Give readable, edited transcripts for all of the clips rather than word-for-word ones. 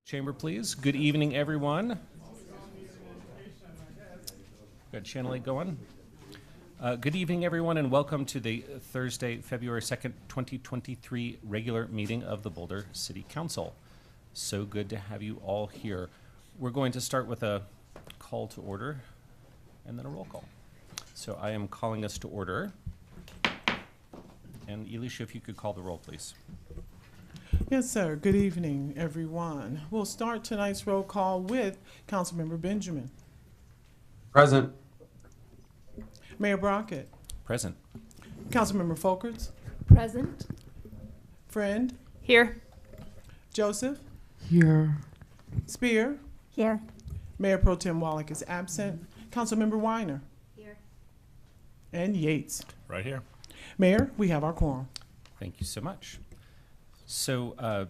Chamber, please. Good evening, everyone. Got Channel 8 going. Good evening, everyone, and welcome to the Thursday, February 2nd, 2023 regular meeting of the Boulder City Council. So good to have you all here. We're going to start with a call to order and then a roll call. So I am calling us to order. And Elisha, if you could call the roll, please. Yes, sir. Good evening, everyone. We'll start tonight's roll call with Councilmember Benjamin. Present. Mayor Brockett. Present. Councilmember Folkerts. Present. Friend. Here. Joseph. Here. Spear. Here. Mayor Pro Tem Wallach is absent. Councilmember Weiner. Here. And Yates. Right here. Mayor, we have our quorum. Thank you so much. So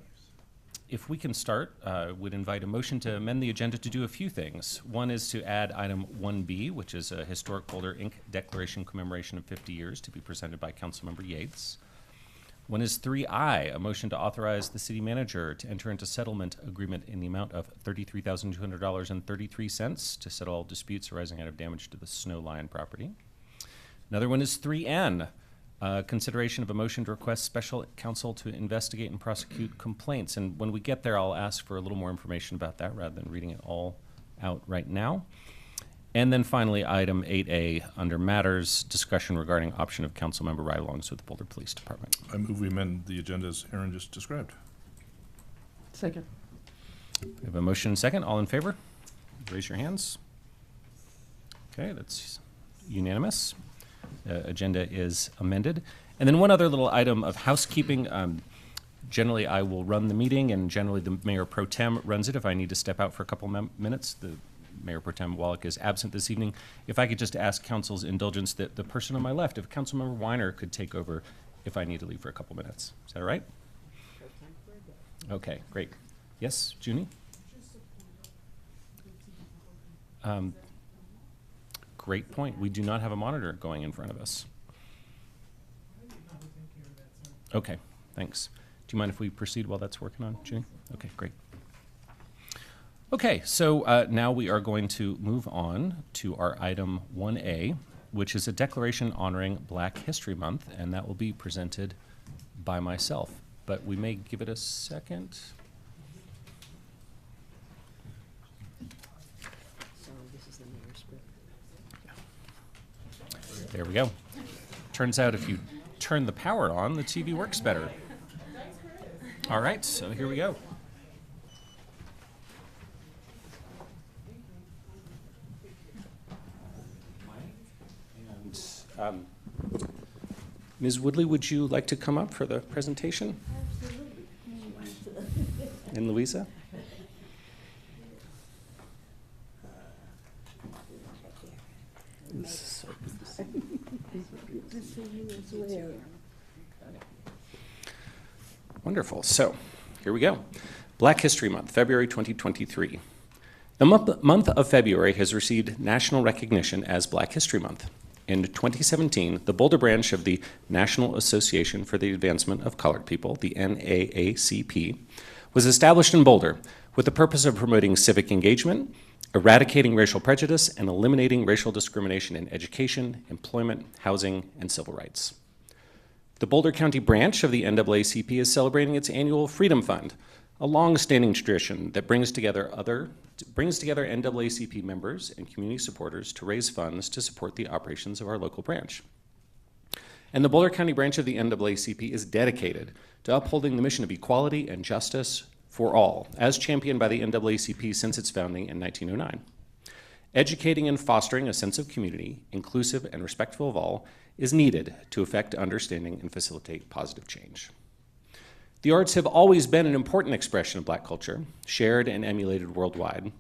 if we can start, would invite a motion to amend the agenda to do a few things. One is to add item 1B, which is a Historic Boulder Inc. Declaration Commemoration of 50 Years to be presented by Councilmember Yates. One is 3I, a motion to authorize the city manager to enter into settlement agreement in the amount of $33,200.33 to settle all disputes arising out of damage to the Snow Lion property. Another one is 3N, consideration of a motion to request special counsel to investigate and prosecute complaints. And when we get there, I'll ask for a little more information about that rather than reading it all out right now. And then finally, item 8A, under matters, discussion regarding option of council member ride-alongs with the Boulder Police Department. I move we amend the agenda as Aaron just described. Second. We have a motion and second. All in favor? Raise your hands. Okay, that's unanimous. Agenda is amended. And then one other little item of housekeeping. Generally, I will run the meeting, and generally the Mayor Pro Tem runs it if I need to step out for a couple minutes. The Mayor Pro Tem Wallach is absent this evening. If I could just ask Council's indulgence that the person on my left, if Councilmember Weiner could take over if I need to leave for a couple minutes. Is that all right? Okay, great. Yes, Junie? Great point. We do not have a monitor going in front of us. Okay, thanks. Do you mind if we proceed while that's working on, Junie? Okay, great. Okay, so now we are going to move on to our item 1A, which is a declaration honoring Black History Month, and that will be presented by myself. But we may give it a second. There we go. Turns out if you turn the power on, the TV works better. All right, so here we go. And Ms. Woodley, would you like to come up for the presentation? Absolutely. And Louisa? Wonderful. So, here we go. Black History Month, February 2023. The month of February has received national recognition as Black History Month. In 2017, the Boulder branch of the National Association for the Advancement of Colored People, the NAACP, was established in Boulder with the purpose of promoting civic engagement, eradicating racial prejudice, and eliminating racial discrimination in education, employment, housing, and civil rights. The Boulder County branch of the NAACP is celebrating its annual Freedom Fund, a long-standing tradition that brings together NAACP members and community supporters to raise funds to support the operations of our local branch. And the Boulder County branch of the NAACP is dedicated to upholding the mission of equality and justice for all, as championed by the NAACP since its founding in 1909. Educating and fostering a sense of community, inclusive and respectful of all, is needed to effect understanding and facilitate positive change. The arts have always been an important expression of Black culture, shared and emulated worldwide.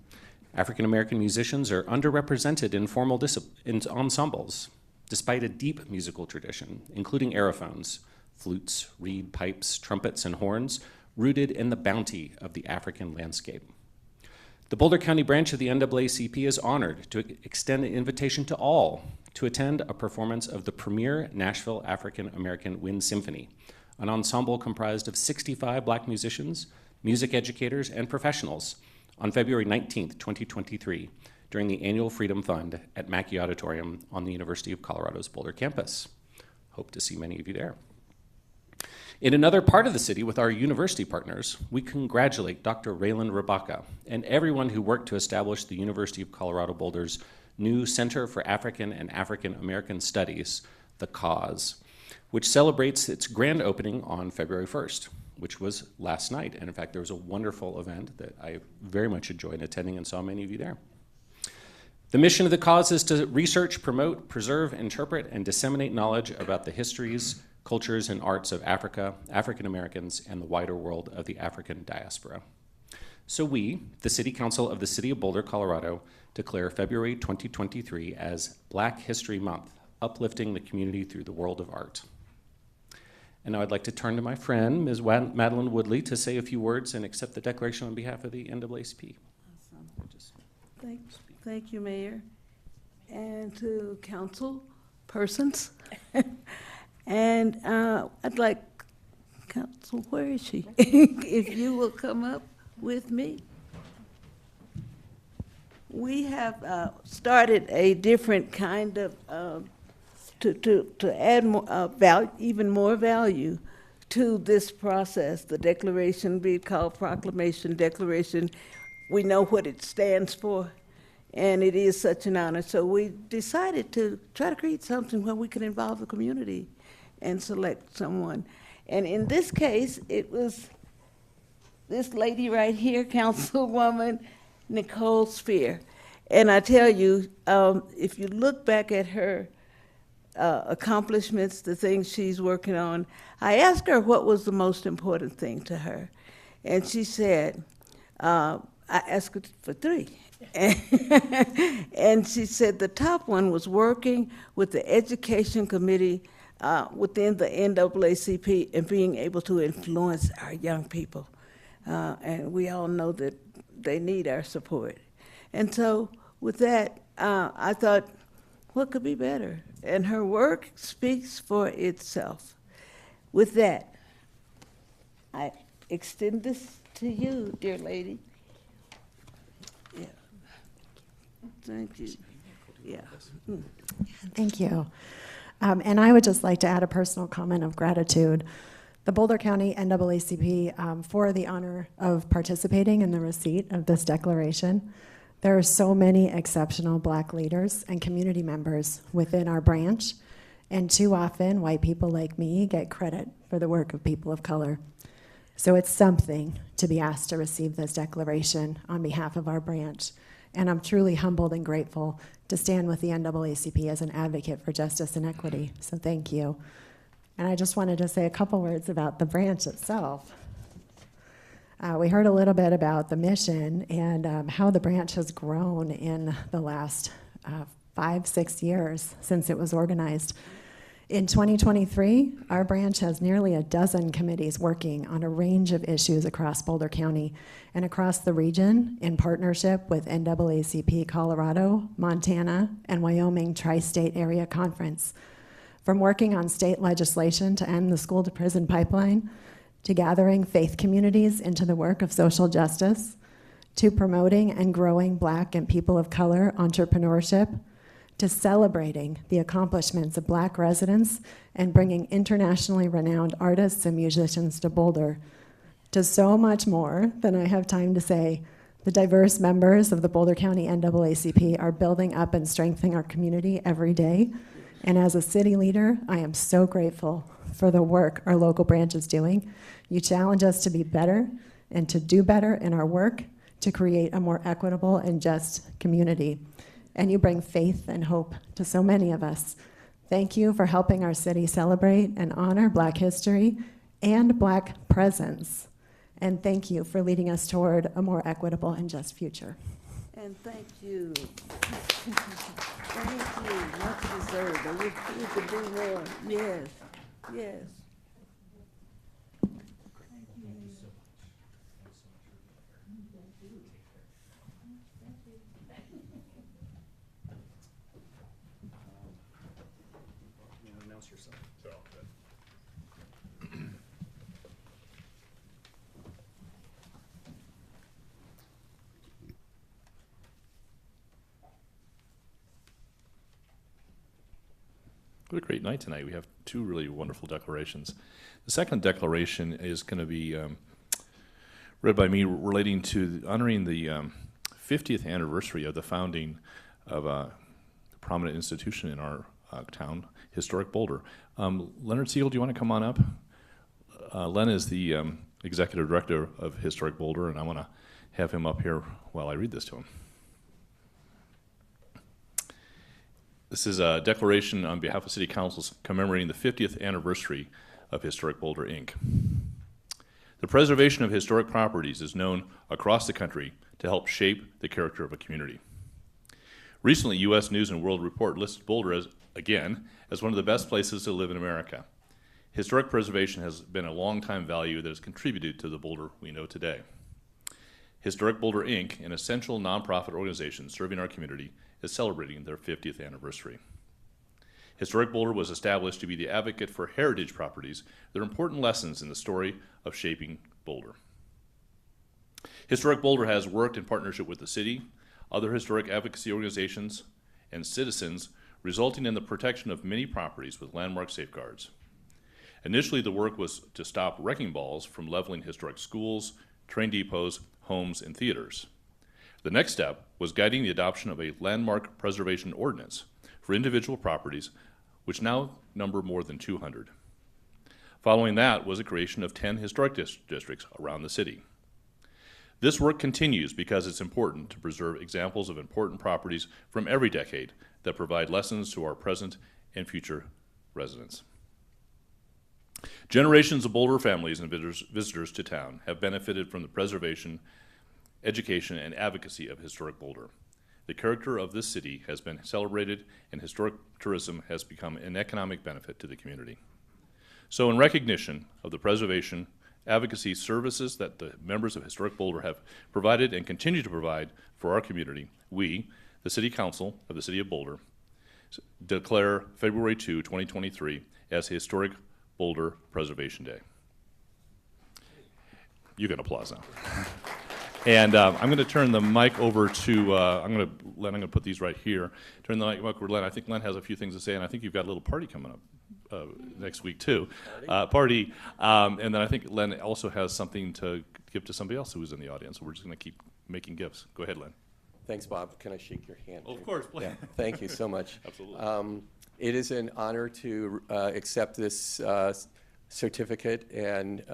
African American musicians are underrepresented in formal ensembles, despite a deep musical tradition, including aerophones, flutes, reed, pipes, trumpets, and horns, rooted in the bounty of the African landscape. The Boulder County branch of the NAACP is honored to extend an invitation to all to attend a performance of the premier Nashville African American Wind Symphony, an ensemble comprised of 65 Black musicians music educators, and professionals on February 19th, 2023, during the annual Freedom Fund at Mackey Auditorium on the University of Colorado's Boulder campus. Hope to see many of you there. In another part of the city with our university partners, we congratulate Dr. Raylan Rabaka and everyone who worked to establish the University of Colorado Boulder's new Center for African and African American Studies, the CAUSE, which celebrates its grand opening on February 1st, which was last night. And in fact, there was a wonderful event that I very much enjoyed attending and saw many of you there. The mission of the CAUSE is to research, promote, preserve, interpret, and disseminate knowledge about the histories, cultures, and arts of Africa, African Americans, and the wider world of the African diaspora. So we, the City Council of the City of Boulder, Colorado, declare February 2023 as Black History Month, uplifting the community through the world of art. And now I'd like to turn to my friend, Ms. Madeline Woodley, to say a few words and accept the declaration on behalf of the NAACP. Awesome. Thank you, Mayor, and to council persons. And I'd like, Council, where is she? If you will come up with me. We have started a different kind of, to add more, even more value to this process. The declaration, be it called proclamation, declaration, we know what it stands for, and it is such an honor. So we decided to try to create something where we could involve the community and select someone. And in this case, it was this lady right here, Councilwoman Nicole Spear. And I tell you, if you look back at her accomplishments, the things she's working on, I asked her what was the most important thing to her. And she said, I asked her for 3. And she said the top one was working with the education committee within the NAACP and being able to influence our young people. And we all know that they need our support. And so with that, I thought, what could be better? And her work speaks for itself. With that, I extend this to you, dear lady. Yeah. Thank you. Yeah. Thank you. And I would just like to add a personal comment of gratitude. The Boulder County NAACP for the honor of participating in the receipt of this declaration. There are so many exceptional Black leaders and community members within our branch, and too often white people like me get credit for the work of people of color. So it's something to be asked to receive this declaration on behalf of our branch. And I'm truly humbled and grateful to stand with the NAACP as an advocate for justice and equity. So thank you. And I just wanted to say a couple words about the branch itself. We heard a little bit about the mission and how the branch has grown in the last 5-6 years since it was organized. In 2023, our branch has nearly a dozen committees working on a range of issues across Boulder County and across the region in partnership with NAACP Colorado, Montana, and Wyoming Tri-State Area Conference. From working on state legislation to end the school-to-prison pipeline, to gathering faith communities into the work of social justice, to promoting and growing Black and people of color entrepreneurship, to celebrating the accomplishments of Black residents and bringing internationally renowned artists and musicians to Boulder, to so much more than I have time to say. The diverse members of the Boulder County NAACP are building up and strengthening our community every day. And as a city leader, I am so grateful for the work our local branch is doing. You challenge us to be better and to do better in our work to create a more equitable and just community. And you bring faith and hope to so many of us. Thank you for helping our city celebrate and honor Black history and Black presence. And thank you for leading us toward a more equitable and just future. And thank you. Thank you. Much deserved. I wish we could do more. Yes. Yes. Announce yourself. What a great night tonight. We have two really wonderful declarations. The second declaration is going to be read by me relating to honoring the 50th anniversary of the founding of a prominent institution in our town, Historic Boulder. Leonard Siegel, do you want to come on up? Len is the executive director of Historic Boulder, and I want to have him up here while I read this to him. This is a declaration on behalf of City Councils commemorating the 50th anniversary of Historic Boulder, Inc. The preservation of historic properties is known across the country to help shape the character of a community. Recently, U.S. News and World Report listed Boulder as one of the best places to live in America. Historic preservation has been a long-time value that has contributed to the Boulder we know today. Historic Boulder, Inc., an essential nonprofit organization serving our community, is celebrating their 50th anniversary. Historic Boulder was established to be the advocate for heritage properties that are important lessons in the story of shaping Boulder. Historic Boulder has worked in partnership with the city, other historic advocacy organizations, and citizens, resulting in the protection of many properties with landmark safeguards. Initially, the work was to stop wrecking balls from leveling historic schools, train depots, homes, and theaters. The next step was guiding the adoption of a landmark preservation ordinance for individual properties, which now number more than 200. Following that was the creation of 10 historic districts around the city. This work continues because it's important to preserve examples of important properties from every decade that provide lessons to our present and future residents. Generations of Boulder families and visitors to town have benefited from the preservation, education, and advocacy of Historic Boulder. The character of this city has been celebrated, and historic tourism has become an economic benefit to the community. So in recognition of the preservation, advocacy services that the members of Historic Boulder have provided and continue to provide for our community, we, the City Council of the City of Boulder, declare February 2, 2023 as Historic Boulder Preservation Day. You can applause now. And I'm going to turn the mic over to I'm going to put these right here. Turn the mic over to Len. I think Len has a few things to say, and I think you've got a little party coming up next week too. Party. And then I think Len also has something to give to somebody else who is in the audience. So we're just going to keep making gifts. Go ahead, Len. Thanks, Bob. Can I shake your hand? Oh, of course. Yeah, thank you so much. Absolutely. It is an honor to accept this certificate and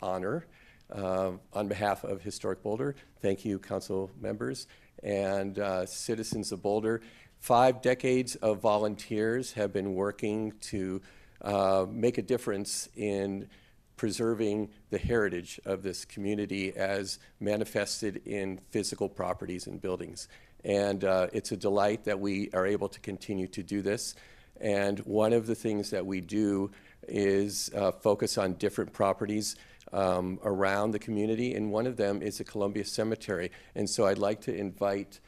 honor on behalf of Historic Boulder. Thank you, council members and citizens of Boulder. 5 decades of volunteers have been working to make a difference in preserving the heritage of this community as manifested in physical properties and buildings. And it's a delight that we are able to continue to do this. And one of the things that we do is focus on different properties around the community, and one of them is the Columbia Cemetery. And so I'd like to invite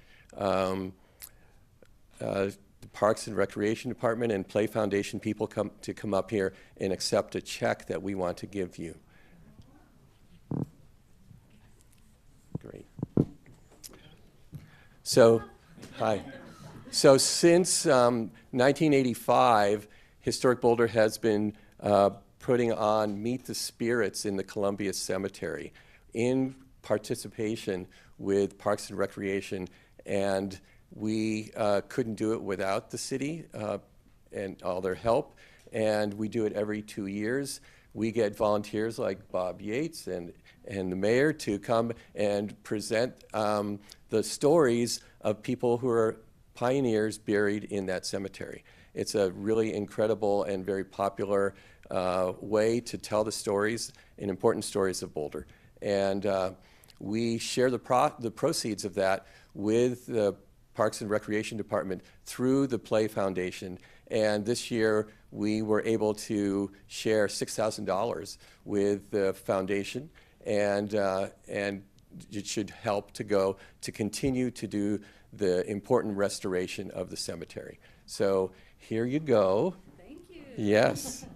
the Parks and Recreation Department and Play Foundation people to come up here and accept a check that we want to give you. Great. So, hi. So since 1985, Historic Boulder has been putting on Meet the Spirits in the Columbia Cemetery in participation with Parks and Recreation, and we couldn't do it without the city and all their help, and we do it every 2 years. We get volunteers like Bob Yates and the mayor to come and present the stories of people who are pioneers buried in that cemetery. It's a really incredible and very popular way to tell the stories and important stories of Boulder. And we share the proceeds of that with the Parks and Recreation Department through the Play Foundation. And this year we were able to share $6,000 with the foundation, and it should help to go to continue to do the important restoration of the cemetery. So here you go. Thank you. Yes.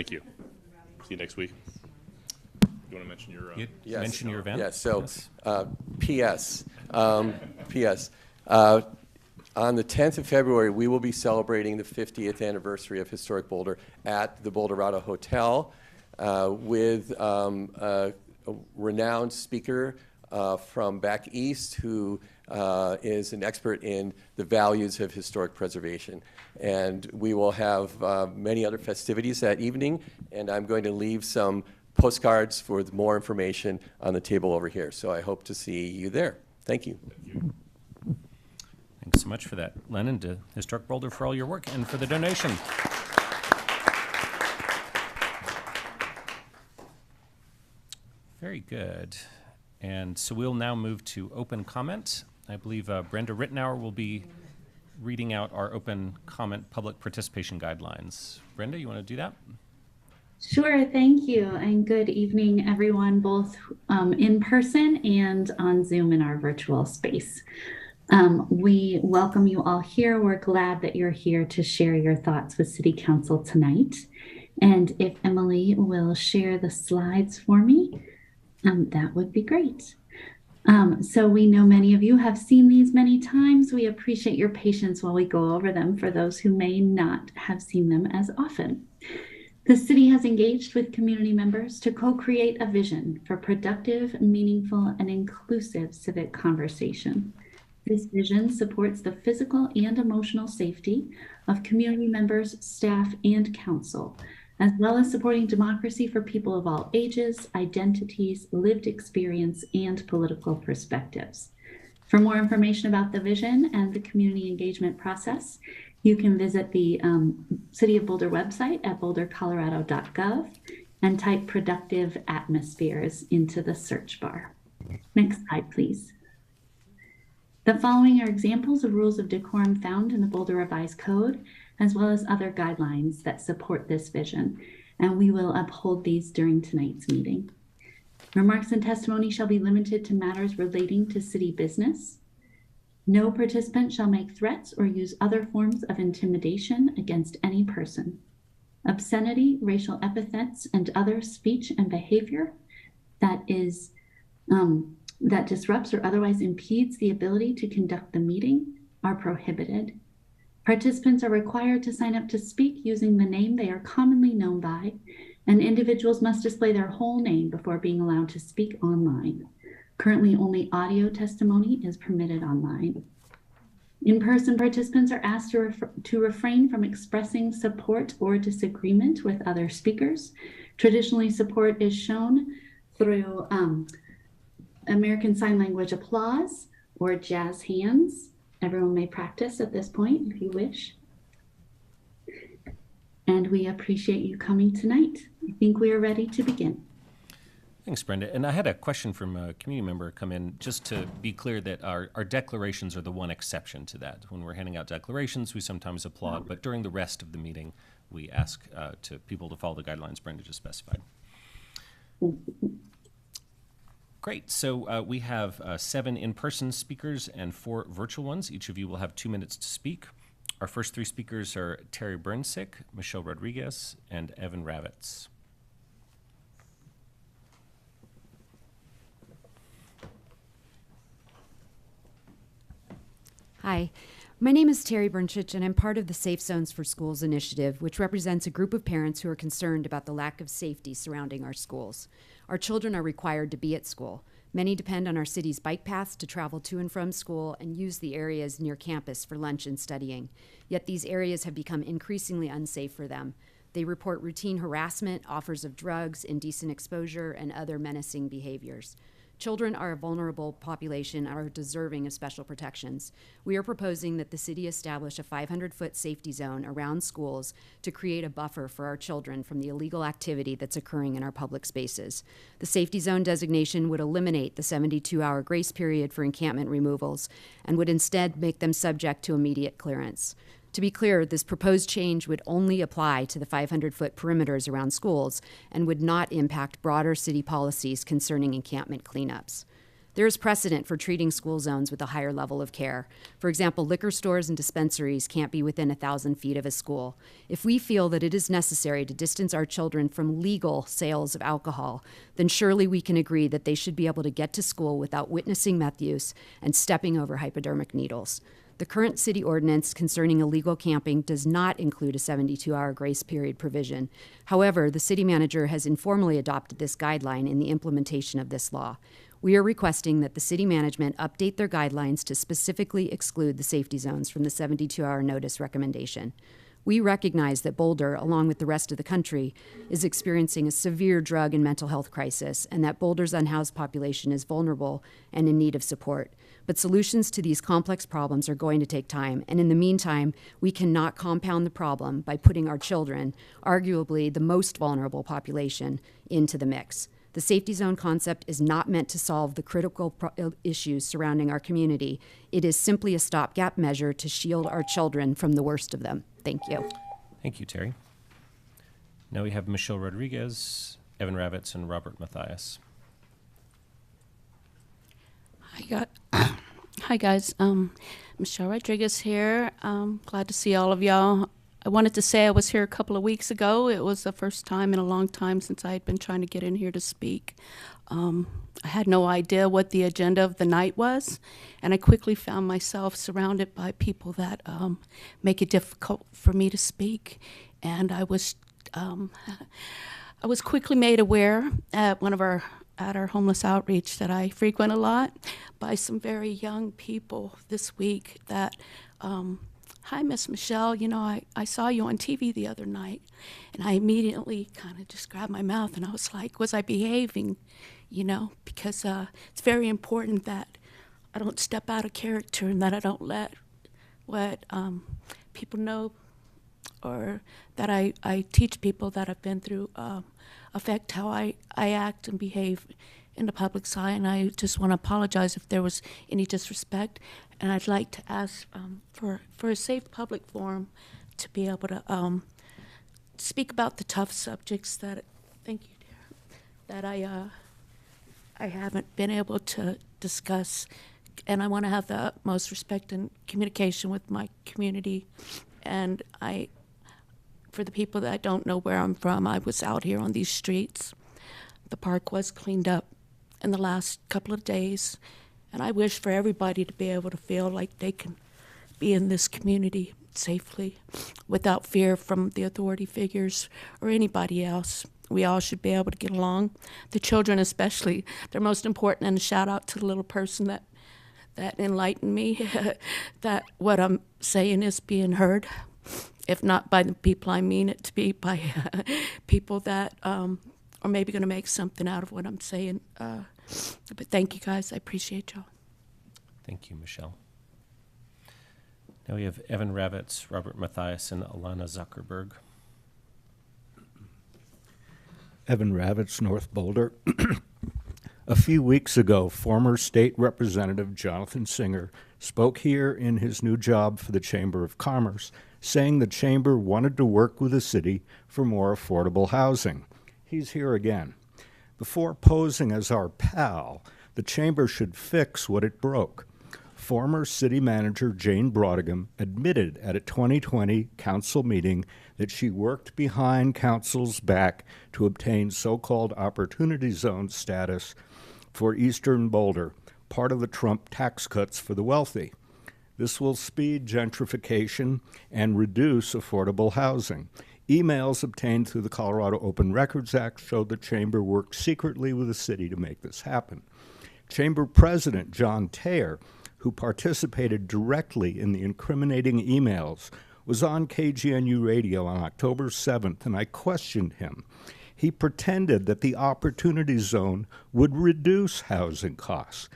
Thank you. See you next week. You want to mention your? You Yes. mention your event? Yes, so, Yes. P.S. On the 10th of February, we will be celebrating the 50th anniversary of Historic Boulder at the Boulderado Hotel with a renowned speaker from back east who is an expert in the values of historic preservation. And we will have many other festivities that evening, and I'm going to leave some postcards for more information on the table over here. So I hope to see you there. Thank you. Thanks so much for that, Len, and to Historic Boulder for all your work and for the donation. Very good. And so we'll now move to open comment. I believe Brenda Rittenauer will be reading out our open comment public participation guidelines. Brenda, you want to do that? Sure, thank you, and good evening, everyone, both in person and on Zoom in our virtual space. We welcome you all here. We're glad that you're here to share your thoughts with City Council tonight. And if Emily will share the slides for me, that would be great. So we know many of you have seen these many times. We appreciate your patience while we go over them for those who may not have seen them as often. The city has engaged with community members to co-create a vision for productive, meaningful, and inclusive civic conversation. This vision supports the physical and emotional safety of community members, staff, and council, as well as supporting democracy for people of all ages, identities, lived experience, and political perspectives. For more information about the vision and the community engagement process, you can visit the City of Boulder website at bouldercolorado.gov and type productive atmospheres into the search bar. Next slide, please. The following are examples of rules of decorum found in the Boulder Revised Code, as well as other guidelines that support this vision, and we will uphold these during tonight's meeting. Remarks and testimony shall be limited to matters relating to city business. No participant shall make threats or use other forms of intimidation against any person. Obscenity, racial epithets, and other speech and behavior that disrupts or otherwise impedes the ability to conduct the meeting are prohibited. Participants are required to sign up to speak using the name they are commonly known by, and individuals must display their whole name before being allowed to speak online. Currently, only audio testimony is permitted online. In-person participants are asked to refrain from expressing support or disagreement with other speakers. Traditionally, support is shown through American Sign Language applause or jazz hands. Everyone may practice at this point if you wish. And we appreciate you coming tonight. I think we are ready to begin. Thanks, Brenda. And I had a question from a community member come in, just to be clear that our declarations are the one exception to that. When we're handing out declarations, we sometimes applaud, but during the rest of the meeting, we ask to people to follow the guidelines Brenda just specified. Great. So we have 7 in-person speakers and 4 virtual ones. Each of you will have 2 minutes to speak. Our first 3 speakers are Terry Burnsick, Michelle Rodriguez, and Evan Ravitz. Hi, my name is Terry Burnchich, and I'm part of the Safe Zones for Schools initiative, which represents a group of parents who are concerned about the lack of safety surrounding our schools. Our children are required to be at school. Many depend on our city's bike paths to travel to and from school and use the areas near campus for lunch and studying. Yet these areas have become increasingly unsafe for them. They report routine harassment, offers of drugs, indecent exposure, and other menacing behaviors. Children are a vulnerable population and are deserving of special protections. We are proposing that the city establish a 500-foot safety zone around schools to create a buffer for our children from the illegal activity that's occurring in our public spaces. The safety zone designation would eliminate the 72-hour grace period for encampment removals and would instead make them subject to immediate clearance. To be clear, this proposed change would only apply to the 500-foot perimeters around schools and would not impact broader city policies concerning encampment cleanups. There is precedent for treating school zones with a higher level of care. For example, liquor stores and dispensaries can't be within 1,000 feet of a school. If we feel that it is necessary to distance our children from legal sales of alcohol, then surely we can agree that they should be able to get to school without witnessing meth use and stepping over hypodermic needles. The current city ordinance concerning illegal camping does not include a 72-hour grace period provision. However, the city manager has informally adopted this guideline in the implementation of this law. We are requesting that the city management update their guidelines to specifically exclude the safety zones from the 72-hour notice recommendation. We recognize that Boulder, along with the rest of the country, is experiencing a severe drug and mental health crisis, and that Boulder's unhoused population is vulnerable and in need of support. But solutions to these complex problems are going to take time, and in the meantime, we cannot compound the problem by putting our children, arguably the most vulnerable population, into the mix. The safety zone concept is not meant to solve the critical issues surrounding our community. It is simply a stopgap measure to shield our children from the worst of them. Thank you. Thank you, Terry. Now we have Michelle Rodriguez, Evan Ravitz, and Robert Mathias. Hi guys, Michelle Rodriguez here. Glad to see all of y'all. I wanted to say I was here a couple of weeks ago. It was the first time in a long time since I had been trying to get in here to speak. I had no idea what the agenda of the night was, and I quickly found myself surrounded by people that make it difficult for me to speak. And I was quickly made aware at our homeless outreach that I frequent a lot by some very young people this week that, hi, Miss Michelle, you know, I saw you on TV the other night. And I immediately kind of just grabbed my mouth and I was like, was I behaving? You know, because it's very important that I don't step out of character and that I don't let what people know or that I teach people that I've been through affect how I act and behave in the public's eye, and I just want to apologize if there was any disrespect, and I'd like to ask for a safe public forum to be able to speak about the tough subjects that, thank you, dear, that I haven't been able to discuss, and I want to have the utmost respect and communication with my community, and for the people that don't know where I'm from, I was out here on these streets. The park was cleaned up in the last couple of days, and I wish for everybody to be able to feel like they can be in this community safely without fear from the authority figures or anybody else. We all should be able to get along. The children especially, they're most important, and a shout out to the little person that enlightened me that what I'm saying is being heard. If not by the people I mean it to be, by people that are maybe going to make something out of what I'm saying. But thank you, guys. I appreciate y'all. Thank you, Michelle. Now we have Evan Ravitz, Robert Mathias, and Alana Zuckerberg. Evan Ravitz, North Boulder. A few weeks ago, former State Representative Jonathan Singer spoke here in his new job for the Chamber of Commerce, saying the Chamber wanted to work with the city for more affordable housing. He's here again. Before posing as our pal, the Chamber should fix what it broke. Former City Manager Jane Brodigam admitted at a 2020 council meeting that she worked behind council's back to obtain so-called Opportunity Zone status for Eastern Boulder, part of the Trump tax cuts for the wealthy. This will speed gentrification and reduce affordable housing. Emails obtained through the Colorado Open Records Act showed the Chamber worked secretly with the city to make this happen. Chamber President John Taylor, who participated directly in the incriminating emails, was on KGNU radio on October 7th, and I questioned him. He pretended that the Opportunity Zone would reduce housing costs.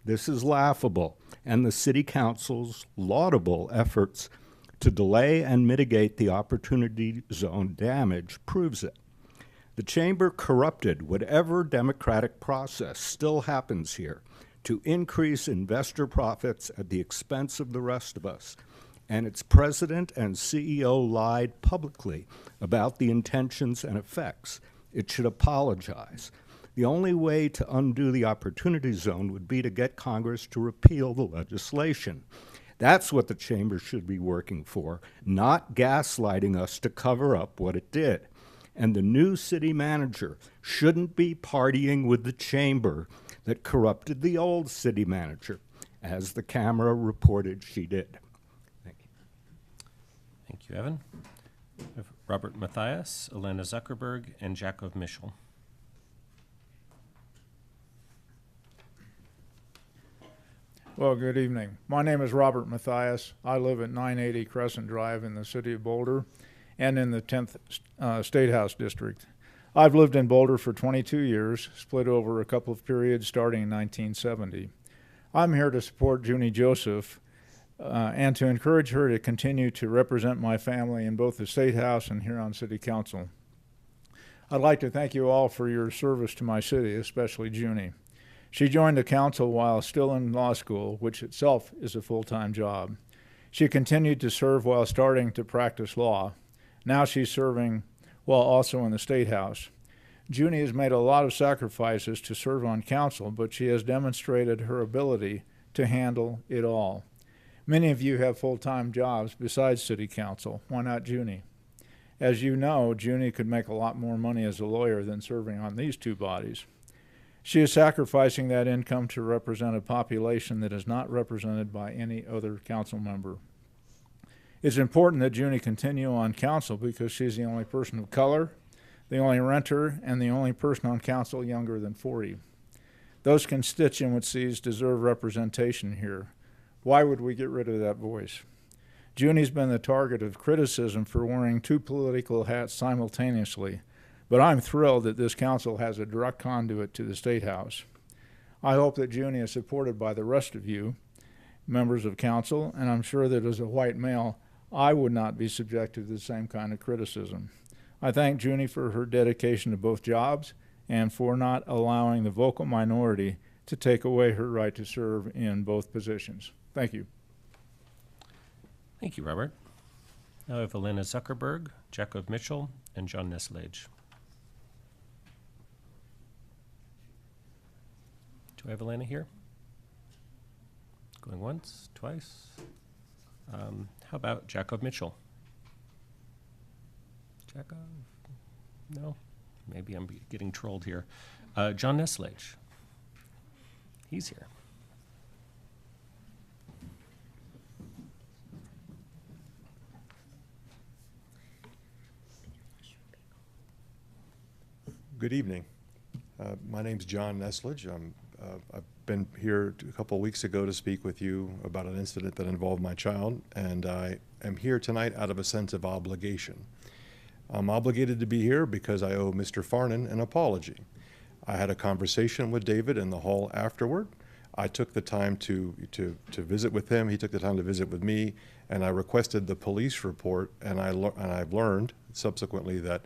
This is laughable, and the City Council's laudable efforts to delay and mitigate the Opportunity Zone damage proves it. The Chamber corrupted whatever democratic process still happens here to increase investor profits at the expense of the rest of us. And its president and CEO lied publicly about the intentions and effects. It should apologize. The only way to undo the Opportunity Zone would be to get Congress to repeal the legislation. That's what the chamber should be working for, not gaslighting us to cover up what it did. And the new city manager shouldn't be partying with the chamber that corrupted the old city manager, as the camera reported she did. Thank you. Thank you, Evan. We have Robert Mathias, Elena Zuckerberg, and Jacob Mischel. Well, good evening. My name is Robert Mathias. I live at 980 Crescent Drive in the city of Boulder and in the 10th State House District. I've lived in Boulder for 22 years, split over a couple of periods starting in 1970. I'm here to support Junie Joseph and to encourage her to continue to represent my family in both the State House and here on City Council. I'd like to thank you all for your service to my city, especially Junie. She joined the council while still in law school, which itself is a full-time job. She continued to serve while starting to practice law. Now she's serving while also in the State House. Junie has made a lot of sacrifices to serve on council, but she has demonstrated her ability to handle it all. Many of you have full-time jobs besides City Council. Why not Junie? As you know, Junie could make a lot more money as a lawyer than serving on these two bodies. She is sacrificing that income to represent a population that is not represented by any other council member. It's important that Junie continue on council because she's the only person of color, the only renter, and the only person on council younger than 40. Those constituencies deserve representation here. Why would we get rid of that voice? Junie's been the target of criticism for wearing two political hats simultaneously, but I'm thrilled that this council has a direct conduit to the State House. I hope that Junie is supported by the rest of you, members of council, and I'm sure that as a white male, I would not be subjected to the same kind of criticism. I thank Junie for her dedication to both jobs and for not allowing the vocal minority to take away her right to serve in both positions. Thank you. Thank you, Robert. Now I have Elena Zuckerberg, Jacob Mitchell, and John Neslage. Do I have Elena here? Going once, twice. How about Jacob Mitchell? Jacob? No? Maybe I'm getting trolled here. John Neslage. He's here. Good evening. My name's John Neslage. I've been here a couple of weeks ago to speak with you about an incident that involved my child, and I am here tonight out of a sense of obligation. I'm obligated to be here because I owe Mr. Farnan an apology. I had a conversation with David in the hall afterward. I took the time to visit with him. He took the time to visit with me, and I requested the police report, and I've learned subsequently that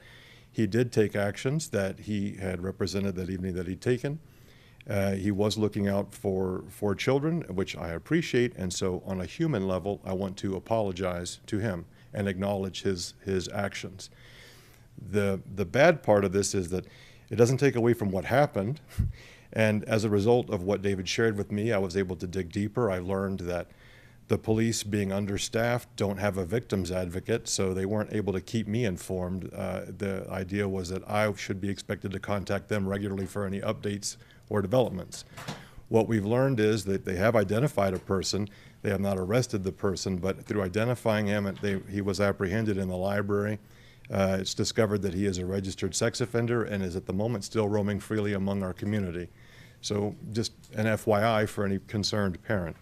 he did take actions that he had represented that evening that he'd taken. He was looking out for children, which I appreciate, and so on a human level, I want to apologize to him and acknowledge his actions. The bad part of this is that it doesn't take away from what happened, and as a result of what David shared with me, I was able to dig deeper. I learned that the police, being understaffed, don't have a victims advocate, so they weren't able to keep me informed. The idea was that I should be expected to contact them regularly for any updates or developments. What we've learned is that they have identified a person. They have not arrested the person, but through identifying him, he was apprehended in the library. It's discovered that he is a registered sex offender and is at the moment still roaming freely among our community. So just an FYI for any concerned parent.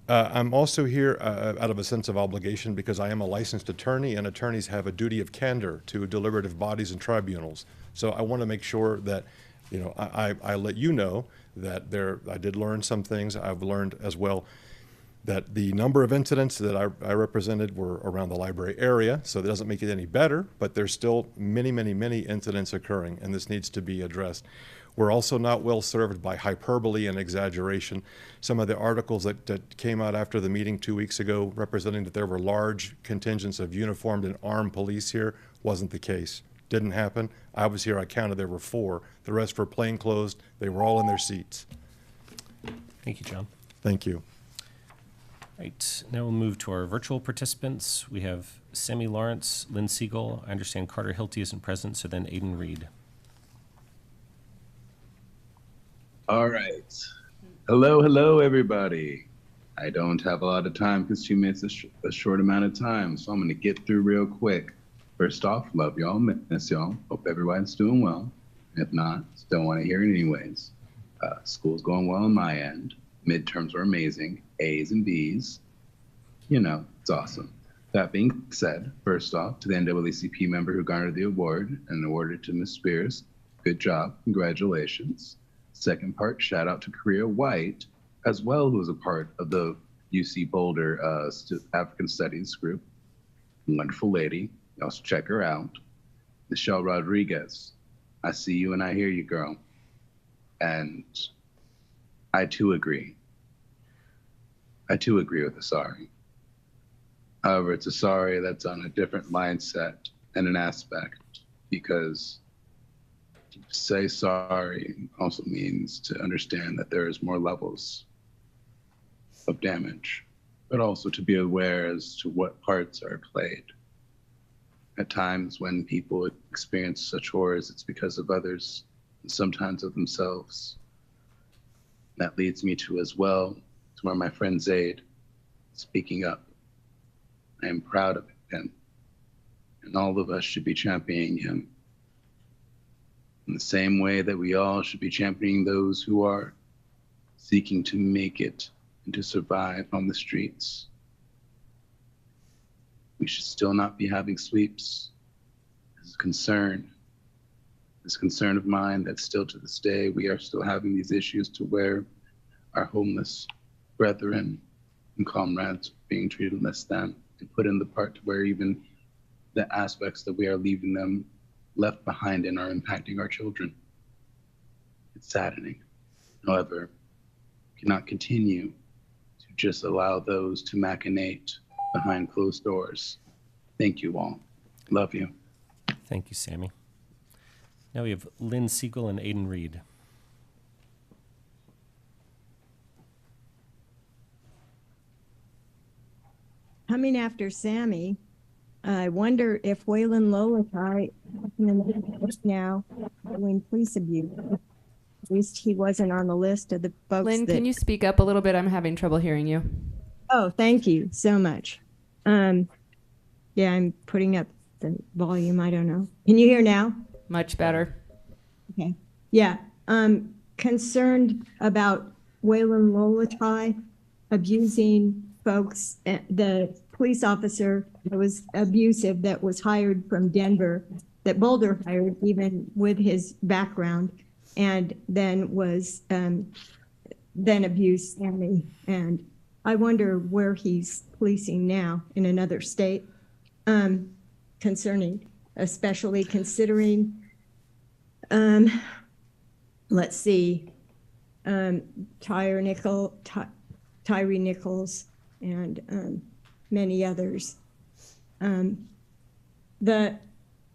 I'm also here out of a sense of obligation because I am a licensed attorney, and attorneys have a duty of candor to deliberative bodies and tribunals. So I want to make sure that, you know, I let you know that I did learn some things. I've learned as well that the number of incidents that I represented were around the library area, so that doesn't make it any better, but there's still many, many, many incidents occurring, and this needs to be addressed. We're also not well served by hyperbole and exaggeration. Some of the articles that came out after the meeting 2 weeks ago representing that there were large contingents of uniformed and armed police here wasn't the case. Didn't happen. I was here, I counted, there were 4. The rest were plainclothes. They were all in their seats. Thank you, John. Thank you. Right, now we'll move to our virtual participants. We have Sammy Lawrence, Lynn Siegel. I understand Carter Hilty isn't present, so then Aiden Reed. All right. Hello, everybody. I don't have a lot of time because 2 minutes is a short amount of time, so I'm going to get through real quick. First off, love y'all, miss y'all. Hope everybody's doing well. If not, still want to hear it anyways. School's going well on my end. Midterms were amazing. A's and B's. You know, it's awesome. That being said, first off, to the NAACP member who garnered the award and awarded to Ms. Spears, good job, congratulations. Second part, shout out to Korea White, as well, who was a part of the UC Boulder African Studies group. Wonderful lady. You also check her out. Michelle Rodriguez, I see you and I hear you, girl. And I too agree. I too agree with the sorry. However, it's a sorry that's on a different mindset and an aspect, because to say sorry also means to understand that there is more levels of damage, but also to be aware as to what parts are played. At times when people experience such horrors, it's because of others, and sometimes of themselves. That leads me to as well, to where my friend Zaid, speaking up. I am proud of him, and all of us should be championing him in the same way that we all should be championing those who are seeking to make it and to survive on the streets. We should still not be having sweeps. This is this concern of mine that still to this day, we are still having these issues to where our homeless brethren and comrades are being treated less than and put in the part to where even the aspects that we are leaving them left behind and are impacting our children. It's saddening. However, we cannot continue to just allow those to machinate behind closed doors. Thank you all. Love you. Thank you, Sammy. Now we have Lynn Siegel and Aiden Reed. Coming after Sammy, I wonder if Waylon Lolakai now doing police abuse. At least he wasn't on the list of the folks. Lynn, can you speak up a little bit? I'm having trouble hearing you. Oh, thank you so much. Yeah, I'm putting up the volume. I don't know. Can you hear now? Much better. Okay. Yeah. Concerned about Waylon Lolakai abusing folks. The police officer that was abusive that was hired from Denver, that Boulder hired even with his background, and then was then abused Sammy. And I wonder where he's policing now in another state. Concerning, especially considering, let's see, Tyree Nichols and many others. The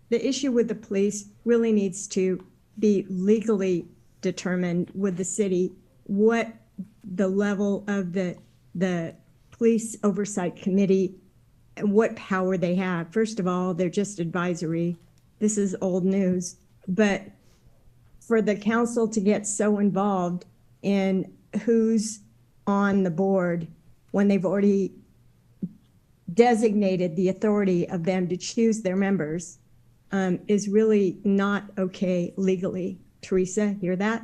issue with the police really needs to be legally determined with the city what the level of the police oversight committee and what power they have. First of all, they're just advisory. This is old news, but for the council to get so involved in who's on the board when they've already designated the authority of them to choose their members is really not okay legally. Teresa, hear that?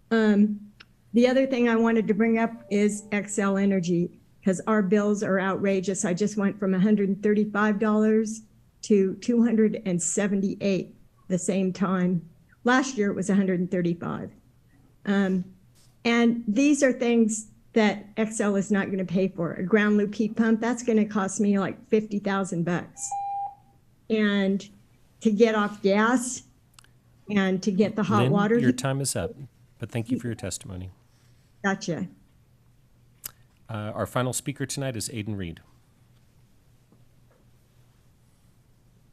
The other thing I wanted to bring up is XL Energy, because our bills are outrageous. I just went from $135 to $278 the same time. Last year it was $135. And these are things that XL is not going to pay for. A ground loop heat pump, that's going to cost me like 50,000 bucks. And to get off gas and to get the hot Lynn, water. Your time is up, but thank you for your testimony. Gotcha. Our final speaker tonight is Aiden Reed.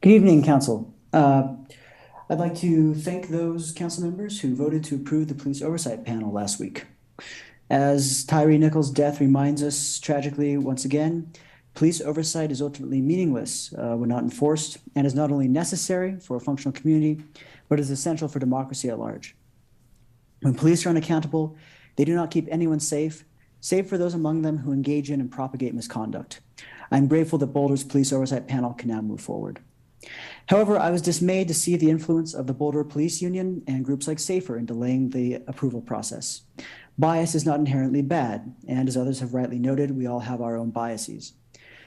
Good evening, Council. I'd like to thank those council members who voted to approve the police oversight panel last week. As Tyree Nichols' death reminds us tragically once again, police oversight is ultimately meaningless when not enforced, and is not only necessary for a functional community, but is essential for democracy at large. When police are unaccountable, they do not keep anyone safe, save for those among them who engage in and propagate misconduct. I'm grateful that Boulder's police oversight panel can now move forward. However, I was dismayed to see the influence of the Boulder Police Union and groups like SAFER in delaying the approval process. Bias is not inherently bad, and as others have rightly noted, we all have our own biases.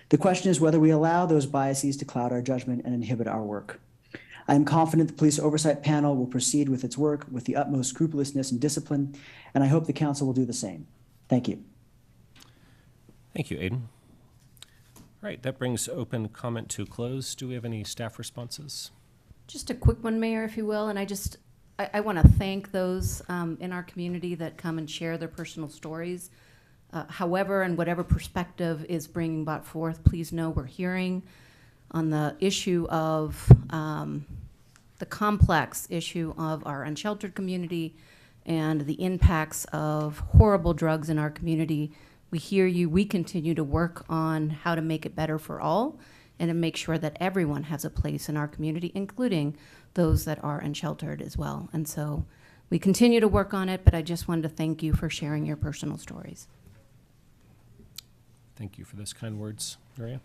The question is whether we allow those biases to cloud our judgment and inhibit our work. I am confident the Police Oversight Panel will proceed with its work with the utmost scrupulousness and discipline, and I hope the Council will do the same. Thank you. Thank you, Aidan. All right, that brings open comment to a close. Do we have any staff responses? Just a quick one, Mayor, if you will, and I want to thank those in our community that come and share their personal stories. However, and whatever perspective is bringing brought forth, please know we're hearing on the issue of the complex issue of our unsheltered community and the impacts of horrible drugs in our community. We hear you. We continue to work on how to make it better for all and to make sure that everyone has a place in our community, including those that are unsheltered as well. And so we continue to work on it, but I just wanted to thank you for sharing your personal stories. Thank you for those kind words, Maria.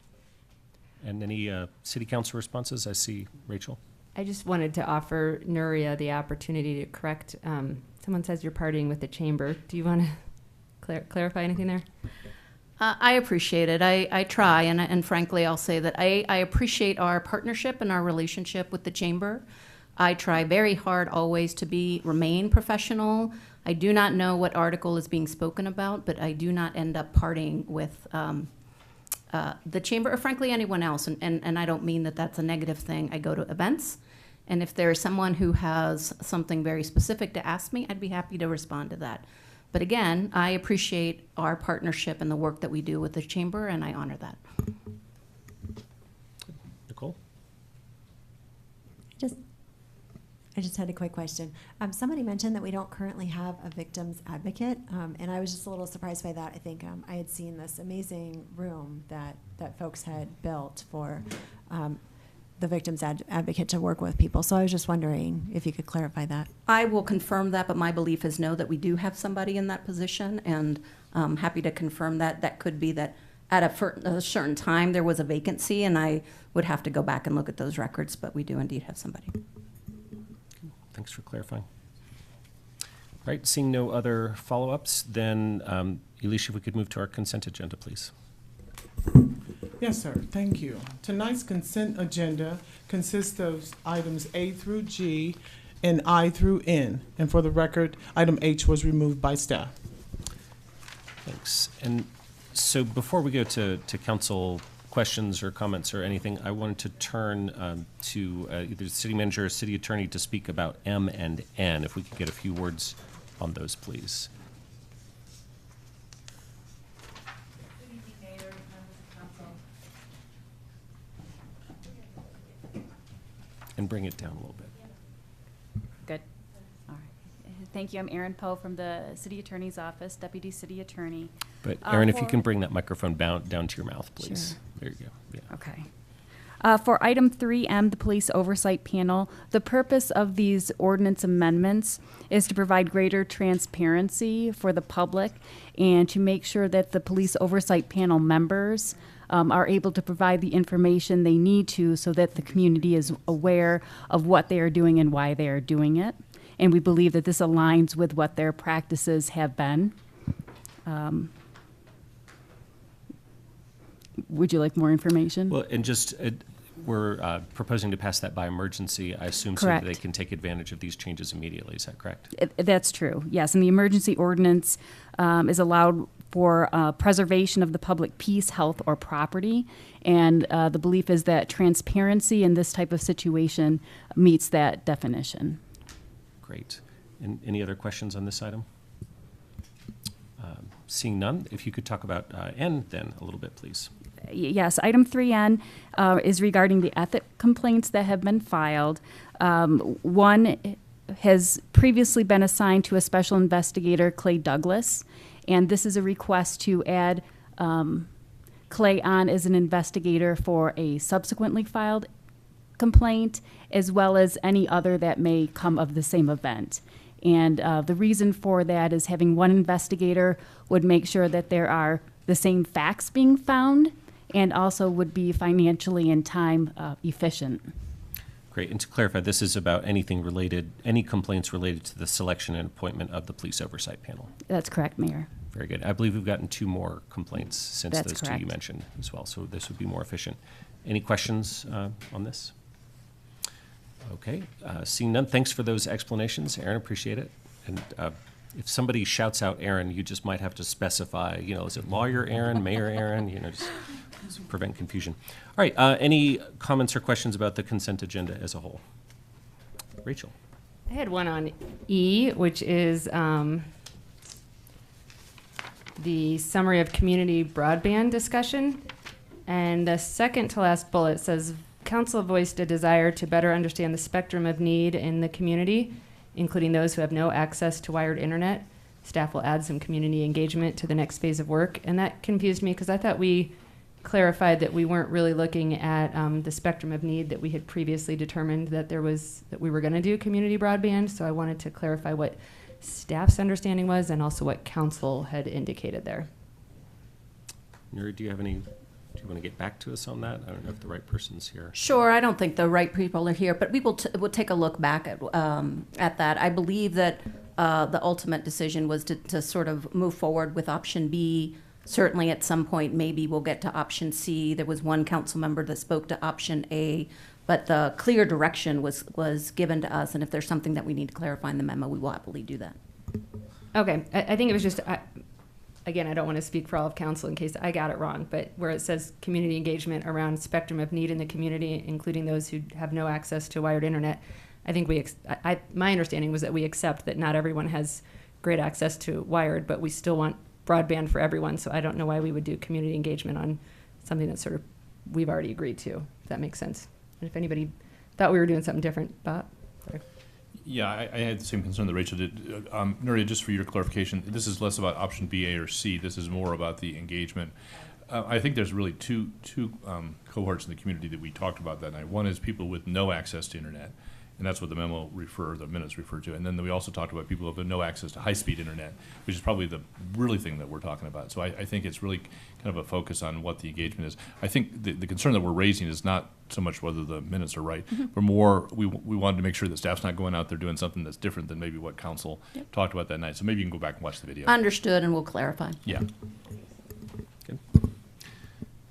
And any city council responses? I see Rachel. I just wanted to offer Nuria the opportunity to correct. Someone says you're partying with the chamber. Do you want to clarify anything there? I appreciate it. I try, and frankly, I'll say that I appreciate our partnership and our relationship with the chamber. I try very hard always to remain professional. I do not know what article is being spoken about, but I do not end up partying with the chamber or frankly anyone else. And I don't mean that that's a negative thing. I go to events, and if there's someone who has something very specific to ask me, I'd be happy to respond to that. But again, I appreciate our partnership and the work that we do with the chamber, and I honor that. Nicole? I just had a quick question. Somebody mentioned that we don't currently have a victim's advocate, and I was just a little surprised by that. I think I had seen this amazing room that folks had built for the victim's advocate to work with people. So I was just wondering if you could clarify that. I will confirm that, but my belief is no, that we do have somebody in that position, and I'm happy to confirm that. That could be that at a certain time there was a vacancy, and I would have to go back and look at those records, but we do indeed have somebody. Thanks for clarifying. All right, seeing no other follow-ups, then Elisha, if we could move to our consent agenda, please. Yes, sir. Thank you. Tonight's consent agenda consists of items A through G and I through N. And for the record, item H was removed by staff. Thanks. And so before we go to council questions or comments or anything, I wanted to turn to either the city manager or city attorney to speak about M and N. If we could get a few words on those, please. And bring it down a little bit. Good. All right. Thank you. I'm Erin Poe from the City Attorney's Office, Deputy City Attorney. But Erin, if you can bring that microphone down to your mouth, please. Sure. There you go. Yeah. Okay. For item 3M, the Police Oversight Panel, the purpose of these ordinance amendments is to provide greater transparency for the public and to make sure that the Police Oversight Panel members are able to provide the information they need to so that the community is aware of what they are doing and why they are doing it. And we believe that this aligns with what their practices have been. Would you like more information? Well, and just we're proposing to pass that by emergency, I assume, Correct. so that they can take advantage of these changes immediately. Is that correct? That's true, yes. And the emergency ordinance is allowed for preservation of the public peace, health, or property. And the belief is that transparency in this type of situation meets that definition. Great. And any other questions on this item? Seeing none, if you could talk about N then a little bit, please. Yes, item 3N is regarding the ethic complaints that have been filed. One has previously been assigned to a special investigator, Clay Douglas, and this is a request to add Clay on as an investigator for a subsequently filed complaint, as well as any other that may come of the same event. And the reason for that is having one investigator would make sure that there are the same facts being found, and also would be financially and time efficient. Great. And to clarify, this is about anything related, any complaints related to the selection and appointment of the police oversight panel. That's correct, Mayor. Very good. I believe we've gotten 2 more complaints since That's those 2 correct. you mentioned as well, so this would be more efficient. Any questions on this? Okay. Seeing none, thanks for those explanations, Aaron. Appreciate it. And if somebody shouts out Aaron, you just might have to specify, is it lawyer Aaron, mayor Aaron, just prevent confusion. All right. Any comments or questions about the consent agenda as a whole? Rachel. I had one on E, which is the summary of community broadband discussion. And the second to last bullet says, Council voiced a desire to better understand the spectrum of need in the community, including those who have no access to wired internet. Staff will add some community engagement to the next phase of work. And that confused me because I thought we clarified that we weren't really looking at the spectrum of need that we had previously determined that we were going to do community broadband. So I wanted to clarify what staff's understanding was and also what council had indicated there. Nuri, do you want to get back to us on that? I don't know if the right person's here. Sure, I don't think the right people are here, but we will we'll take a look back at that. I believe that the ultimate decision was to sort of move forward with option B. Certainly at some point, maybe we'll get to option C. There was one council member that spoke to option A, but the clear direction was given to us, and if there's something that we need to clarify in the memo, we will happily do that. Okay, I think it was just, again, I don't want to speak for all of council in case I got it wrong, but where it says community engagement around spectrum of need in the community, including those who have no access to wired internet, I think my understanding was that we accept that not everyone has great access to wired, but we still want broadband for everyone, so I don't know why we would do community engagement on something that sort of we've already agreed to, if that makes sense. And if anybody thought we were doing something different, Bob? Sorry. Yeah, I had the same concern that Rachel did. Nuria, just for your clarification, this is less about option B, A, or C. This is more about the engagement. I think there's really two cohorts in the community that we talked about that night. One is people with no access to internet, and that's what the minutes refer to. And then we also talked about people who have no access to high-speed internet, which is probably the really thing that we're talking about. So I think it's really kind of a focus on what the engagement is. I think the concern that we're raising is not so much whether the minutes are right, but more we wanted to make sure that staff's not going out there doing something that's different than maybe what council talked about that night. So maybe you can go back and watch the video. Understood, and we'll clarify. Yeah. Good.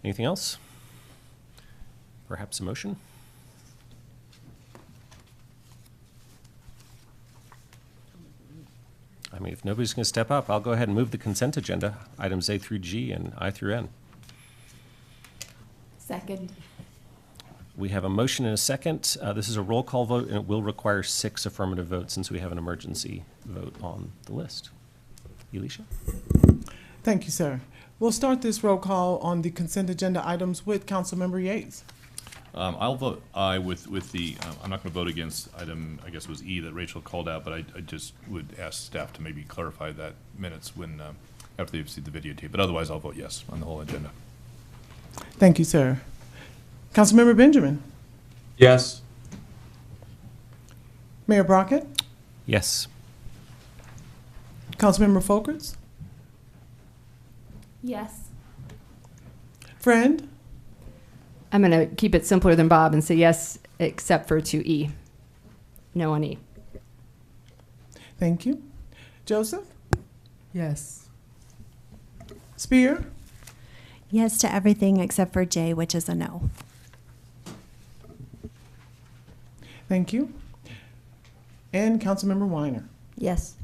Anything else? Perhaps a motion? I mean, if nobody's going to step up, I'll go ahead and move the consent agenda, items A through G and I through N. Second. We have a motion and a second. This is a roll call vote, and it will require 6 affirmative votes since we have an emergency vote on the list. Elisha? Thank you, sir. We'll start this roll call on the consent agenda items with Councilmember Yates. I'll vote aye with the, I'm not going to vote against item, I guess it was E that Rachel called out, but I just would ask staff to maybe clarify that minutes when, after they've seen the videotape. But otherwise, I'll vote yes on the whole agenda. Thank you, sir. Councilmember Benjamin. Yes. Mayor Brockett. Yes. Councilmember Folkerts. Yes. Friend. I'm going to keep it simpler than Bob and say yes, except for to E. No on E. Thank you. Joseph. Yes. Spear. Yes to everything except for J, which is a no. Thank you. And Councilmember Weiner. Yes.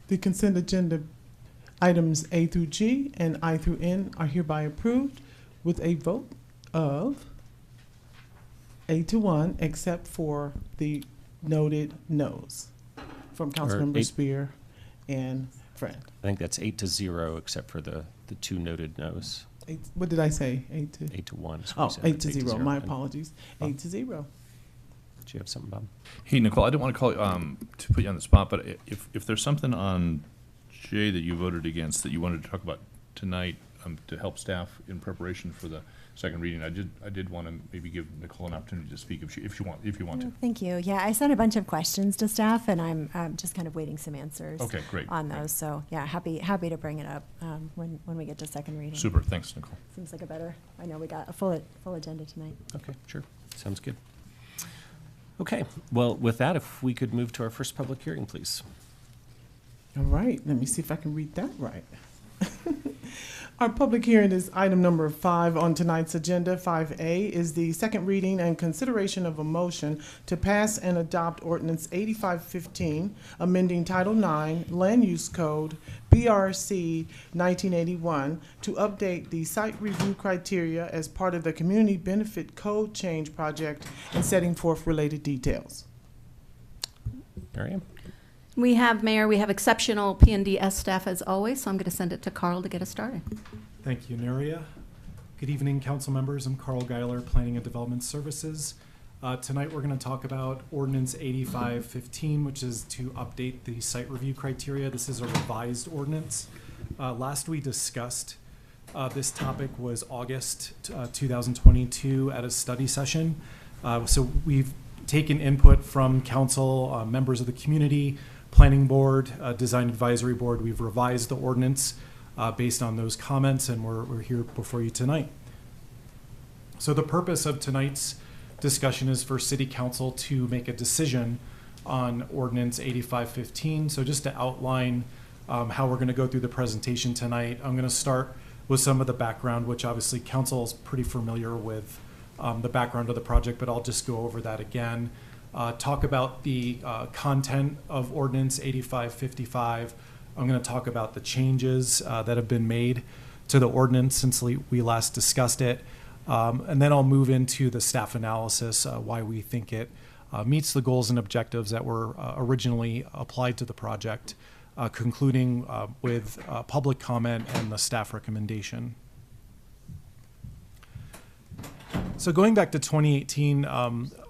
The consent agenda items A through G and I through N are hereby approved with a vote of 8-1, except for the noted noes from Councilmember Spear and Fred. I think that's 8-0, except for the two noted no's. What did I say? 8-1. 8-1. Oh, 8-0. My apologies. 8-0. Do you have something, Bob? Hey, Nicole, I didn't want to call you, to put you on the spot, but if there's something on J that you voted against that you wanted to talk about tonight to help staff in preparation for the second reading, I did want to maybe give Nicole an opportunity to speak if you want to. Thank you. Yeah, I sent a bunch of questions to staff, and I'm just kind of waiting some answers. Okay, great. On those. So yeah, happy to bring it up when we get to second reading. Super. Thanks, Nicole. Seems like a better. I know we got a full agenda tonight. Okay, sure. Sounds good. Okay. Well, with that, if we could move to our first public hearing, please. All right. Let me see if I can read that right. Our public hearing is item number 5 on tonight's agenda. 5A is the second reading and consideration of a motion to pass and adopt Ordinance 8515, amending Title IX Land Use Code, BRC 1981, to update the site review criteria as part of the Community Benefit Code Change Project and setting forth related details. Mariam? We have exceptional P&DS staff as always, so I'm going to send it to Carl to get us started. Thank you, Nuria. Good evening, council members. I'm Carl Geiler, Planning and Development Services. Tonight we're going to talk about Ordinance 8515, which is to update the site review criteria. This is a revised ordinance. Last we discussed this topic was August 2022 at a study session. So we've taken input from council, members of the community, Planning Board, Design Advisory Board. We've revised the ordinance based on those comments, and we're here before you tonight. So the purpose of tonight's discussion is for City Council to make a decision on Ordinance 8515. So just to outline how we're going to go through the presentation tonight, I'm going to start with some of the background, which obviously Council is pretty familiar with the background of the project, but I'll just go over that again. Talk about the content of Ordinance 8555. I'm going to talk about the changes that have been made to the ordinance since we last discussed it. And then I'll move into the staff analysis, why we think it meets the goals and objectives that were originally applied to the project, concluding with public comment and the staff recommendation. So going back to 2018,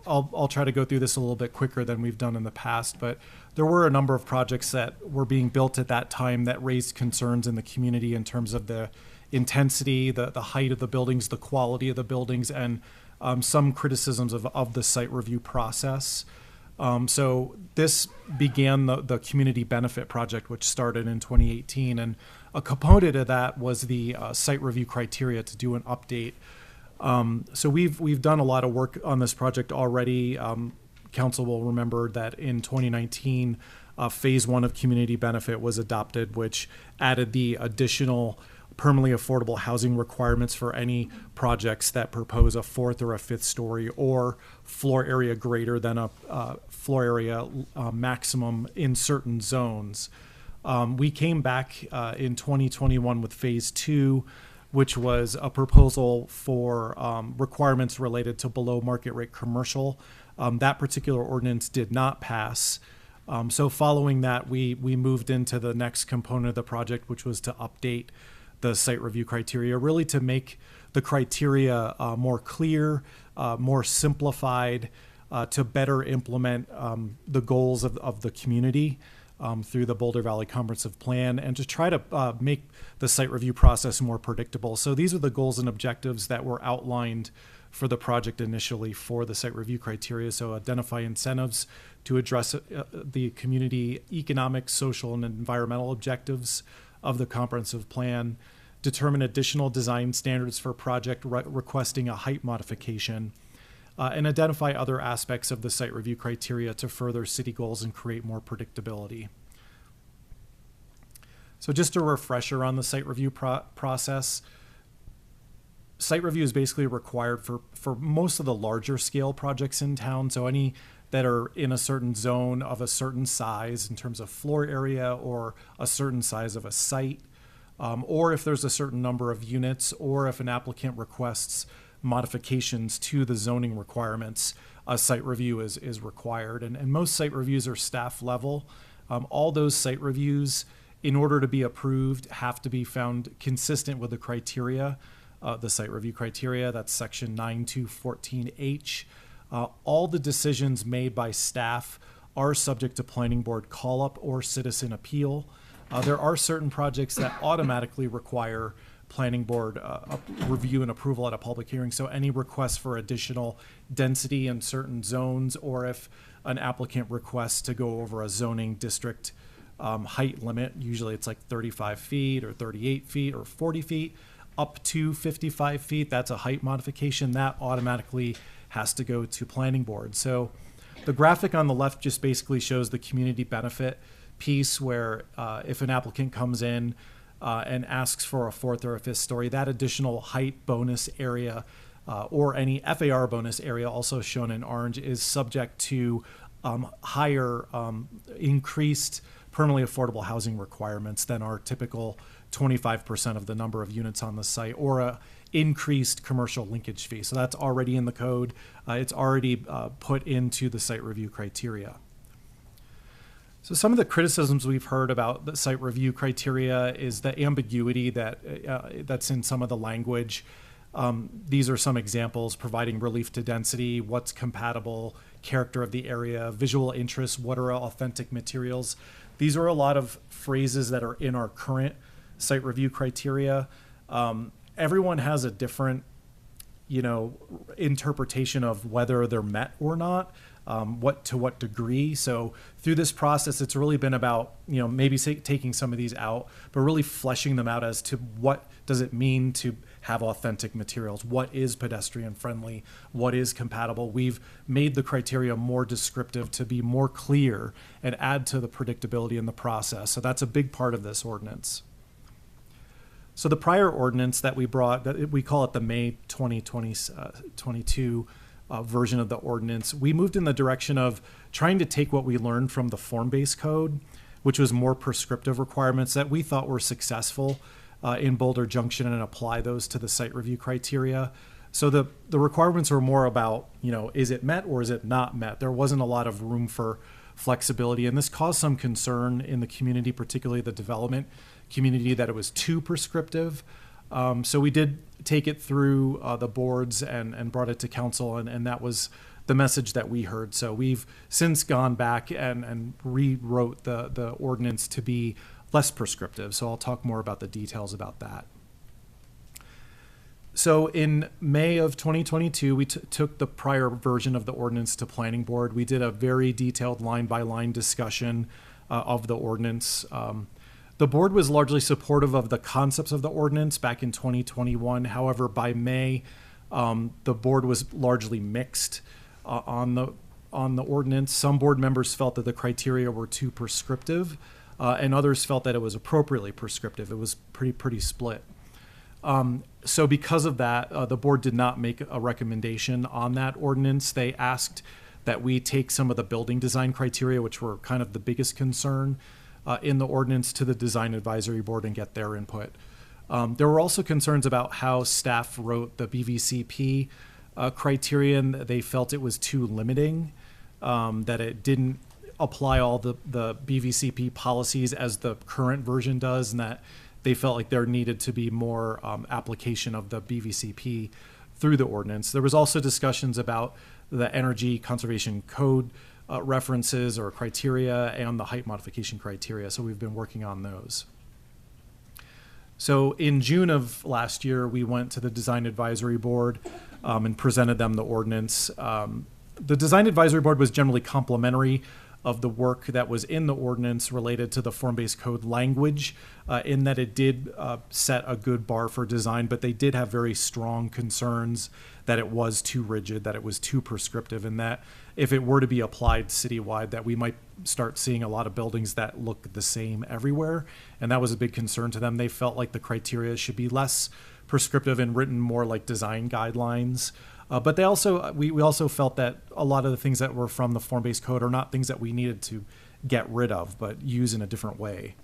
I'll try to go through this a little bit quicker than we've done in the past, but there were a number of projects that were being built at that time that raised concerns in the community in terms of the intensity, the height of the buildings, the quality of the buildings, and some criticisms of the site review process. So this began the Community Benefit Project, which started in 2018, and a component of that was the site review criteria to do an update. So we've done a lot of work on this project already. Council will remember that in 2019, Phase 1 of Community Benefit was adopted, which added the additional permanently affordable housing requirements for any projects that propose a 4th or a 5th story or floor area greater than a floor area maximum in certain zones. We came back in 2021 with Phase 2, which was a proposal for requirements related to below market rate commercial. That particular ordinance did not pass. So following that, we moved into the next component of the project, which was to update the site review criteria, really to make the criteria more clear, more simplified, to better implement the goals of the community through the Boulder Valley Comprehensive Plan, and to try to make the site review process more predictable. So these are the goals and objectives that were outlined for the project initially for the site review criteria. So identify incentives to address the community economic, social, and environmental objectives of the comprehensive plan, determine additional design standards for project requesting a height modification, and identify other aspects of the site review criteria to further city goals and create more predictability. So just a refresher on the site review process. Site review is basically required for most of the larger scale projects in town. So any that are in a certain zone of a certain size in terms of floor area or a certain size of a site, or if there's a certain number of units, or if an applicant requests modifications to the zoning requirements, a site review is required. And most site reviews are staff level. All those site reviews in order to be approved, have to be found consistent with the criteria, the site review criteria. That's section 9214H. All the decisions made by staff are subject to planning board call-up or citizen appeal. There are certain projects that automatically require planning board review and approval at a public hearing. So any request for additional density in certain zones, or if an applicant requests to go over a zoning district height limit, usually it's like 35 feet or 38 feet or 40 feet, up to 55 feet, that's a height modification, that automatically has to go to planning board. So the graphic on the left just basically shows the community benefit piece where if an applicant comes in and asks for a fourth or a fifth story, that additional height bonus area or any FAR bonus area, also shown in orange, is subject to higher increased permanently affordable housing requirements than our typical 25% of the number of units on the site, or a increased commercial linkage fee. So that's already in the code. It's already put into the site review criteria. So some of the criticisms we've heard about the site review criteria is the ambiguity that's in some of the language. These are some examples: providing relief to density, what's compatible, character of the area, visual interests, what are authentic materials. These are a lot of phrases that are in our current site review criteria. Everyone has a different, interpretation of whether they're met or not. To what degree. So through this process, it's really been about, maybe taking some of these out, but really fleshing them out as to what does it mean to have authentic materials? What is pedestrian friendly? What is compatible? We've made the criteria more descriptive to be more clear and add to the predictability in the process. So that's a big part of this ordinance. So the prior ordinance that we brought, that we call it the May 2022 version of the ordinance, we moved in the direction of trying to take what we learned from the form-based code, which was more prescriptive requirements that we thought were successful in Boulder Junction, and apply those to the site review criteria. So the requirements were more about, is it met or is it not met? There wasn't a lot of room for flexibility, and this caused some concern in the community, particularly the development community, that it was too prescriptive. So we did take it through the boards and brought it to council, and that was the message that we heard. So we've since gone back and rewrote the ordinance to be less prescriptive. So I'll talk more about the details about that. So in May of 2022, we took the prior version of the ordinance to planning board. We did a very detailed line-by-line discussion of the ordinance. The board was largely supportive of the concepts of the ordinance back in 2021. However, by May, the board was largely mixed on the ordinance. Some board members felt that the criteria were too prescriptive, and others felt that it was appropriately prescriptive. It was pretty split. So because of that, the board did not make a recommendation on that ordinance. They asked that we take some of the building design criteria, which were kind of the biggest concern in the ordinance, to the design advisory board and get their input. There were also concerns about how staff wrote the BVCP criterion. They felt it was too limiting, that it didn't apply all the BVCP policies as the current version does, and that they felt like there needed to be more application of the BVCP through the ordinance. There was also discussions about the Energy Conservation Code references or criteria and the height modification criteria. So we've been working on those. So in June of last year, we went to the Design Advisory Board and presented them the ordinance. The Design Advisory Board was generally complimentary of the work that was in the ordinance related to the form-based code language, in that it did set a good bar for design, but they did have very strong concerns that it was too rigid, that it was too prescriptive, and that if it were to be applied citywide, that we might start seeing a lot of buildings that look the same everywhere. And that was a big concern to them. They felt like the criteria should be less prescriptive and written more like design guidelines. But they also, we also felt that a lot of the things that were from the form-based code are not things that we needed to get rid of, but use in a different way.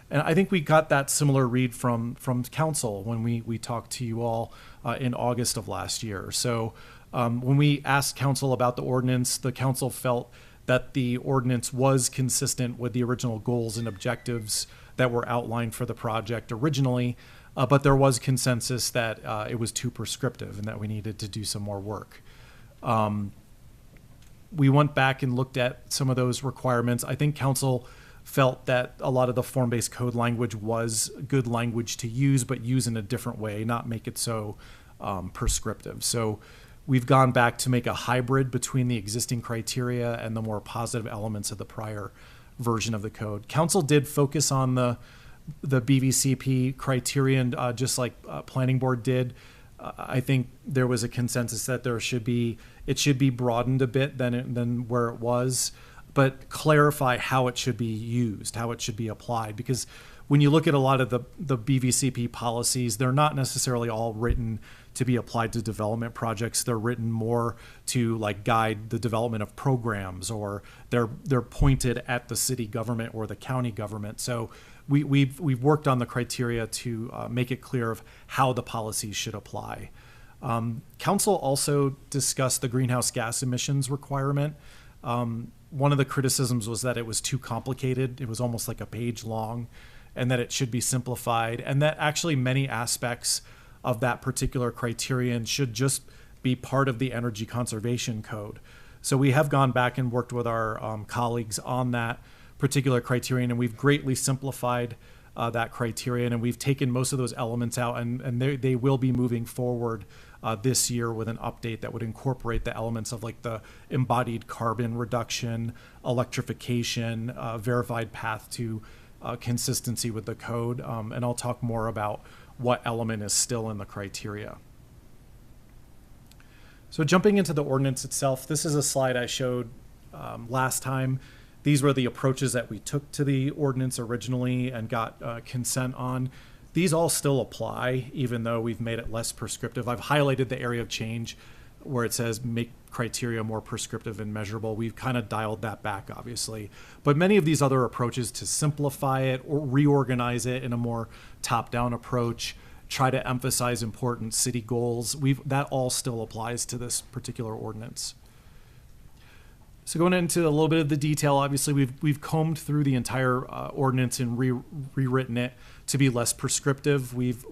And I think we got that similar read from council when we talked to you all in August of last year. So when we asked council about the ordinance, the council felt that the ordinance was consistent with the original goals and objectives that were outlined for the project originally, but there was consensus that it was too prescriptive and that we needed to do some more work. We went back and looked at some of those requirements. I think council felt that a lot of the form-based code language was good language to use, but use in a different way, not make it so prescriptive. So we've gone back to make a hybrid between the existing criteria and the more positive elements of the prior version of the code. Council did focus on the BVCP criterion, just like planning board did. I think there was a consensus that it should be broadened a bit than where it was, but clarify how it should be used, how it should be applied. Because when you look at a lot of the BVCP policies, they're not necessarily all written to be applied to development projects. They're written more to like guide the development of programs, or they're pointed at the city government or the county government. So we've worked on the criteria to make it clear of how the policies should apply. Council also discussed the greenhouse gas emissions requirement. One of the criticisms was that it was too complicated. It was almost like a page long, and that it should be simplified, and that actually many aspects of that particular criterion should just be part of the energy conservation code. So we have gone back and worked with our colleagues on that particular criterion, and we've greatly simplified that criterion, and we've taken most of those elements out, and they will be moving forward this year with an update that would incorporate the elements of like the embodied carbon reduction, electrification, verified path to consistency with the code, and I'll talk more about what element is still in the criteria. So jumping into the ordinance itself, this is a slide I showed last time. These were the approaches that we took to the ordinance originally and got consent on. These all still apply, even though we've made it less prescriptive. I've highlighted the area of change where it says make criteria more prescriptive and measurable. We've kind of dialed that back, obviously. But many of these other approaches to simplify it or reorganize it in a more top-down approach, try to emphasize important city goals, that all still applies to this particular ordinance. So going into a little bit of the detail, obviously we've combed through the entire ordinance and rewritten it to be less prescriptive. We've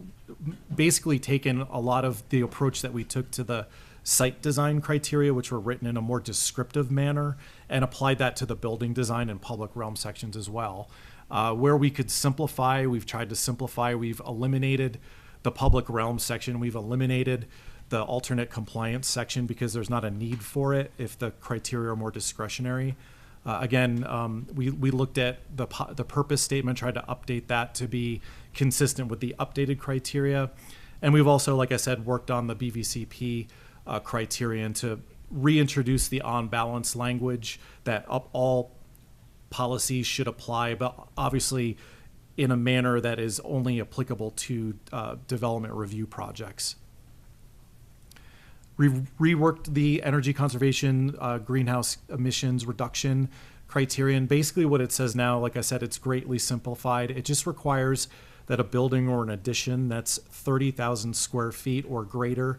basically taken a lot of the approach that we took to the site design criteria, which were written in a more descriptive manner, and applied that to the building design and public realm sections as well. Where we could simplify, we've tried to simplify. We've eliminated the public realm section. We've eliminated the alternate compliance section because there's not a need for it if the criteria are more discretionary. We looked at the purpose statement, tried to update that to be consistent with the updated criteria. And we've also, like I said, worked on the BVCP criterion to reintroduce the on balance language that all policies should apply, but obviously in a manner that is only applicable to development review projects. Reworked the energy conservation greenhouse emissions reduction criterion. Basically what it says now, like I said, it's greatly simplified. It just requires that a building or an addition that's 30,000 square feet or greater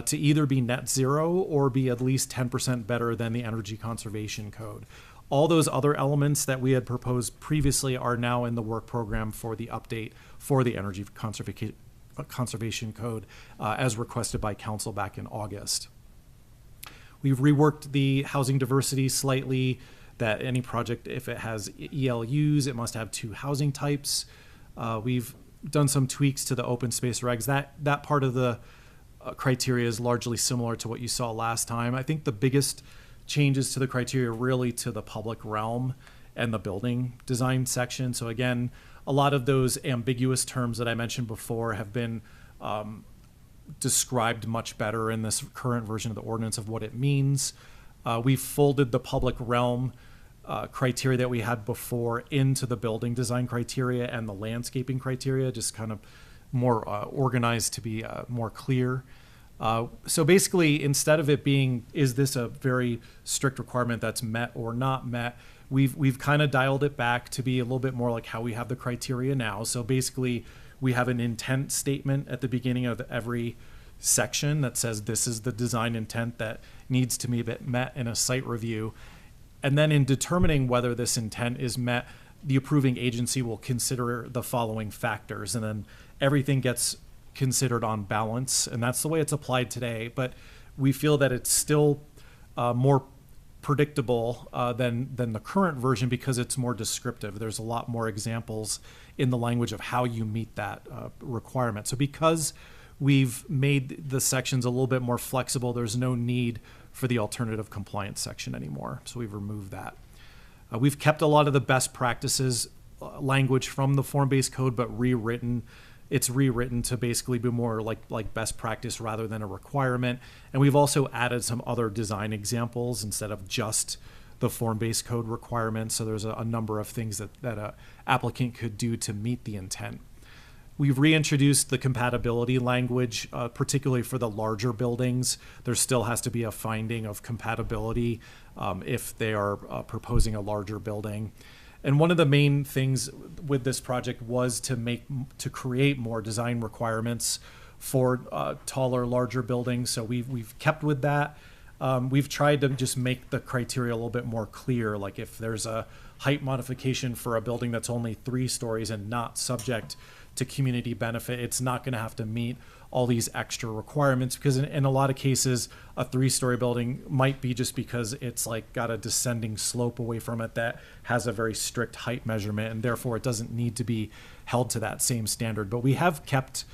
to either be net zero or be at least 10% better than the energy conservation code. All those other elements that we had proposed previously are now in the work program for the update for the energy conservation code as requested by council back in August. We've reworked the housing diversity slightly, that any project, if it has ELUs, it must have 2 housing types. We've done some tweaks to the open space regs. That part of the criteria is largely similar to what you saw last time. I think the biggest changes to the criteria really to the public realm and the building design section. So again, a lot of those ambiguous terms that I mentioned before have been described much better in this current version of the ordinance of what it means. We've folded the public realm criteria that we had before into the building design criteria and the landscaping criteria, just kind of more organized to be more clear. So basically, instead of it being, is this a very strict requirement that's met or not met, we've kind of dialed it back to be a little bit more like how we have the criteria now. So basically, we have an intent statement at the beginning of every section that says this is the design intent that needs to be met in a site review. And then in determining whether this intent is met, the approving agency will consider the following factors, and then everything gets considered on balance, and that's the way it's applied today. But we feel that it's still more predictable than the current version because it's more descriptive. There's a lot more examples in the language of how you meet that requirement. So because we've made the sections a little bit more flexible, there's no need for the alternative compliance section anymore. So we've removed that. We've kept a lot of the best practices language from the form-based code, but it's rewritten to basically be more like best practice rather than a requirement. And we've also added some other design examples instead of just the form-based code requirements. So there's a number of things that a applicant could do to meet the intent. We've reintroduced the compatibility language, particularly for the larger buildings. There still has to be a finding of compatibility if they are proposing a larger building. And one of the main things with this project was to create more design requirements for taller, larger buildings. So we've kept with that. We've tried to just make the criteria a little bit more clear. Like if there's a height modification for a building that's only 3 stories and not subject to community benefit, it's not going to have to meet all these extra requirements, because in a lot of cases a 3-story building might be just because it's like got a descending slope away from it that has a very strict height measurement, and therefore it doesn't need to be held to that same standard. But we have kept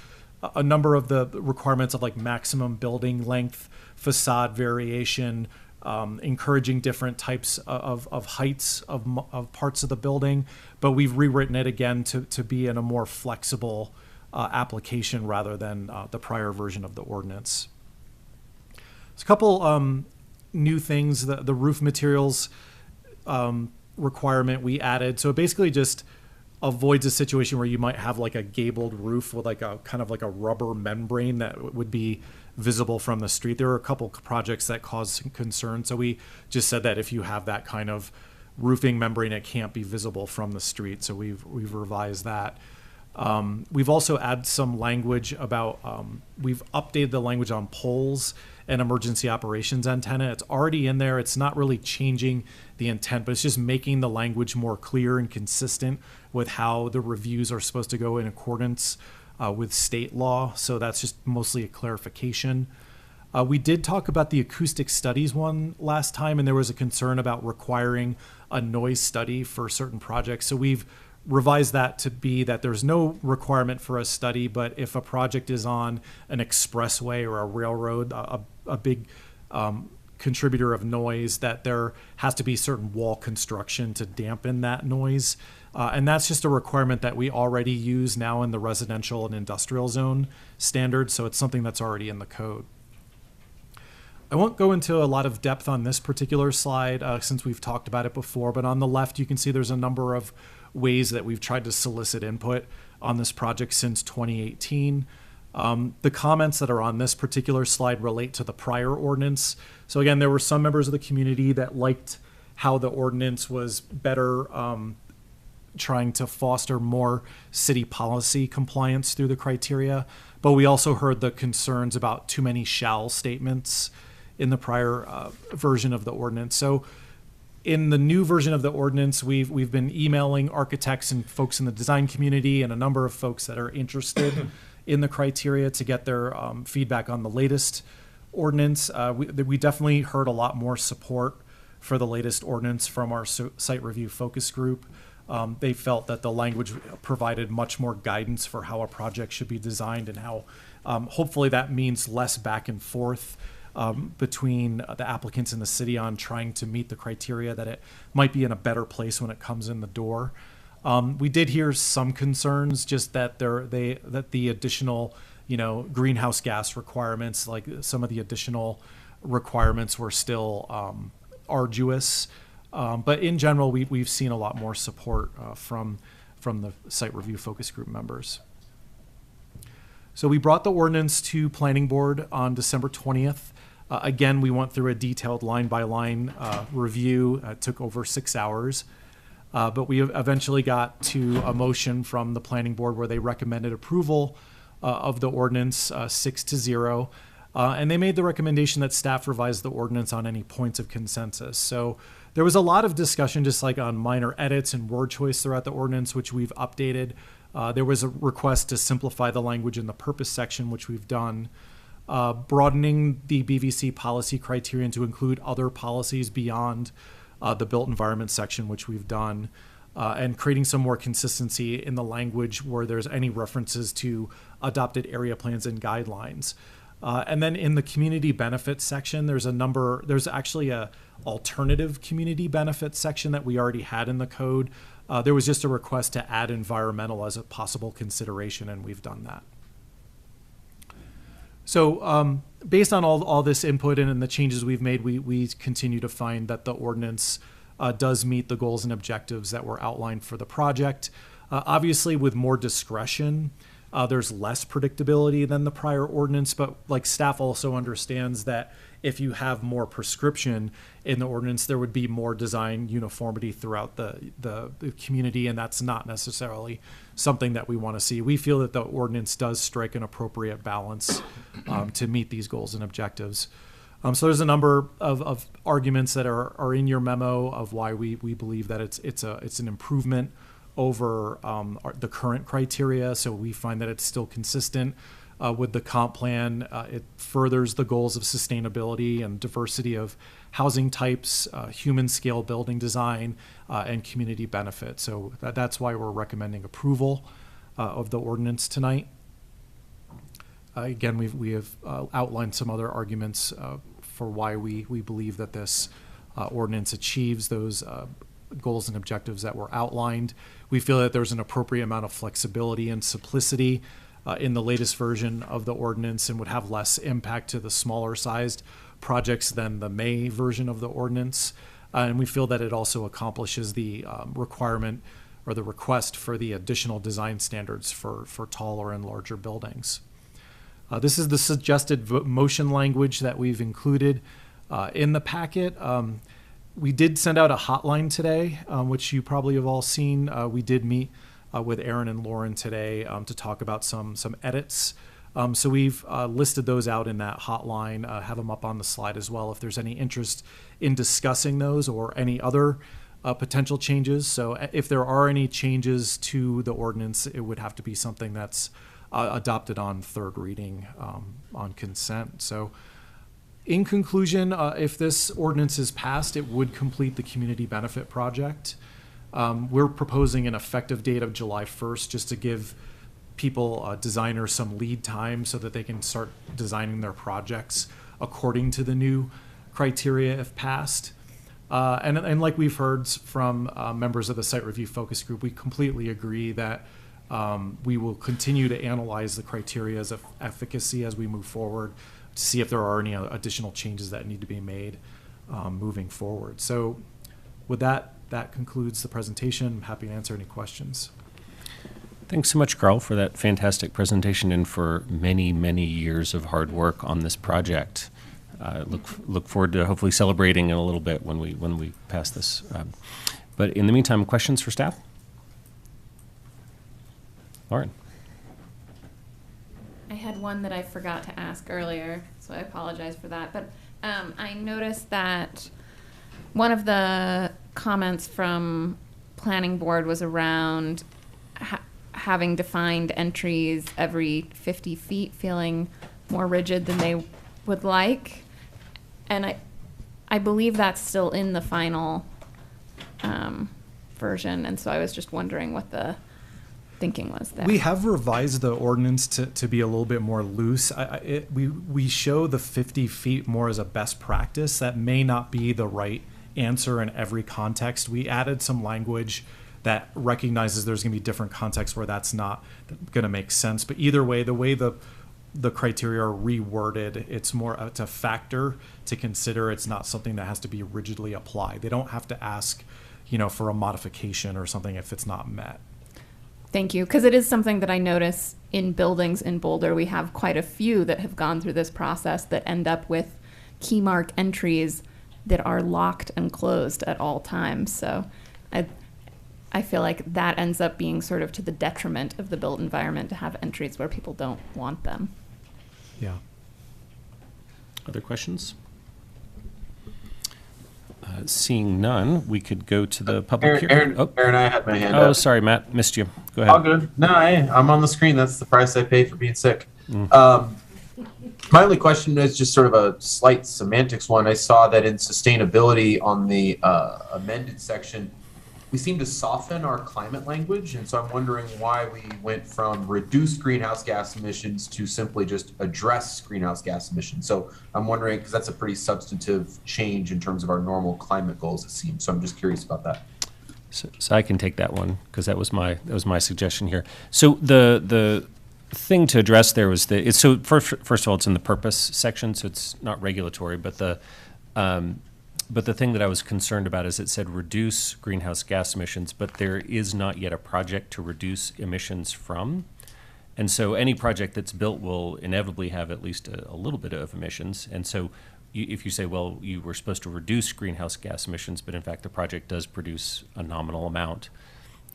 a number of the requirements of like maximum building length, facade variation, encouraging different types of heights of parts of the building, but we've rewritten it again to be in a more flexible application rather than the prior version of the ordinance. There's a couple new things. The roof materials requirement we added, so it basically just avoids a situation where you might have like a gabled roof with like a kind of like a rubber membrane that would be visible from the street. There are a couple projects that cause concern, so we just said that if you have that kind of roofing membrane, it can't be visible from the street. So we've revised that. We've also added some language about we've updated the language on poles and emergency operations antenna. It's already in there. It's not really changing the intent, but it's just making the language more clear and consistent with how the reviews are supposed to go in accordance with state law. So that's just mostly a clarification. We did talk about the acoustic studies one last time, and there was a concern about requiring a noise study for certain projects. So we've revised that to be that there's no requirement for a study, but if a project is on an expressway or a railroad, a big contributor of noise, that there has to be certain wall construction to dampen that noise. And that's just a requirement that we already use now in the residential and industrial zone standards, so it's something that's already in the code. I won't go into a lot of depth on this particular slide since we've talked about it before, but on the left you can see there's a number of ways that we've tried to solicit input on this project since 2018. The comments that are on this particular slide relate to the prior ordinance. So again, there were some members of the community that liked how the ordinance was better trying to foster more city policy compliance through the criteria. But we also heard the concerns about too many shall statements in the prior version of the ordinance. So in the new version of the ordinance, we've been emailing architects and folks in the design community and a number of folks that are interested in the criteria to get their feedback on the latest ordinance. We definitely heard a lot more support for the latest ordinance from our site review focus group. They felt that the language provided much more guidance for how a project should be designed, and how hopefully that means less back and forth between the applicants and the city on trying to meet the criteria, that it might be in a better place when it comes in the door. We did hear some concerns just that that the additional, greenhouse gas requirements, like some of the additional requirements were still arduous. But in general, we've seen a lot more support from the site review focus group members. So we brought the ordinance to planning board on December 20th. Again, we went through a detailed line-by-line review. It took over 6 hours. But we eventually got to a motion from the planning board where they recommended approval of the ordinance 6-0. And they made the recommendation that staff revise the ordinance on any points of consensus. So there was a lot of discussion just like on minor edits and word choice throughout the ordinance, which we've updated. There was a request to simplify the language in the purpose section, which we've done. Broadening the BVC policy criterion to include other policies beyond the built environment section, which we've done. And creating some more consistency in the language where there's any references to adopted area plans and guidelines. And then in the community benefits section, there's actually a alternative community benefits section that we already had in the code. There was just a request to add environmental as a possible consideration, and we've done that. So based on all this input and the changes we've made, we continue to find that the ordinance does meet the goals and objectives that were outlined for the project. Obviously, with more discretion, there's less predictability than the prior ordinance, but like staff also understands that if you have more prescription in the ordinance, there would be more design uniformity throughout the community, and that's not necessarily something that we want to see. We feel that the ordinance does strike an appropriate balance to meet these goals and objectives. So there's a number of arguments that are in your memo of why we believe that it's an improvement over the current criteria. So we find that it's still consistent with the comp plan. It furthers the goals of sustainability and diversity of housing types, human scale building design, and community benefit. So that's why we're recommending approval of the ordinance tonight. Again, we have outlined some other arguments for why we believe that this ordinance achieves those goals and objectives that were outlined. We feel that there's an appropriate amount of flexibility and simplicity in the latest version of the ordinance and would have less impact to the smaller sized projects than the May version of the ordinance. And we feel that it also accomplishes the requirement or the request for the additional design standards for taller and larger buildings. This is the suggested motion language that we've included in the packet. We did send out a hotline today, which you probably have all seen. We did meet with Aaron and Lauren today to talk about some edits. So we've listed those out in that hotline, have them up on the slide as well if there's any interest in discussing those or any other potential changes. So if there are any changes to the ordinance, it would have to be something that's adopted on third reading on consent. So in conclusion, if this ordinance is passed, it would complete the community benefit project. We're proposing an effective date of July 1st just to give people, designers, some lead time so that they can start designing their projects according to the new criteria if passed. And like we've heard from members of the site review focus group, we completely agree that we will continue to analyze the criteria's efficacy as we move forward to see if there are any additional changes that need to be made moving forward. So with that concludes the presentation. I'm happy to answer any questions. Thanks so much, Carl, for that fantastic presentation and for many, many years of hard work on this project. Look forward to hopefully celebrating in a little bit when we pass this. But in the meantime, questions for staff? Lauren. I had one that I forgot to ask earlier, so I apologize for that. But I noticed that one of the comments from planning board was around having defined entries every 50 feet, feeling more rigid than they would like. And I believe that's still in the final version. And so I was just wondering what the thinking was there. We have revised the ordinance to be a little bit more loose. We show the 50 feet more as a best practice. That may not be the right answer in every context. We added some language that recognizes there's going to be different contexts where that's not going to make sense. But either way, the way the criteria are reworded, it's a factor to consider. It's not something that has to be rigidly applied. They don't have to ask, for a modification or something if it's not met. Thank you, because it is something that I notice in buildings in Boulder. We have quite a few that have gone through this process that end up with key mark entries that are locked and closed at all times. So I feel like that ends up being sort of to the detriment of the built environment to have entries where people don't want them. Yeah. Other questions? Seeing none, we could go to the public hearing. Aaron, I had my hand Oh, up. sorry, Matt, missed you. Go ahead. All good. No, I'm on the screen. That's the price I pay for being sick. My only question is just sort of a slight semantics one. I saw that in sustainability on the amended section, we seem to soften our climate language, and so I'm wondering why we went from reduce greenhouse gas emissions to simply just address greenhouse gas emissions. So I'm wondering, because that's a pretty substantive change in terms of our normal climate goals, it seems. So I'm just curious about that. So I can take that one because that was my suggestion here. So the thing to address there was first of all, it's in the purpose section, so it's not regulatory, but the thing that I was concerned about is it said reduce greenhouse gas emissions, but there is not yet a project to reduce emissions from. And so any project that's built will inevitably have at least a little bit of emissions. And so if you say, well, you were supposed to reduce greenhouse gas emissions, but in fact the project does produce a nominal amount.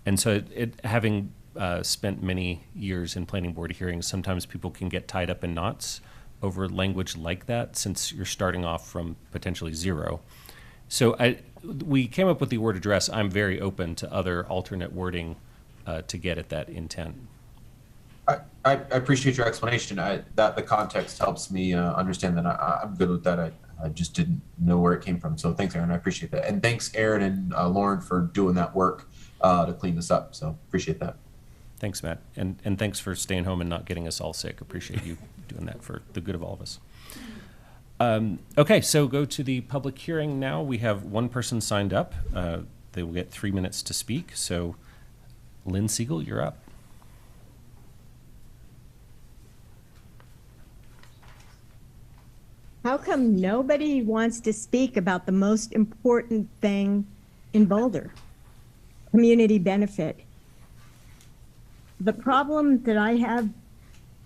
And so having spent many years in planning board hearings, sometimes people can get tied up in knots over language like that since you're starting off from potentially zero. So we came up with the word address. I'm very open to other alternate wording to get at that intent. I appreciate your explanation. That the context helps me understand that. I'm good with that. I just didn't know where it came from. So thanks, Aaron. I appreciate that. And thanks, Aaron and Lauren, for doing that work to clean this up. So appreciate that. Thanks, Matt. And thanks for staying home and not getting us all sick. Appreciate you doing that for the good of all of us. Okay, so go to the public hearing now. We have one person signed up. They will get 3 minutes to speak. So Lynn Siegel, you're up. How come nobody wants to speak about the most important thing in Boulder? Community benefit. The problem that I have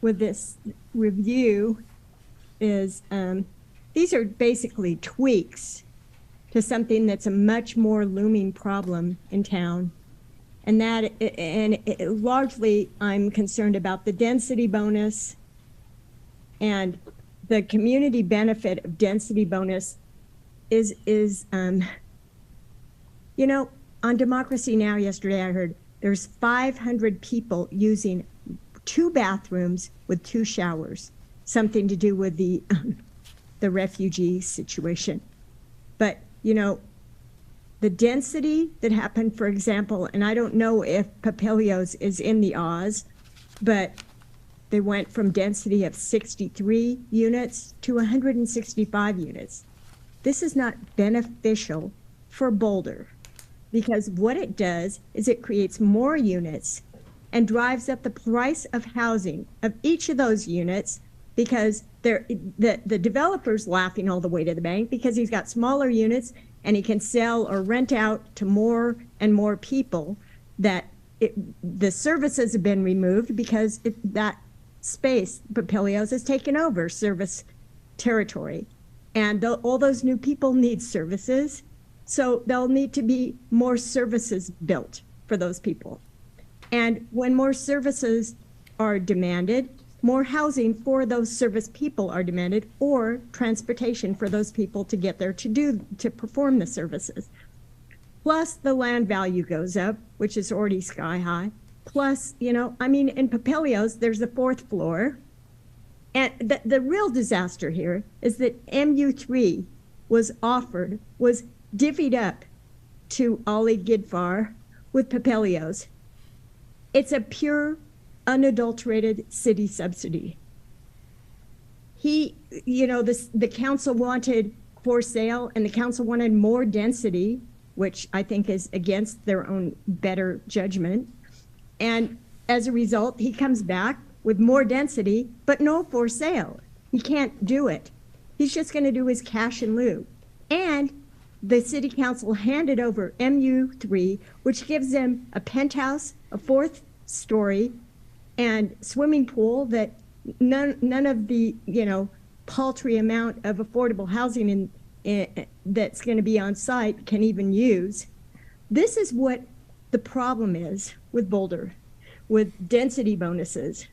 with this review is these are basically tweaks to something that's a much more looming problem in town. And largely I'm concerned about the density bonus, and the community benefit of density bonus is you know, on Democracy Now! Yesterday I heard there's 500 people using 2 bathrooms with 2 showers, something to do with the refugee situation. But, you know, the density that happened, for example, and I don't know if Papilio's is in the Oz, but they went from density of 63 units to 165 units. This is not beneficial for Boulder, because what it does is it creates more units and drives up the price of housing of each of those units, because the developer's laughing all the way to the bank because he's got smaller units and he can sell or rent out to more and more people. The services have been removed because that space, Papilio's, has taken over service territory. And all those new people need services, so there'll need to be more services built for those people. And when more services are demanded, more housing for those service people are demanded, or transportation for those people to get there to perform the services. Plus the land value goes up, which is already sky high. Plus, you know, I mean, in Papilio's, there's a 4th floor. And the real disaster here is that MU3 was divvied up to Ali Gidfar with Papilio's. It's a pure, unadulterated city subsidy. The council wanted for sale, and the council wanted more density, which I think is against their own better judgment. And as a result, he comes back with more density, but no for sale. He can't do it. He's just going to do his cash in lieu. And the city council handed over MU3, which gives them a penthouse, a 4th story, and swimming pool that none of the, you know, paltry amount of affordable housing that's going to be on site can even use. This is what the problem is with Boulder, with density bonuses.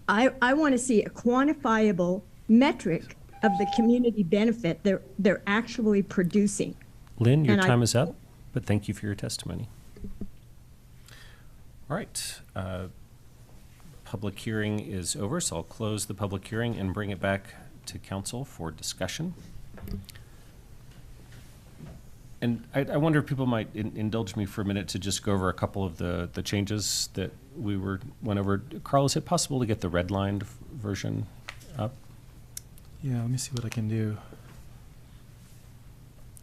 I want to see a quantifiable metric of the community benefit they're actually producing. Lynn, your And time is up, but thank you for your testimony. All right. Public hearing is over, so I'll close the public hearing and bring it back to council for discussion. And I wonder if people might indulge me for a minute to just go over a couple of the changes that we went over. Carl, is it possible to get the redlined version up? Yeah, let me see what I can do.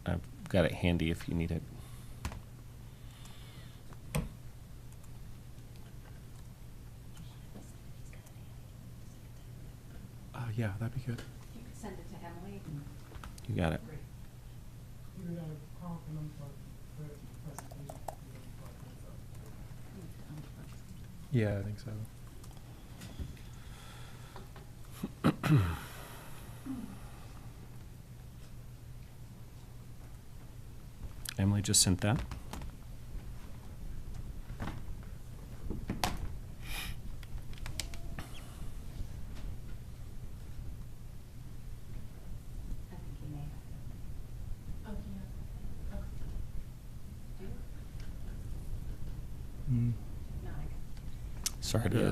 I've got it handy if you need it. Yeah, that'd be good. You could send it to Emily. You got it. Yeah, I think so. Emily just sent that.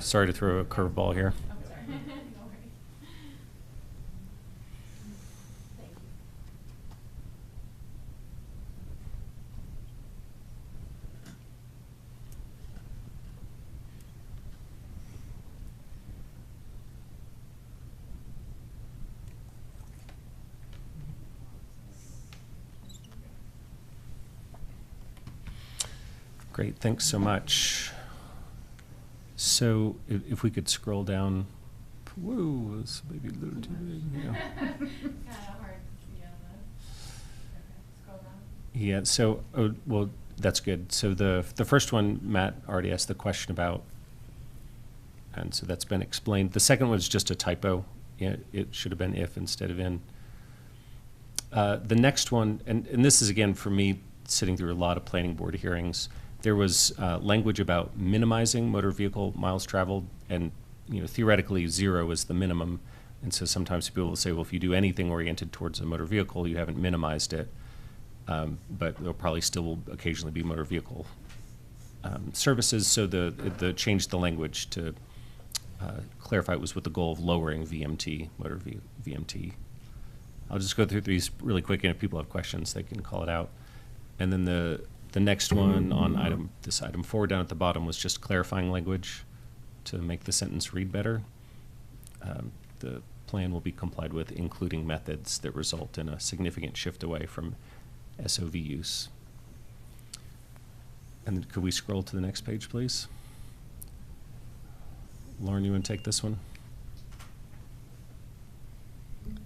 Sorry to throw a curveball here. Great, thanks so much. So if we could scroll down, whoa, that's maybe a little too big. Yeah, so, well, that's good. So the first one, Matt already asked the question about, and so that's been explained. The second one was just a typo. Yeah, it should have been if instead of in. The next one, and this is again for me sitting through a lot of planning board hearings, there was language about minimizing motor vehicle miles traveled, and theoretically 0 is the minimum. And so sometimes people will say, well, if you do anything oriented towards a motor vehicle, you haven't minimized it. But there'll probably still will occasionally be motor vehicle services. So the changed the language to clarify it was with the goal of lowering VMT, motor VMT. I'll just go through these really quick, and if people have questions, they can call it out. And then the next one on item 4 down at the bottom was just clarifying language to make the sentence read better. The plan will be complied with, including methods that result in a significant shift away from SOV use. And then could we scroll to the next page, please? Lauren, you want to take this one?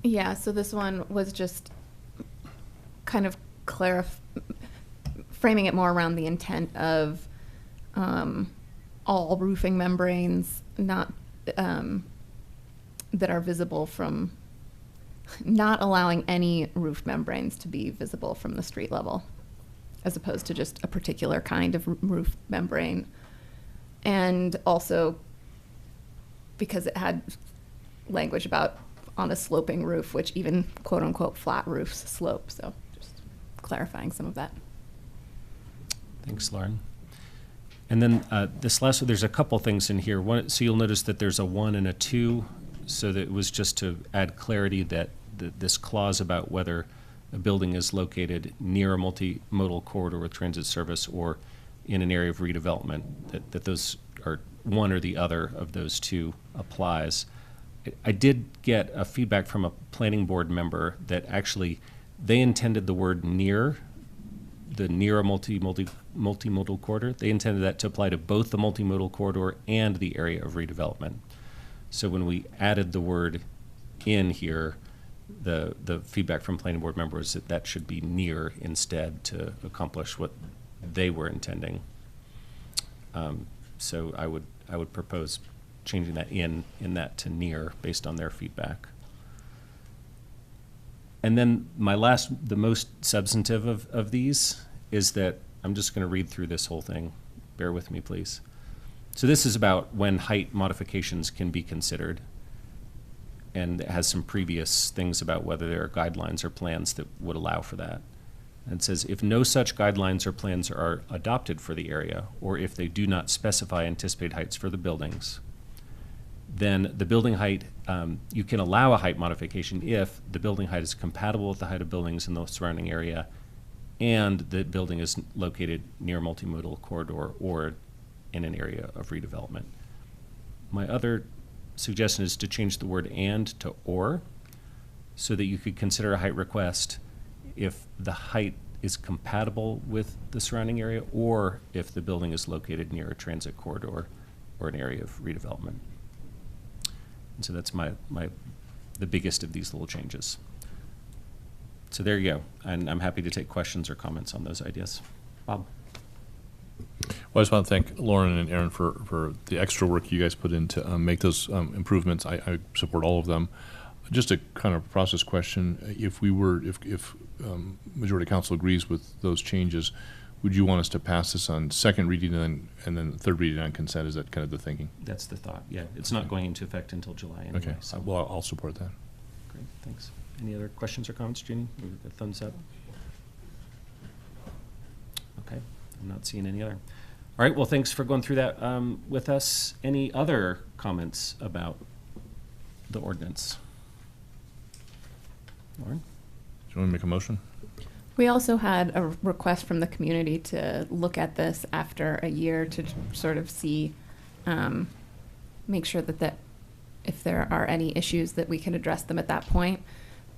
Yeah, so this one was just kind of framing it more around the intent of all roofing membranes not that are visible from, not allowing any roof membranes to be visible from the street level, as opposed to just a particular kind of roof membrane. And also because it had language about on a sloping roof, which even quote unquote flat roofs slope. So just clarifying some of that. Thanks, Lauren. And then this last one, there's a couple things in here. One, so you'll notice that there's a 1 and a 2, so that it was just to add clarity that this clause about whether a building is located near a multimodal corridor with transit service or in an area of redevelopment, that those are one or the other of those two applies. I did get a feedback from a planning board member that actually they intended the word near, the near a multimodal corridor, they intended that to apply to both the multimodal corridor and the area of redevelopment. So when we added the word in here, the feedback from planning board members that that should be near instead to accomplish what they were intending. So I would propose changing that in that to near based on their feedback. And then the most substantive of these is that, I'm just going to read through this whole thing. Bear with me, please. So this is about when height modifications can be considered, and it has some previous things about whether there are guidelines or plans that would allow for that. And it says, if no such guidelines or plans are adopted for the area, or if they do not specify anticipated heights for the buildings, then the building height, you can allow a height modification if the building height is compatible with the height of buildings in the surrounding area, and the building is located near a multimodal corridor or in an area of redevelopment. My other suggestion is to change the word and to or, so that you could consider a height request if the height is compatible with the surrounding area, or if the building is located near a transit corridor or an area of redevelopment. And so that's the biggest of these little changes. So there you go, and I'm happy to take questions or comments on those ideas. Bob? Well, I just want to thank Lauren and Aaron for the extra work you guys put in to make those improvements. I support all of them. Just a kind of process question: if Majority Council agrees with those changes, would you want us to pass this on second reading and then third reading on consent? Is that kind of the thinking? That's the thought. Yeah, it's not going into effect until July anyway. Okay. So. Well, I'll support that. Great. Thanks. Any other questions or comments, Jeannie? A thumbs up. Okay. I'm not seeing any other. All right, well, thanks for going through that with us. Any other comments about the ordinance? Lauren? Do you want to make a motion? We also had a request from the community to look at this after a year to sort of see, make sure that if there are any issues that we can address them at that point.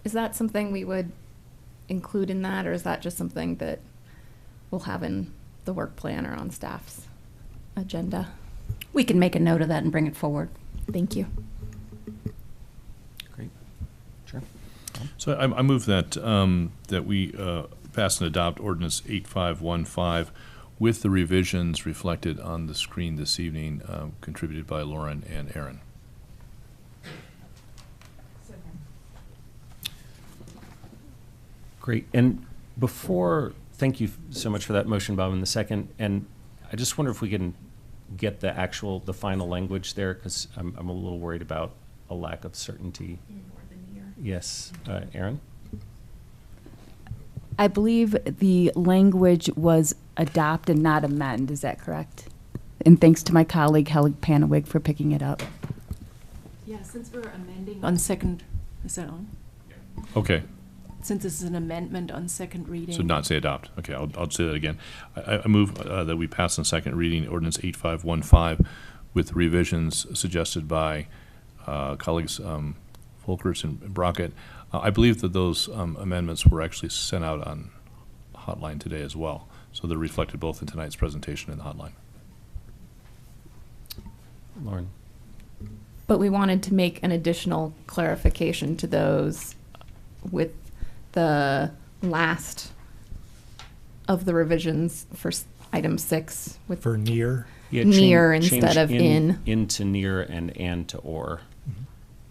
Is that something we would include in that, or is that just something that we'll have in the work plan or on staff's agenda? We can make a note of that and bring it forward. Thank you. Great. Sure. So I move that that we pass and adopt Ordinance 8515 with the revisions reflected on the screen this evening, contributed by Lauren and Aaron. Great. And thank you so much for that motion, Bob, in the second. And I just wonder if we can get the final language there, because I'm a little worried about a lack of certainty. Yes. Aaron? I believe the language was adopt and not amend. Is that correct? And thanks to my colleague, Helen Panawig, for picking it up. Yeah, since we're amending on second, is that on? Okay. Since this is an amendment on second reading. So not say adopt. Okay, I'll say that again. I move that we pass on second reading Ordinance 8515 with revisions suggested by colleagues Volkers and Brockett. I believe that those amendments were actually sent out on hotline today as well. So they're reflected both in tonight's presentation and the hotline. Lauren? But we wanted to make an additional clarification to those with the last of the revisions for item 6 with for near. Yeah, near instead of in. Into near and to or. Mm-hmm.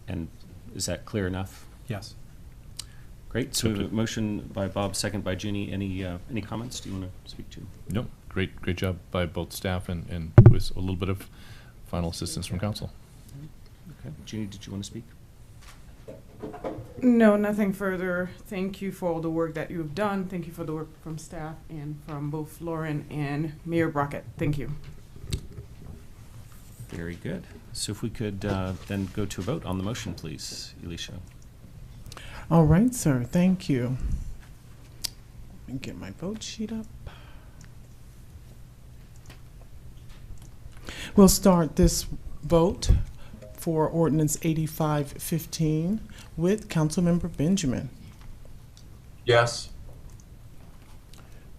And is that clear enough? Yes. Great. So we have a motion by Bob, second by Ginny. Any comments? Do you want to speak to? No. Great job by both staff and with a little bit of final assistance from council. Okay. Ginny, did you want to speak? No, nothing further. Thank you for all the work that you've done. Thank you for the work from staff and from both Lauren and Mayor Brockett. Thank you. Very good. So if we could then go to a vote on the motion, please, Elisha. All right, sir. Thank you. Let me get my vote sheet up. We'll start this vote for Ordinance 8515 with Councilmember Benjamin. Yes.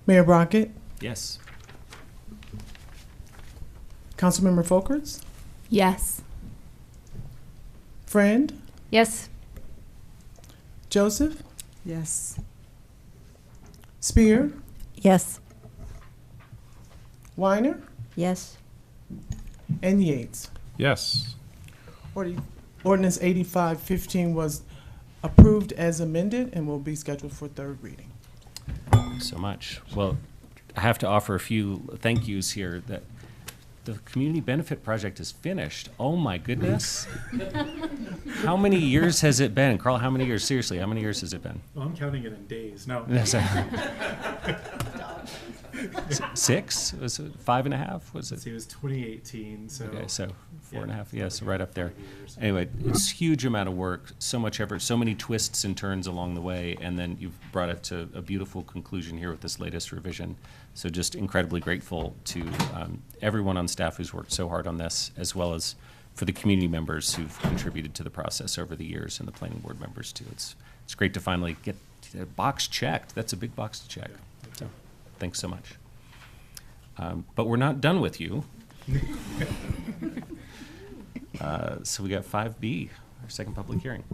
Mayor Brockett? Yes. Councilmember Folkers? Yes. Friend? Yes. Joseph? Yes. Spear? Yes. Weiner? Yes. And Yates. Yes. Ordinance 8515 was approved as amended and will be scheduled for third reading. Thank you so much. Well, I have to offer a few thank yous here. That the community benefit project is finished. Oh my goodness. How many years has it been? Carl, how many years? Seriously, how many years has it been? Well, I'm counting it in days. No. 6? Was it 5.5? Was it? It was 2018. So okay, so 4.5. Yeah, so right up there. Anyway, it's a huge amount of work, so much effort, so many twists and turns along the way, and then you've brought it to a beautiful conclusion here with this latest revision. So just incredibly grateful to everyone on staff who's worked so hard on this, as well as for the community members who've contributed to the process over the years, and the planning board members too. It's great to finally get the box checked. That's a big box to check. So thanks so much. But we're not done with you. So we got 5B, our second public hearing.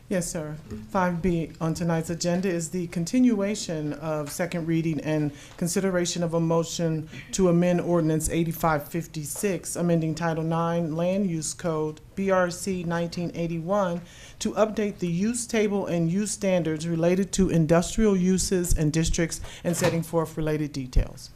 Yes, sir. 5B on tonight's agenda is the continuation of second reading and consideration of a motion to amend Ordinance 8556, amending Title IX Land Use Code, BRC 1981, to update the use table and use standards related to industrial uses and districts and setting forth related details.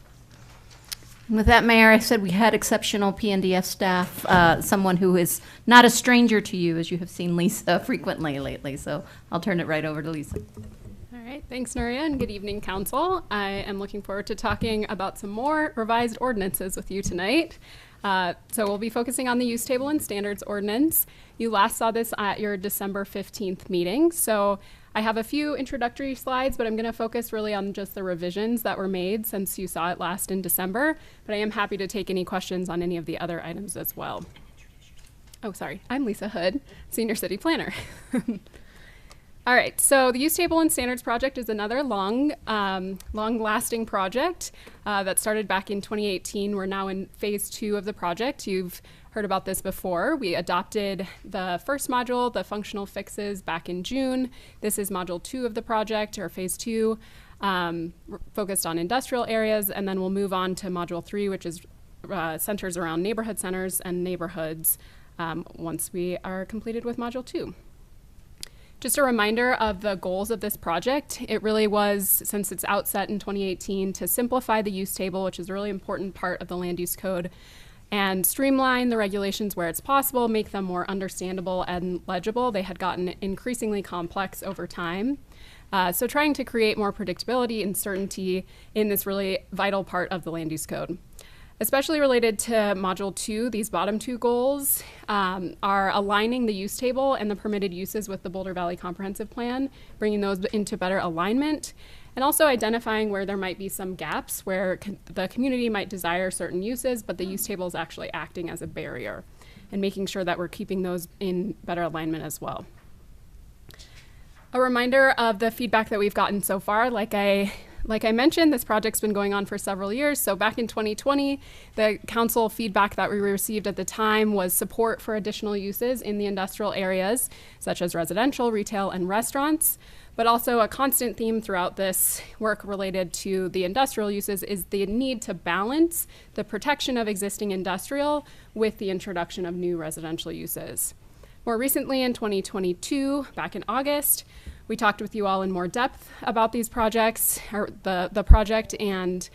With that, Mayor, I said we had exceptional PNDS staff, someone who is not a stranger to you, as you have seen Lisa frequently lately. So I'll turn it right over to Lisa. All right, thanks, Nuria, and good evening, Council. I am looking forward to talking about some more revised ordinances with you tonight. So we'll be focusing on the use table and standards ordinance. You last saw this at your December 15th meeting. So I have a few introductory slides, but I'm going to focus really on just the revisions that were made since you saw it last in December. But I am happy to take any questions on any of the other items as well. Oh, sorry. I'm Lisa Hood, Senior City Planner. All right, so the Use Table and Standards Project is another long-lasting project that started back in 2018. We're now in phase 2 of the project. You've heard about this before. We adopted the first module, the functional fixes, back in June. This is module 2 of the project, or phase 2, focused on industrial areas, and then we'll move on to module 3, which is centers around neighborhood centers and neighborhoods once we are completed with module 2. Just a reminder of the goals of this project. It really was, since its outset in 2018, to simplify the use table, which is a really important part of the land use code, and streamline the regulations where it's possible, make them more understandable and legible. They had gotten increasingly complex over time. So trying to create more predictability and certainty in this really vital part of the land use code. Especially related to Module 2, these bottom 2 goals are aligning the use table and the permitted uses with the Boulder Valley Comprehensive Plan, bringing those into better alignment, and also identifying where there might be some gaps where the community might desire certain uses, but the use table is actually acting as a barrier, and making sure that we're keeping those in better alignment as well. A reminder of the feedback that we've gotten so far. Like I mentioned, this project's been going on for several years. So back in 2020, the council feedback that we received at the time was support for additional uses in the industrial areas, such as residential, retail, and restaurants. But also a constant theme throughout this work related to the industrial uses is the need to balance the protection of existing industrial with the introduction of new residential uses. More recently, in 2022, back in August, we talked with you all in more depth about these projects, or the project, and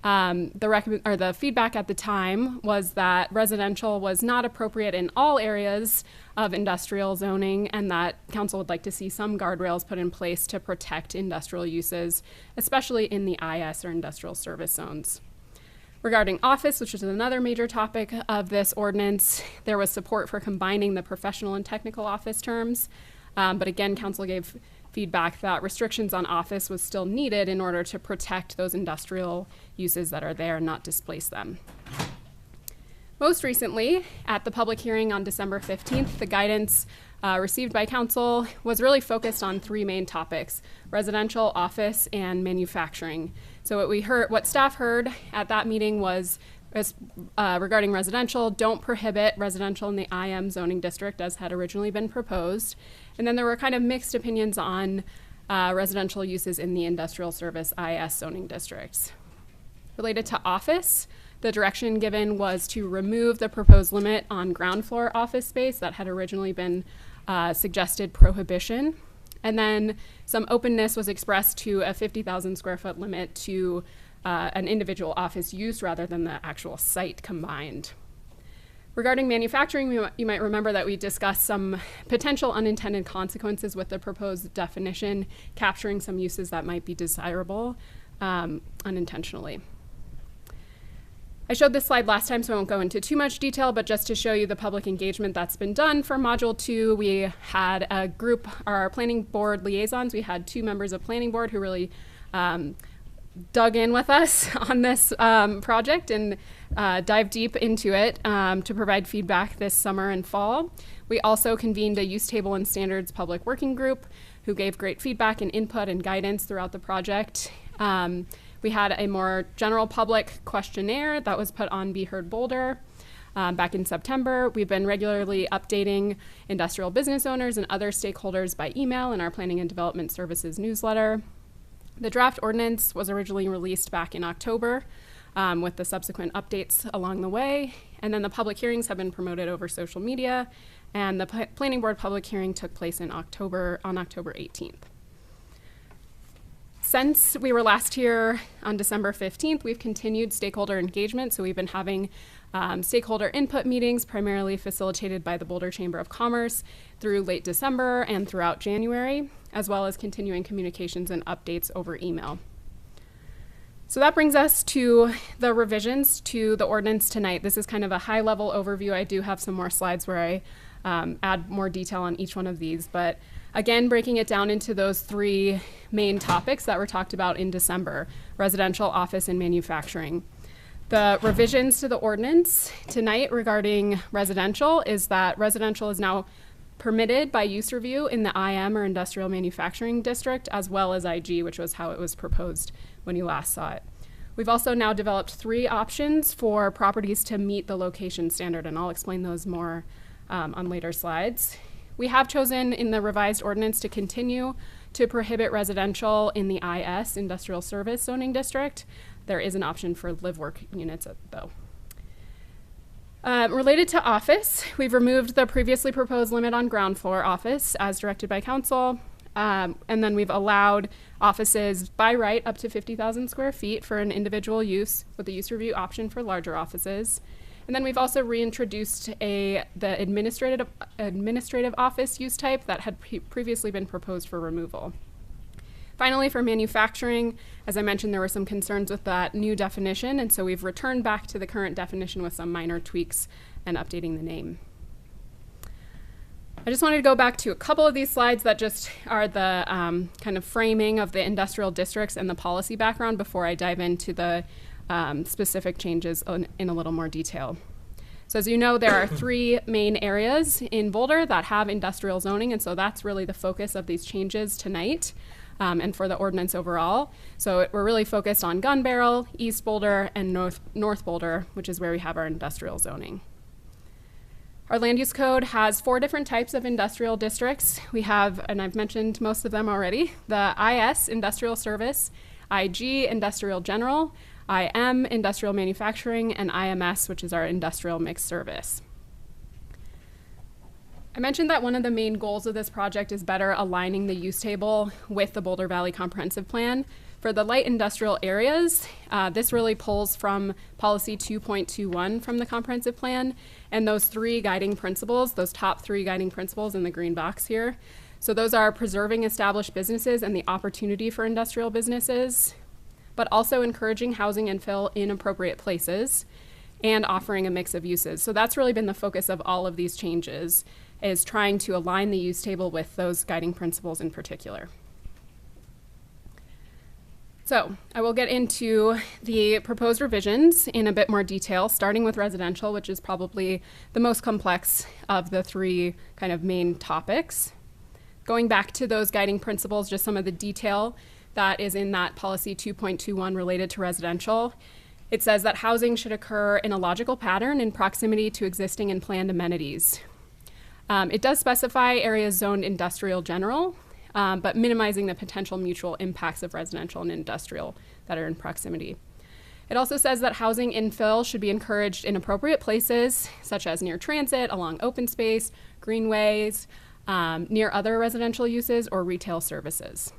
the feedback at the time was that residential was not appropriate in all areas of industrial zoning, and that council would like to see some guardrails put in place to protect industrial uses, especially in the IS or industrial service zones. Regarding office, which is another major topic of this ordinance, there was support for combining the professional and technical office terms, but again, council gave feedback that restrictions on office was still needed in order to protect those industrial uses that are there and not displace them. Most recently, at the public hearing on December 15th, the guidance received by council was really focused on 3 main topics: residential, office, and manufacturing. So what staff heard at that meeting was regarding residential, don't prohibit residential in the IM zoning district as had originally been proposed. And then there were kind of mixed opinions on residential uses in the industrial service IS zoning districts. Related to office, the direction given was to remove the proposed limit on ground floor office space that had originally been suggested prohibition. And then some openness was expressed to a 50,000 square foot limit to an individual office use rather than the actual site combined. Regarding manufacturing, you might remember that we discussed some potential unintended consequences with the proposed definition, capturing some uses that might be desirable unintentionally. I showed this slide last time, so I won't go into too much detail, but just to show you the public engagement that's been done for Module 2, we had a group, our planning board liaisons, we had 2 members of planning board who really dug in with us on this project and dive deep into it to provide feedback this summer and fall. We also convened a use table and standards public working group who gave great feedback and input and guidance throughout the project. We had a more general public questionnaire that was put on Be Heard Boulder back in September. We've been regularly updating industrial business owners and other stakeholders by email in our Planning and Development Services newsletter. The draft ordinance was originally released back in October with the subsequent updates along the way. And then the public hearings have been promoted over social media. And the Planning Board public hearing took place in October, on October 18th. Since we were last here on December 15th, we've continued stakeholder engagement. So we've been having stakeholder input meetings, primarily facilitated by the Boulder Chamber of Commerce through late December and throughout January, as well as continuing communications and updates over email. So that brings us to the revisions to the ordinance tonight. This is kind of a high-level overview. I do have some more slides where I add more detail on each one of these, but again, breaking it down into those 3 main topics that were talked about in December: residential, office, and manufacturing. The revisions to the ordinance tonight regarding residential is that residential is now permitted by use review in the IM or industrial manufacturing district, as well as IG, which was how it was proposed when you last saw it. We've also now developed 3 options for properties to meet the location standard, and I'll explain those more on later slides. We have chosen in the revised ordinance to continue to prohibit residential in the IS, industrial service zoning district. There is an option for live-work units though. Related to office, we've removed the previously proposed limit on ground floor office as directed by council. And then we've allowed offices by right up to 50,000 square feet for an individual use with the use review option for larger offices. And then we've also reintroduced the administrative office use type that had previously been proposed for removal. Finally, for manufacturing, as I mentioned, there were some concerns with that new definition, and so we've returned back to the current definition with some minor tweaks and updating the name. I just wanted to go back to a couple of these slides that just are the kind of framing of the industrial districts and the policy background before I dive into the specific changes in a little more detail. So as you know, there are 3 main areas in Boulder that have industrial zoning, and so that's really the focus of these changes tonight and for the ordinance overall. So we're really focused on Gun Barrel, East Boulder, and North Boulder, which is where we have our industrial zoning. Our land use code has 4 different types of industrial districts. We have, and I've mentioned most of them already, the IS, industrial service, IG, industrial general, IM, industrial manufacturing, and IMS, which is our industrial mixed service. I mentioned that one of the main goals of this project is better aligning the use table with the Boulder Valley Comprehensive Plan. For the light industrial areas, this really pulls from policy 2.21 from the comprehensive plan, and those 3 guiding principles, those top 3 guiding principles in the green box here. So those are preserving established businesses and the opportunity for industrial businesses, but also encouraging housing infill in appropriate places and offering a mix of uses. So that's really been the focus of all of these changes, is trying to align the use table with those guiding principles in particular. So I will get into the proposed revisions in a bit more detail, starting with residential, which is probably the most complex of the 3 kind of main topics. Going back to those guiding principles, just some of the detail that is in that policy 2.21 related to residential. It says that housing should occur in a logical pattern in proximity to existing and planned amenities. It does specify areas zoned industrial general, but minimizing the potential mutual impacts of residential and industrial that are in proximity. It also says that housing infill should be encouraged in appropriate places, such as near transit, along open space, greenways, near other residential uses or retail services.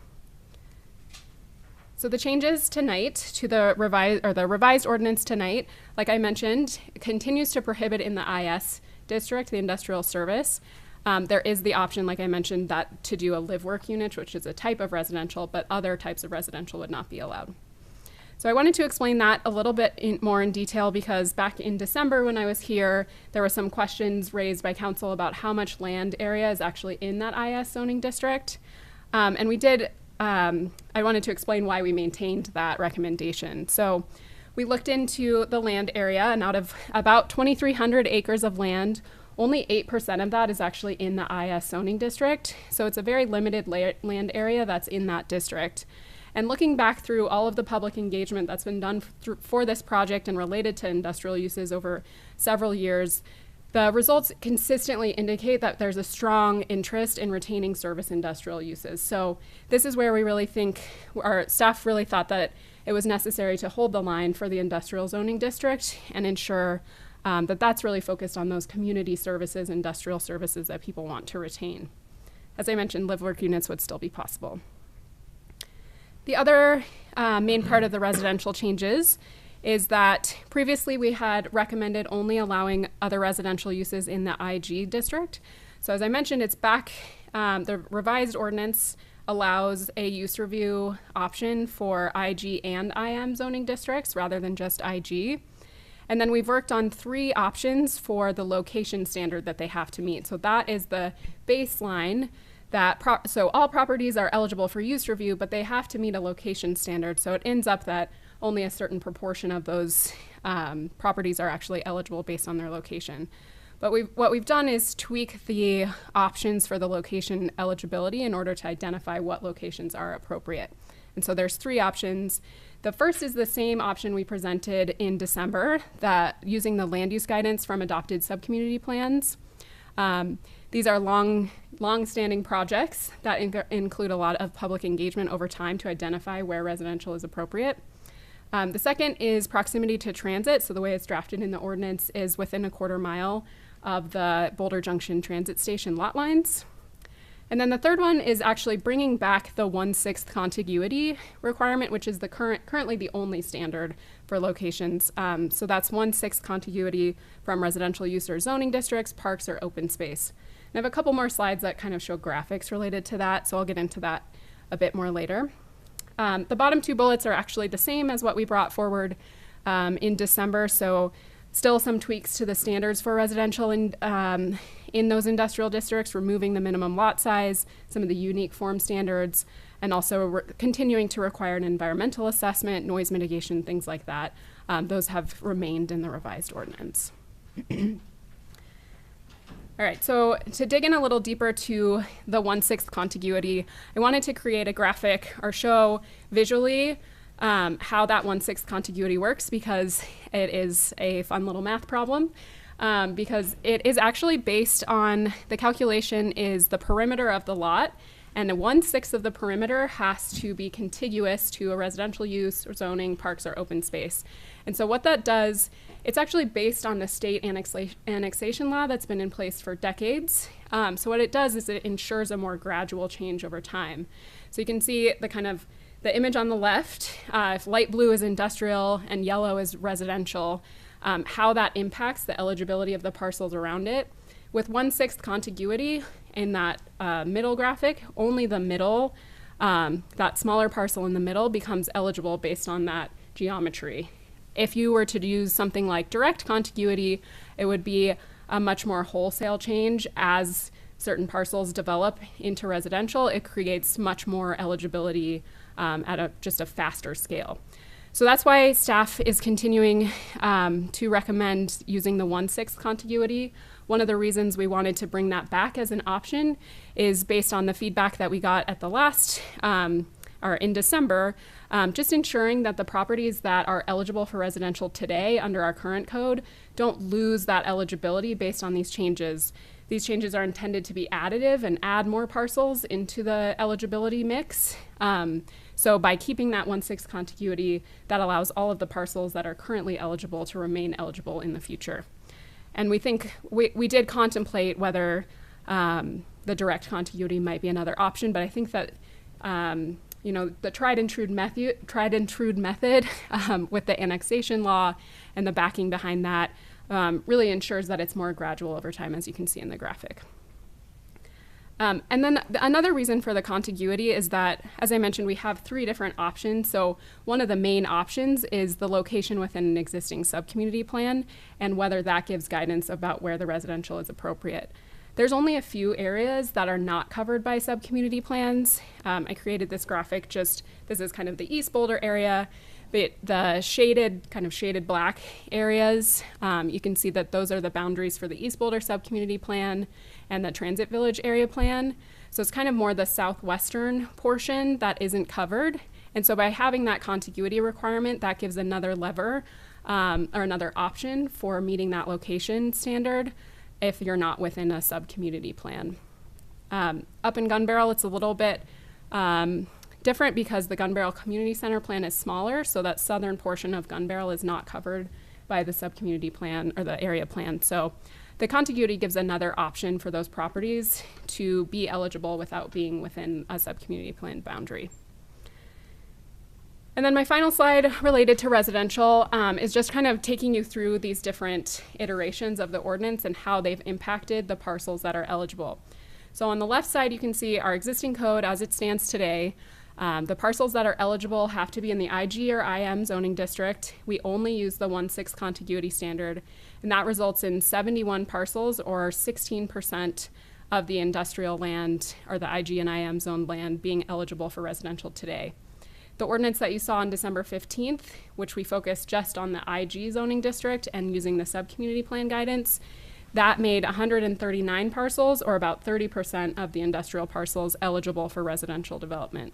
So the changes tonight to the revised ordinance tonight, like I mentioned, continues to prohibit in the IS district, the industrial service. There is the option, like I mentioned, that to do a live work unit, which is a type of residential, but other types of residential would not be allowed. So I wanted to explain that a little bit more in detail because back in December when I was here, there were some questions raised by council about how much land area is actually in that IS zoning district. And we did, I wanted to explain why we maintained that recommendation. So we looked into the land area, and out of about 2,300 acres of land, only 8% of that is actually in the IS zoning district. So it's a very limited land area that's in that district. And looking back through all of the public engagement that's been done for this project and related to industrial uses over several years, the results consistently indicate that there's a strong interest in retaining service industrial uses. So this is where we really think, our staff really thought that it was necessary to hold the line for the industrial zoning district and ensure that that's really focused on those community services, industrial services that people want to retain. As I mentioned, live work units would still be possible. The other main part of the residential changes is that previously we had recommended only allowing other residential uses in the IG district. So as I mentioned, it's back, the revised ordinance allows a use review option for IG and IM zoning districts rather than just IG. And then we've worked on 3 options for the location standard that they have to meet. So that is the baseline that, so all properties are eligible for use review, but they have to meet a location standard. So it ends up that only a certain proportion of those properties are actually eligible based on their location. But what we've done is tweak the options for the location eligibility in order to identify what locations are appropriate. And so there's 3 options. The first is the same option we presented in December, that using the land use guidance from adopted subcommunity plans. These are long-standing projects that include a lot of public engagement over time to identify where residential is appropriate. The second is proximity to transit. So the way it's drafted in the ordinance is within a 1/4 mile of the Boulder Junction transit station lot lines. And then the third one is actually bringing back the 1/6 contiguity requirement, which is the currently the only standard for locations. So that's 1/6 contiguity from residential use or zoning districts, parks, or open space. And I have a couple more slides that kind of show graphics related to that, so I'll get into that a bit more later. The bottom 2 bullets are actually the same as what we brought forward in December, so still some tweaks to the standards for residential in those industrial districts, removing the minimum lot size, some of the unique form standards, and also continuing to require an environmental assessment, noise mitigation, things like that. Those have remained in the revised ordinance. All right, so to dig in a little deeper to the 1/6 contiguity, I wanted to create a graphic or show visually how that 1/6 contiguity works, because it is a fun little math problem. Because it is actually based on, the calculation is the perimeter of the lot, and 1/6 of the perimeter has to be contiguous to a residential use or zoning, parks, or open space. And so what that does, it's actually based on the state annexation law that's been in place for decades. So what it does is it ensures a more gradual change over time. So you can see the image on the left, if light blue is industrial and yellow is residential, how that impacts the eligibility of the parcels around it. With 1/6 contiguity in that middle graphic, only the middle, that smaller parcel in the middle becomes eligible based on that geometry. If you were to use something like direct contiguity, it would be a much more wholesale change. As certain parcels develop into residential, it creates much more eligibility at just a faster scale. So that's why staff is continuing to recommend using the 1/6 contiguity. One of the reasons we wanted to bring that back as an option is based on the feedback that we got at the last, or in December, just ensuring that the properties that are eligible for residential today under our current code don't lose that eligibility based on these changes. These changes are intended to be additive and add more parcels into the eligibility mix. So by keeping that 1/6 contiguity, that allows all of the parcels that are currently eligible to remain eligible in the future. And we think we did contemplate whether the direct contiguity might be another option, but I think that you know, the tried and true method with the annexation law and the backing behind that really ensures that it's more gradual over time, as you can see in the graphic. And then another reason for the contiguity is that, as I mentioned, we have 3 different options. So one of the main options is the location within an existing subcommunity plan and whether that gives guidance about where the residential is appropriate. There's only a few areas that are not covered by subcommunity plans. I created this graphic this is kind of the East Boulder area. But the shaded black areas, you can see that those are the boundaries for the East Boulder subcommunity plan and the Transit Village area plan. So it's kind of more the southwestern portion that isn't covered. And so by having that contiguity requirement, that gives another lever or another option for meeting that location standard if you're not within a sub-community plan. Up in Gun Barrel, it's a little bit different because the Gun Barrel Community Center plan is smaller, so that southern portion of Gun Barrel is not covered by the sub-community plan or the area plan. So the contiguity gives another option for those properties to be eligible without being within a sub-community plan boundary. And then my final slide related to residential is just kind of taking you through these different iterations of the ordinance and how they've impacted the parcels that are eligible. So on the left side, you can see our existing code as it stands today. The parcels that are eligible have to be in the IG or IM zoning district. We only use the 1/6 contiguity standard, and that results in 71 parcels or 16% of the industrial land or the IG and IM zone land being eligible for residential today. The ordinance that you saw on December 15th, which we focused just on the IG zoning district and using the subcommunity plan guidance, that made 139 parcels, or about 30% of the industrial parcels, eligible for residential development.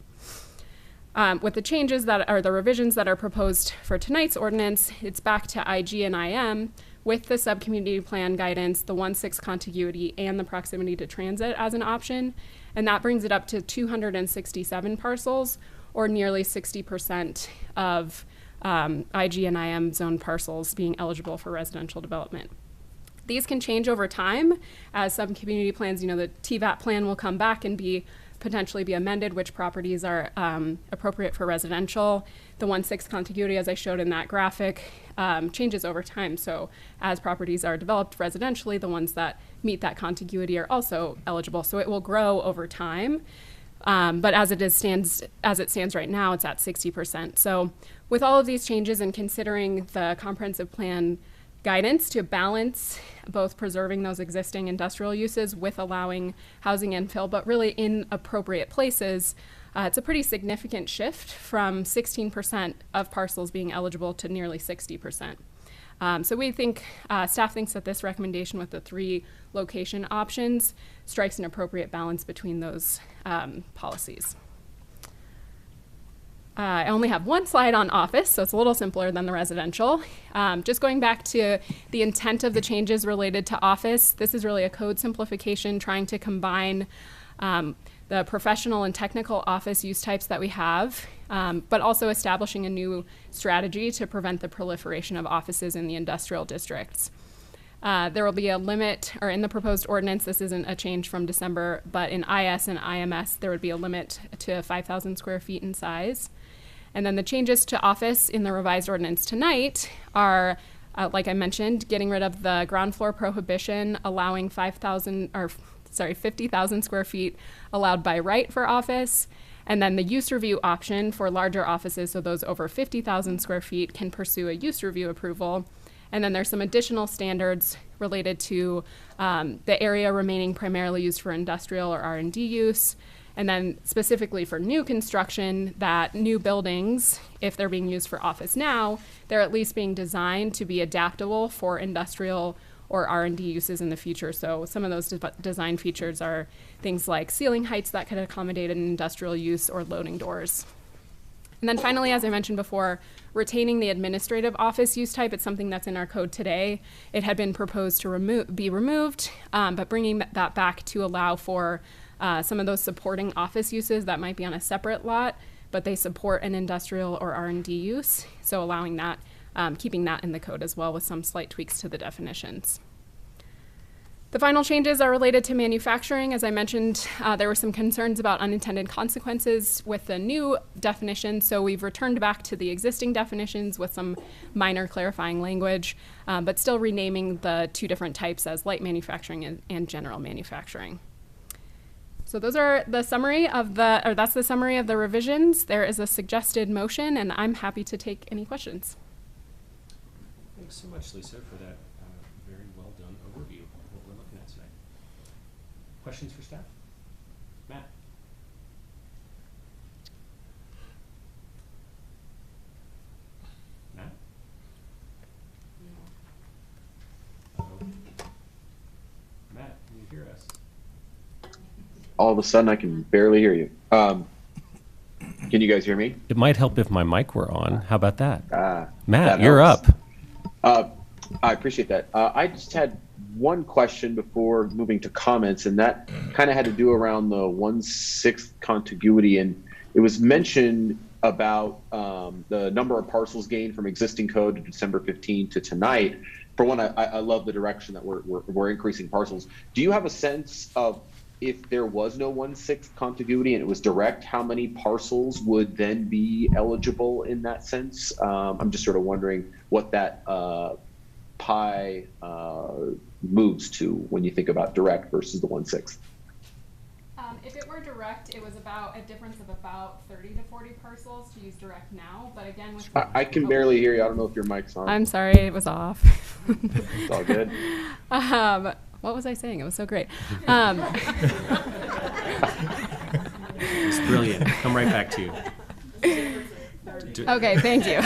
With the changes that are the revisions that are proposed for tonight's ordinance, it's back to IG and IM with the subcommunity plan guidance, the 1/6 contiguity, and the proximity to transit as an option. And that brings it up to 267 parcels, or nearly 60% of IG and IM zone parcels being eligible for residential development. These can change over time as some community plans, the TVAT plan will come back and potentially be amended, which properties are appropriate for residential. The 1/6 contiguity, as I showed in that graphic, changes over time. So as properties are developed residentially, the ones that meet that contiguity are also eligible. So it will grow over time. But as it stands right now, it's at 60%. So with all of these changes and considering the comprehensive plan guidance to balance both preserving those existing industrial uses with allowing housing infill, but really in appropriate places, it's a pretty significant shift from 16% of parcels being eligible to nearly 60%. So we think, staff thinks that this recommendation with the 3 location options strikes an appropriate balance between those policies. I only have one slide on office, so it's a little simpler than the residential. Just going back to the intent of the changes related to office, this is really a code simplification trying to combine the professional and technical office use types that we have, but also establishing a new strategy to prevent the proliferation of offices in the industrial districts. There will be a limit, or in the proposed ordinance, this isn't a change from December, but in IS and IMS, there would be a limit to 5,000 square feet in size. And then the changes to office in the revised ordinance tonight are, like I mentioned, getting rid of the ground floor prohibition, allowing 50,000 square feet allowed by right for office. And then the use review option for larger offices, so those over 50,000 square feet can pursue a use review approval. And then there's some additional standards related to the area remaining primarily used for industrial or R&D use. And then specifically for new construction, that new buildings, if they're being used for office now, they're at least being designed to be adaptable for industrial or R&D uses in the future. So some of those design features are things like ceiling heights that could accommodate an industrial use or loading doors. And then finally, as I mentioned before, retaining the administrative office use type. It's something that's in our code today. It had been proposed to be removed, but bringing that back to allow for some of those supporting office uses that might be on a separate lot, but they support an industrial or R&D use. So allowing that, keeping that in the code as well with some slight tweaks to the definitions. The final changes are related to manufacturing. As I mentioned, there were some concerns about unintended consequences with the new definition, so we've returned back to the existing definitions with some minor clarifying language, but still renaming the two different types as light manufacturing and general manufacturing. So those are the summary of that's the summary of the revisions. There is a suggested motion, and I'm happy to take any questions. Thanks so much, Lisa, for that very well done overview of what we're looking at tonight. Questions for staff? Matt? Matt? Uh-oh. Matt, can you hear us? All of a sudden, I can barely hear you. Can you guys hear me? It might help if my mic were on. How about that? Matt, that you're helps. up. I appreciate that. I just had one question before moving to comments, and that kind of had to do around the 1/6 contiguity. And it was mentioned about the number of parcels gained from existing code to December 15 to tonight. For one, I love the direction that we're increasing parcels. Do you have a sense of if there was no 1/6 contiguity and it was direct, how many parcels would then be eligible in that sense? I'm just sort of wondering what that pie moves to when you think about direct versus the 1/6. If it were direct, it was about a difference of about 30 to 40 parcels to use direct now. But again, with I can barely hear you. I don't know if your mic's on. I'm sorry, it was off. It's all good. What was I saying? It was so great. It's brilliant. Come right back to you. Okay, thank you.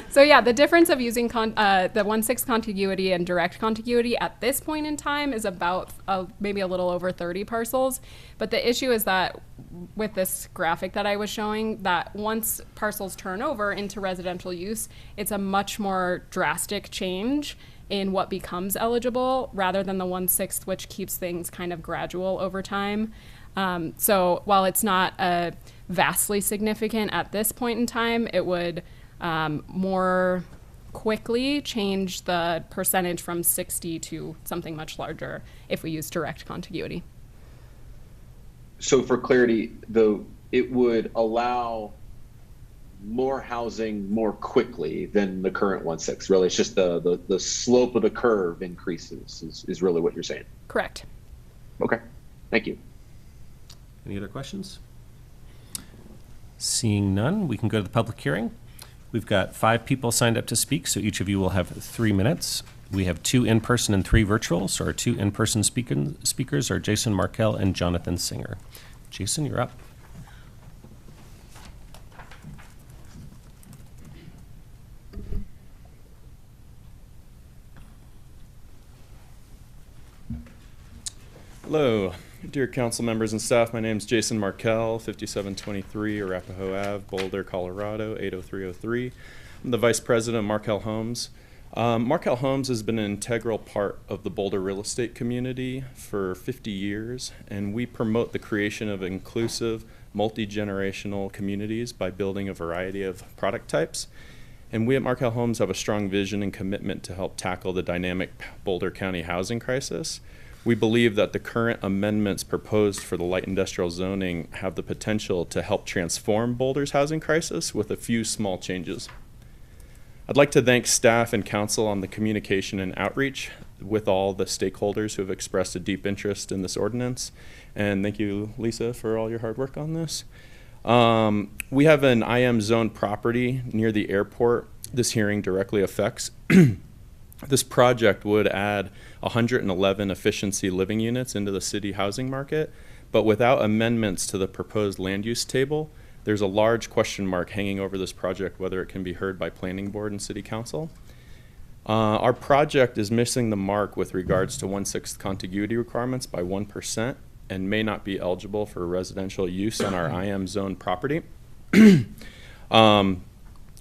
So yeah, the difference of using the 1/6 contiguity and direct contiguity at this point in time is about maybe a little over 30 parcels. But the issue is that with this graphic that I was showing, that once parcels turn over into residential use, it's a much more drastic change in what becomes eligible rather than the 1/6, which keeps things kind of gradual over time. So while it's not vastly significant at this point in time, it would more quickly change the percentage from 60 to something much larger if we use direct contiguity. So for clarity, though, it would allow more housing more quickly than the current 1/6. Really, it's just the slope of the curve increases is really what you're saying. Correct. Okay, thank you. Any other questions? Seeing none, we can go to the public hearing. We've got 5 people signed up to speak, so each of you will have 3 minutes. We have 2 in-person and 3 virtual, so our 2 in-person speakers are Jason Markell and Jonathan Singer. Jason, you're up. Hello, dear council members and staff. My name is Jason Markell, 5723 Arapahoe Ave, Boulder, Colorado, 80303. I'm the vice president of Markell Homes. Markell Homes has been an integral part of the Boulder real estate community for 50 years, and we promote the creation of inclusive, multi-generational communities by building a variety of product types. And we at Markell Homes have a strong vision and commitment to help tackle the dynamic Boulder County housing crisis. We believe that the current amendments proposed for the light industrial zoning have the potential to help transform Boulder's housing crisis with a few small changes. I'd like to thank staff and council on the communication and outreach with all the stakeholders who have expressed a deep interest in this ordinance. And thank you, Lisa, for all your hard work on this. We have an IM zone property near the airport this hearing directly affects. This project would add 111 efficiency living units into the city housing market, but without amendments to the proposed land use table, there's a large question mark hanging over this project whether it can be heard by planning board and city council. Our project is missing the mark with regards to 1/6 contiguity requirements by 1% and may not be eligible for residential use on our IM zone property.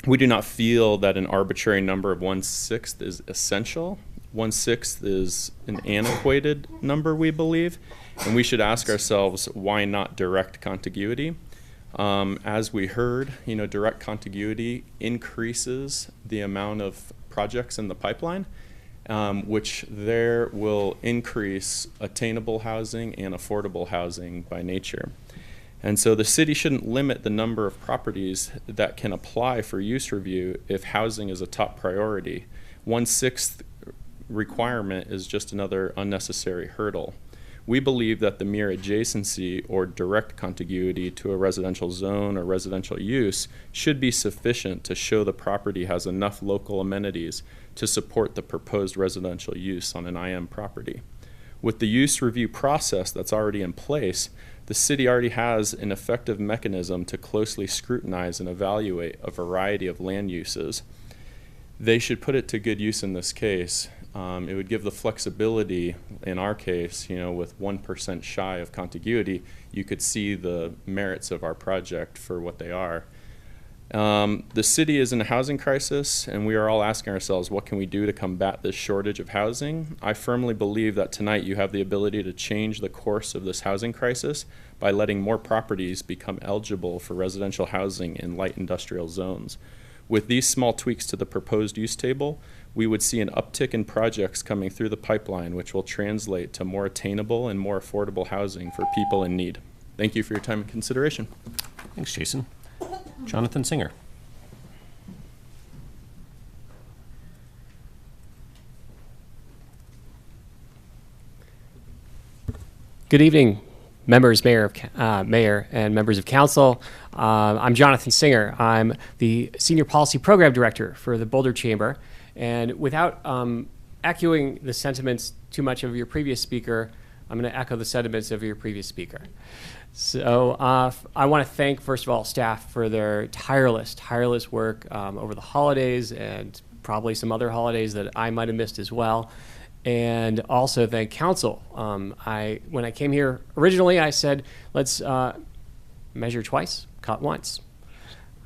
We do not feel that an arbitrary number of 1/6 is essential. 1/6 is an antiquated number, we believe, and we should ask ourselves, why not direct contiguity? As we heard, direct contiguity increases the amount of projects in the pipeline, which there will increase attainable housing and affordable housing by nature. And so the city shouldn't limit the number of properties that can apply for use review if housing is a top priority. 1/6 requirement is just another unnecessary hurdle. We believe that the mere adjacency or direct contiguity to a residential zone or residential use should be sufficient to show the property has enough local amenities to support the proposed residential use on an IM property. With the use review process that's already in place, the city already has an effective mechanism to closely scrutinize and evaluate a variety of land uses. They should put it to good use in this case. It would give the flexibility, in our case, with 1% shy of contiguity, you could see the merits of our project for what they are. The city is in a housing crisis, and we are all asking ourselves, what can we do to combat this shortage of housing? I firmly believe that tonight you have the ability to change the course of this housing crisis by letting more properties become eligible for residential housing in light industrial zones. With these small tweaks to the proposed use table, we would see an uptick in projects coming through the pipeline, which will translate to more attainable and more affordable housing for people in need. Thank you for your time and consideration. Thanks, Jason. Jonathan Singer. Good evening, members, mayor, and members of council. I'm Jonathan Singer. I'm the Senior Policy Program Director for the Boulder Chamber. And without echoing the sentiments too much of your previous speaker, I'm going to echo the sentiments of your previous speaker. So I want to thank, first of all, staff for their tireless work over the holidays and probably some other holidays that I might have missed as well. And also thank council. When I came here originally, I said, let's measure twice, cut once.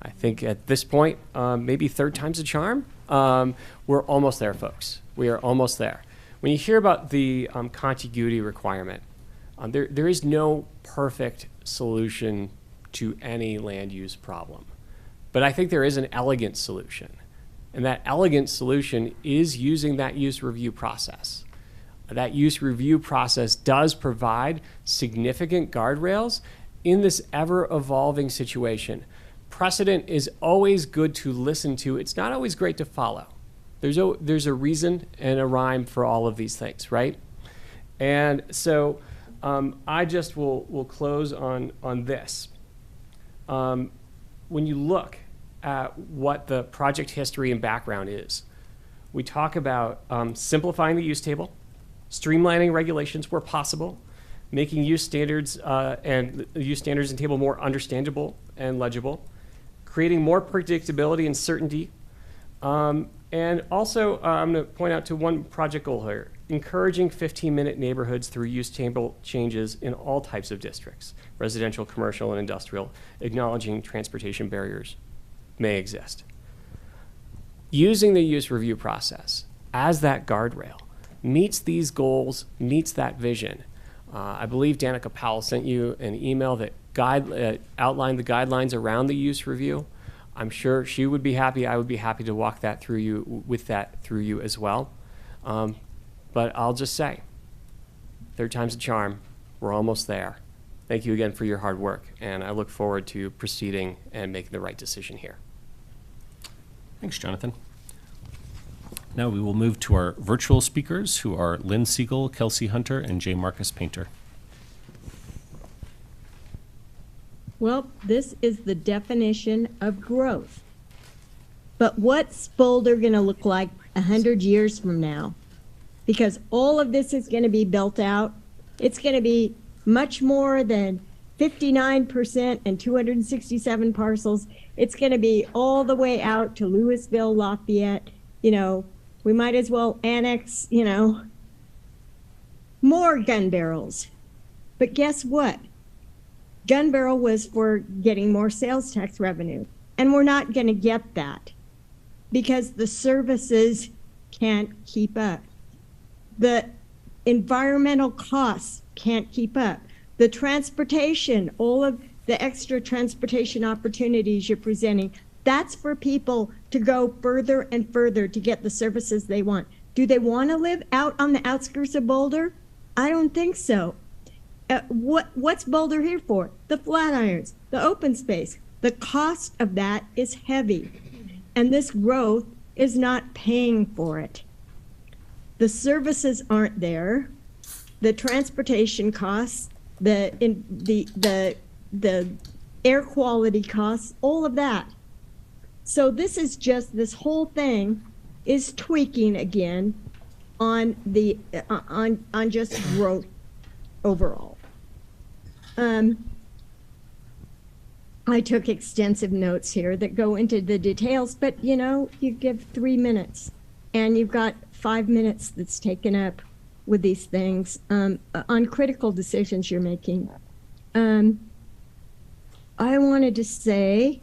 I think at this point, maybe third time's a charm. We're almost there, folks. We are almost there. When you hear about the contiguity requirement, there is no perfect solution to any land use problem. But I think there is an elegant solution. And that elegant solution is using that use review process. That use review process does provide significant guardrails in this ever-evolving situation. Precedent is always good to listen to. It's not always great to follow. There's a reason and a rhyme for all of these things, right? And so I just will close on this. When you look at what the project history and background is, we talk about simplifying the use table, streamlining regulations where possible, making use standards and the use standards and table more understandable and legible, creating more predictability and certainty, and also I'm going to point out to one project goal here, encouraging 15-minute neighborhoods through use table changes in all types of districts, residential, commercial, and industrial, acknowledging transportation barriers may exist. Using the use review process as that guardrail meets these goals, meets that vision. I believe Danica Powell sent you an email that outlined the guidelines around the use review. I'm sure she would be happy. I would be happy to walk that through you as well. But I'll just say, third time's a charm. We're almost there. Thank you again for your hard work, and I look forward to proceeding and making the right decision here. Thanks, Jonathan. Now we will move to our virtual speakers, who are Lynn Siegel, Kelsey Hunter, and J. Marcus Painter. Well, this is the definition of growth. But what's Boulder going to look like 100 years from now? Because all of this is going to be built out. It's going to be much more than 59% and 267 parcels. It's going to be all the way out to Louisville, Lafayette. We might as well annex, more gun barrels. But guess what? Gun barrel was for getting more sales tax revenue. And we're not going to get that because the services can't keep up. The environmental costs can't keep up. The transportation, all of the extra transportation opportunities you're presenting, that's for people to go further and further to get the services they want. Do they want to live out on the outskirts of Boulder? I don't think so. What's Boulder here for? The Flatirons, the open space. The cost of that is heavy, and this growth is not paying for it. The services aren't there. The transportation costs, the air quality costs, all of that. So this is just, this whole thing is tweaking again on the on just growth overall. I took extensive notes here that go into the details, but you know, you give 3 minutes and you've got 5 minutes that's taken up with these things on critical decisions you're making. I wanted to say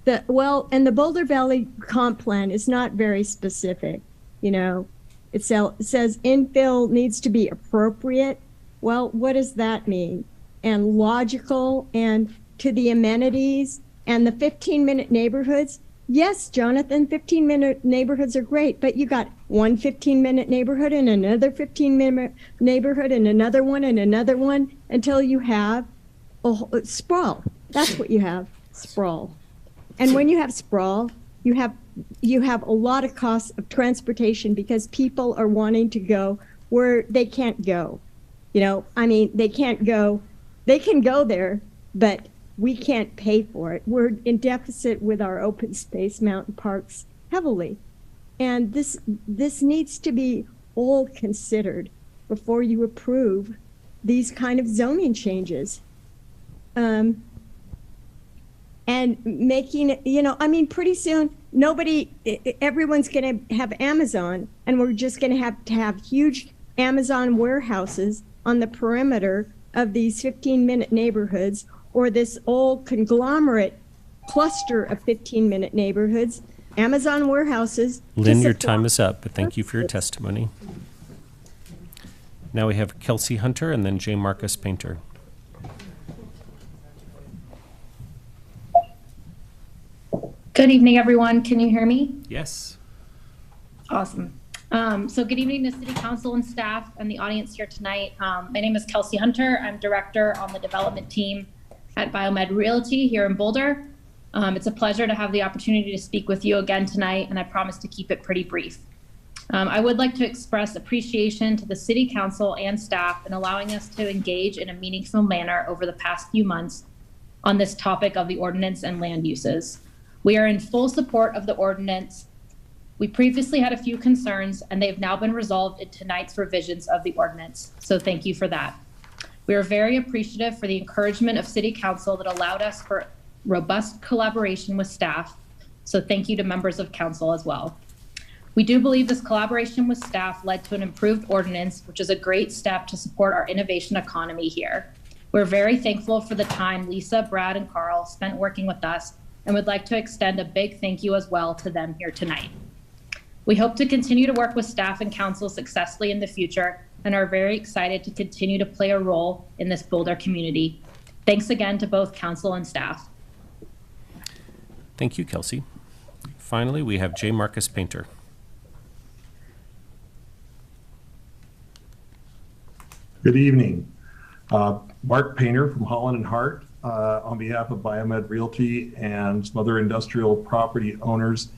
that, well, and the Boulder Valley comp plan is not very specific. You know, it says infill needs to be appropriate. Well, what does that mean? And logical, and to the amenities, and the 15-minute neighborhoods. Yes, Jonathan, 15-minute neighborhoods are great, but you got one 15-minute neighborhood and another 15-minute neighborhood and another one until you have sprawl. That's what you have, sprawl. And when you have sprawl, you have a lot of costs of transportation because people are wanting to go where they can't go. You know, I mean, they can't go, they can go there, but we can't pay for it. We're in deficit with our open space mountain parks heavily. And this needs to be all considered before you approve these kind of zoning changes. And making it, you know, I mean, pretty soon, everyone's going to have Amazon, and we're just going to have huge Amazon warehouses on the perimeter of these 15-minute neighborhoods, or this old conglomerate cluster of 15-minute neighborhoods, Amazon warehouses. Lynn, your time is up, but thank you for your testimony. Now we have Kelsey Hunter and then J. Marcus Painter. Good evening, everyone. Can you hear me? Yes. Awesome. So good evening to City Council and staff and the audience here tonight. My name is Kelsey Hunter. I'm director on the development team at Biomed Realty here in Boulder. It's a pleasure to have the opportunity to speak with you again tonight, and I promise to keep it pretty brief. I would like to express appreciation to the City Council and staff in allowing us to engage in a meaningful manner over the past few months on this topic of the ordinance and land uses. We are in full support of the ordinance. We previously had a few concerns, and they've now been resolved in tonight's revisions of the ordinance. So thank you for that. We are very appreciative for the encouragement of City Council that allowed us for robust collaboration with staff. So thank you to members of Council as well. We do believe this collaboration with staff led to an improved ordinance, which is a great step to support our innovation economy here. We're very thankful for the time Lisa, Brad, and Carl spent working with us, and would like to extend a big thank you as well to them here tonight. We hope to continue to work with staff and council successfully in the future and are very excited to continue to play a role in this Boulder community. Thanks again to both council and staff. Thank you, Kelsey. Finally, we have J. Marcus Painter. Good evening. Mark Painter from Holland and Hart on behalf of Biomed Realty and some other industrial property owners.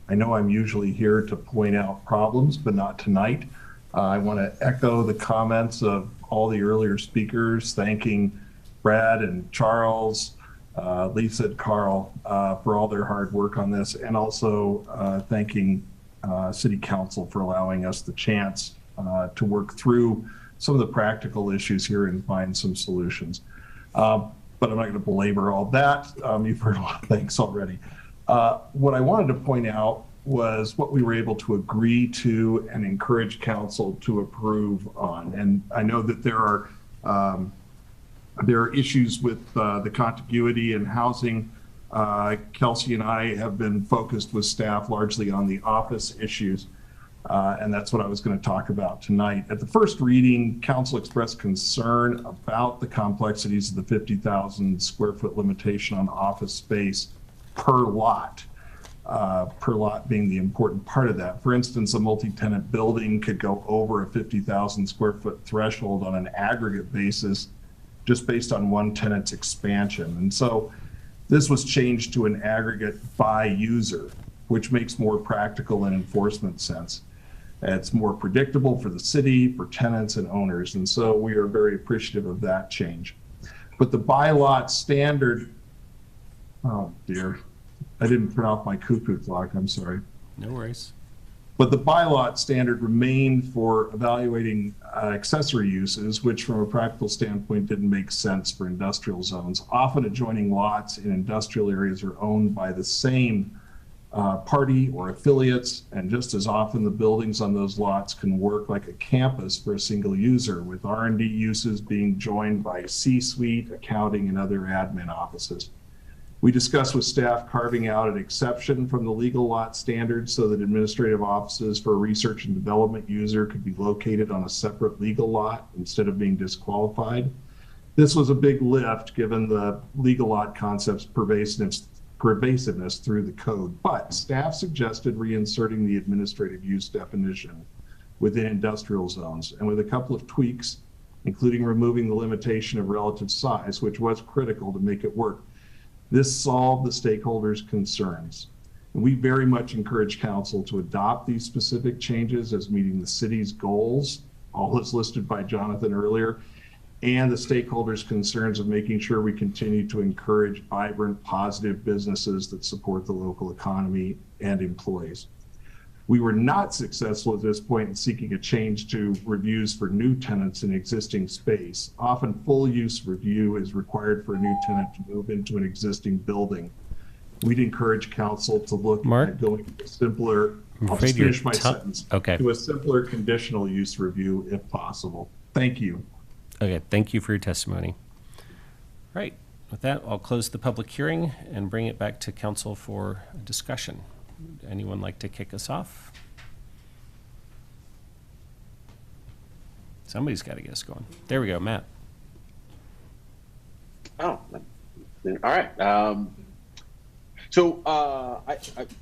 I know I'm usually here to point out problems, but not tonight. I want to echo the comments of all the earlier speakers, thanking Brad and Charles, Lisa and Carl for all their hard work on this, and also thanking City Council for allowing us the chance to work through some of the practical issues here and find some solutions. But I'm not going to belabor all that. You've heard a lot of things already. What I wanted to point out was what we were able to agree to and encourage council to approve on. And I know that there are issues with the contiguity and housing. Kelsey and I have been focused with staff largely on the office issues. And that's what I was going to talk about tonight. At the first reading, council expressed concern about the complexities of the 50,000 square foot limitation on office space per lot. per lot being the important part of that. For instance, a multi-tenant building could go over a 50,000 square foot threshold on an aggregate basis just based on one tenant's expansion. And so this was changed to an aggregate by user, which makes more practical and enforcement sense. It's more predictable for the city, for tenants and owners. And so we are very appreciative of that change. But the by lot standard, oh dear, I didn't turn off my cuckoo clock, I'm sorry. No worries. But the by lot standard remained for evaluating accessory uses, which from a practical standpoint didn't make sense for industrial zones. Often adjoining lots in industrial areas are owned by the same party or affiliates, and just as often the buildings on those lots can work like a campus for a single user, with R&D uses being joined by C-suite, accounting, and other admin offices. We discussed with staff carving out an exception from the legal lot standard so that administrative offices for a research and development user could be located on a separate legal lot instead of being disqualified. This was a big lift given the legal lot concept's pervasiveness through the code, but staff suggested reinserting the administrative use definition within industrial zones, and with a couple of tweaks, including removing the limitation of relative size, which was critical to make it work. This solved the stakeholders' concerns. And we very much encourage council to adopt these specific changes as meeting the city's goals, all as listed by Jonathan earlier, and the stakeholders' concerns of making sure we continue to encourage vibrant, positive businesses that support the local economy and employees. We were not successful at this point in seeking a change to reviews for new tenants in existing space. Often full use review is required for a new tenant to move into an existing building. We'd encourage council to look at going to a simpler, I'll just finish my sentence, to a simpler conditional use review if possible. Thank you. Okay, thank you for your testimony. Right, with that, I'll close the public hearing and bring it back to council for a discussion. Anyone like to kick us off? Somebody's got to get us going. There we go, Matt. Oh, all right. So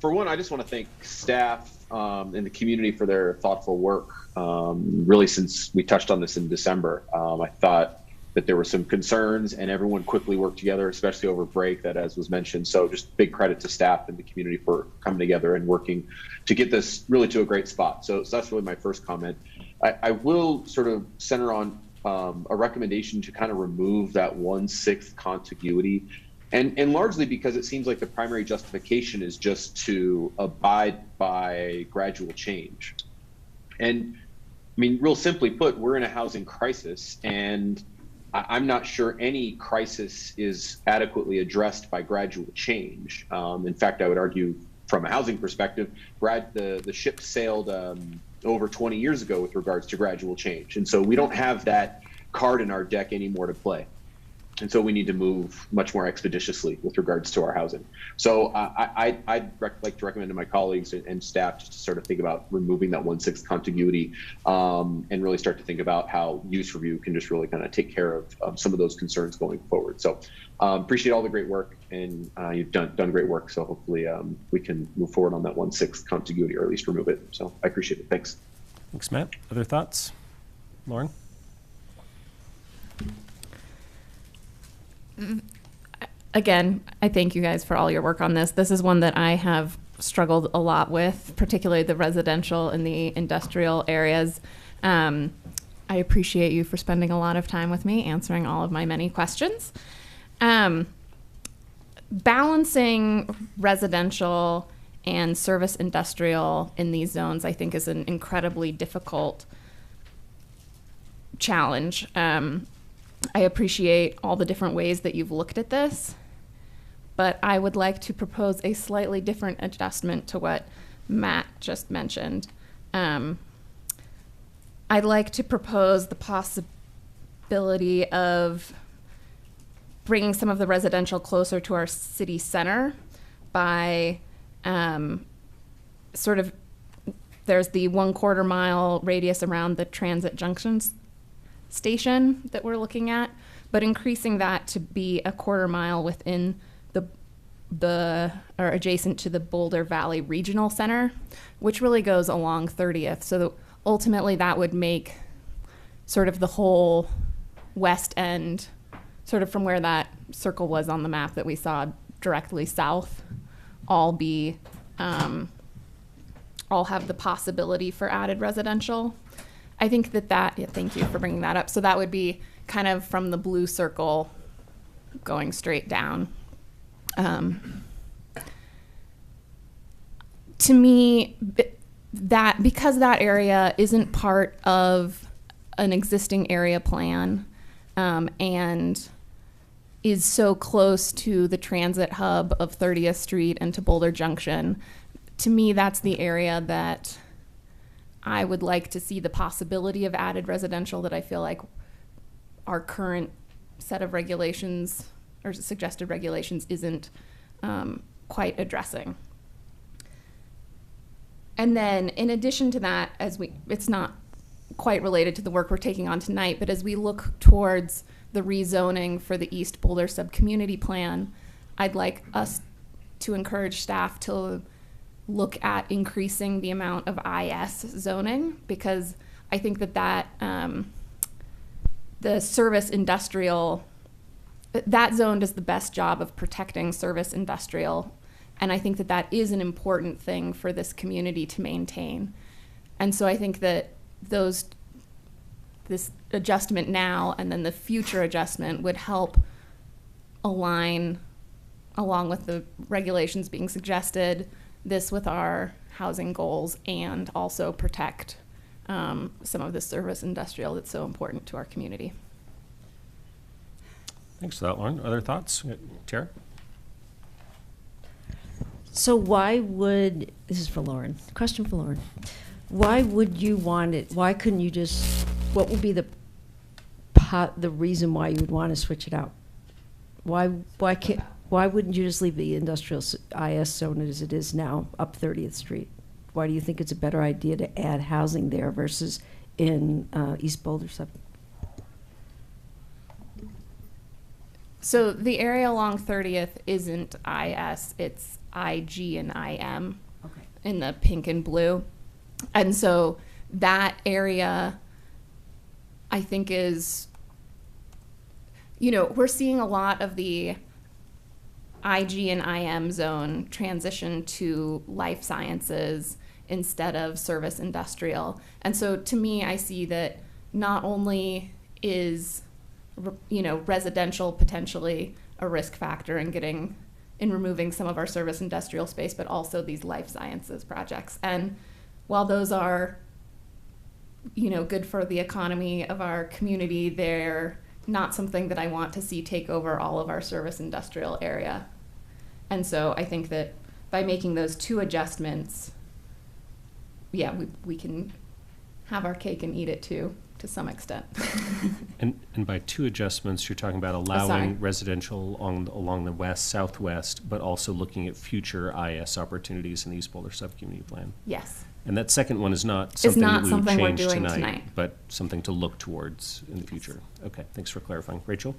for one, I just want to thank staff and the community for their thoughtful work. Really, since we touched on this in December, I thought that there were some concerns and everyone quickly worked together, especially over break, that as was mentioned. So just big credit to staff and the community for coming together and working to get this really to a great spot. So that's really my first comment. I will sort of center on a recommendation to kind of remove that 1/6 contiguity. And largely because it seems like the primary justification is just to abide by gradual change. And I mean, real simply put, we're in a housing crisis, and I'm not sure any crisis is adequately addressed by gradual change. In fact, I would argue from a housing perspective, the ship sailed over 20 years ago with regards to gradual change. And so we don't have that card in our deck anymore to play. And so we need to move much more expeditiously with regards to our housing. So I'd like to recommend to my colleagues and staff just to sort of think about removing that 1/6 contiguity and really start to think about how use review can just really kind of take care of some of those concerns going forward. So appreciate all the great work, and you've done great work. So hopefully we can move forward on that 1/6 contiguity, or at least remove it. So I appreciate it. Thanks. Thanks, Matt. Other thoughts? Lauren? Again, I thank you guys for all your work on this. This is one that I have struggled a lot with, particularly the residential and the industrial areas. I appreciate you for spending a lot of time with me, answering all of my many questions. Balancing residential and service industrial in these zones, I think, is an incredibly difficult challenge. I appreciate all the different ways that you've looked at this, but I would like to propose a slightly different adjustment to what Matt just mentioned. I'd like to propose the possibility of bringing some of the residential closer to our city center by sort of, there's the 1/4 mile radius around the transit junctions station that we're looking at, but increasing that to be 1/4 mile within the or adjacent to the Boulder Valley Regional Center, which really goes along 30th. So ultimately that would make sort of the whole west end, sort of from where that circle was on the map that we saw directly south, all be, all have the possibility for added residential. I think yeah, thank you for bringing that up. So that would be kind of from the blue circle going straight down. To me, because that area isn't part of an existing area plan, and is so close to the transit hub of 30th Street and to Boulder Junction, to me, that's the area that I would like to see the possibility of added residential that I feel like our current set of regulations or suggested regulations isn't quite addressing. And then in addition to that, it's not quite related to the work we're taking on tonight, but as we look towards the rezoning for the East Boulder Subcommunity Plan, I'd like us to encourage staff to look at increasing the amount of IS zoning, because I think that the service industrial, that zone does the best job of protecting service industrial. And I think that is an important thing for this community to maintain. And so I think that this adjustment now and then the future adjustment would help align, along with the regulations being suggested, this with our housing goals and also protect some of the service industrial that's so important to our community. Thanks for that, Lauren. Other thoughts? Tara? So why would, this is for Lauren, question for Lauren. Why would you want it, why couldn't you just, what would be the reason why you would want to switch it out? Why wouldn't you just leave the industrial IS zone as it is now up 30th Street? Why do you think it's a better idea to add housing there versus in East Boulder sub? So the area along 30th isn't IS, it's IG and IM in the pink and blue. And so that area, I think, is, we're seeing a lot of the IG and IM zone transition to life sciences instead of service industrial. And so to me, I see that not only is, residential potentially a risk factor in removing some of our service industrial space, but also these life sciences projects. And while those are, good for the economy of our community, they're not something that I want to see take over all of our service industrial area. And so I think that by making those two adjustments, yeah, we can have our cake and eat it too, to some extent. And by two adjustments, you're talking about allowing residential along the southwest, but also looking at future IS opportunities in the East Boulder Subcommunity Plan. Yes. And that second one is not something that we would change we're doing tonight, but something to look towards in the future. Okay, thanks for clarifying. Rachel?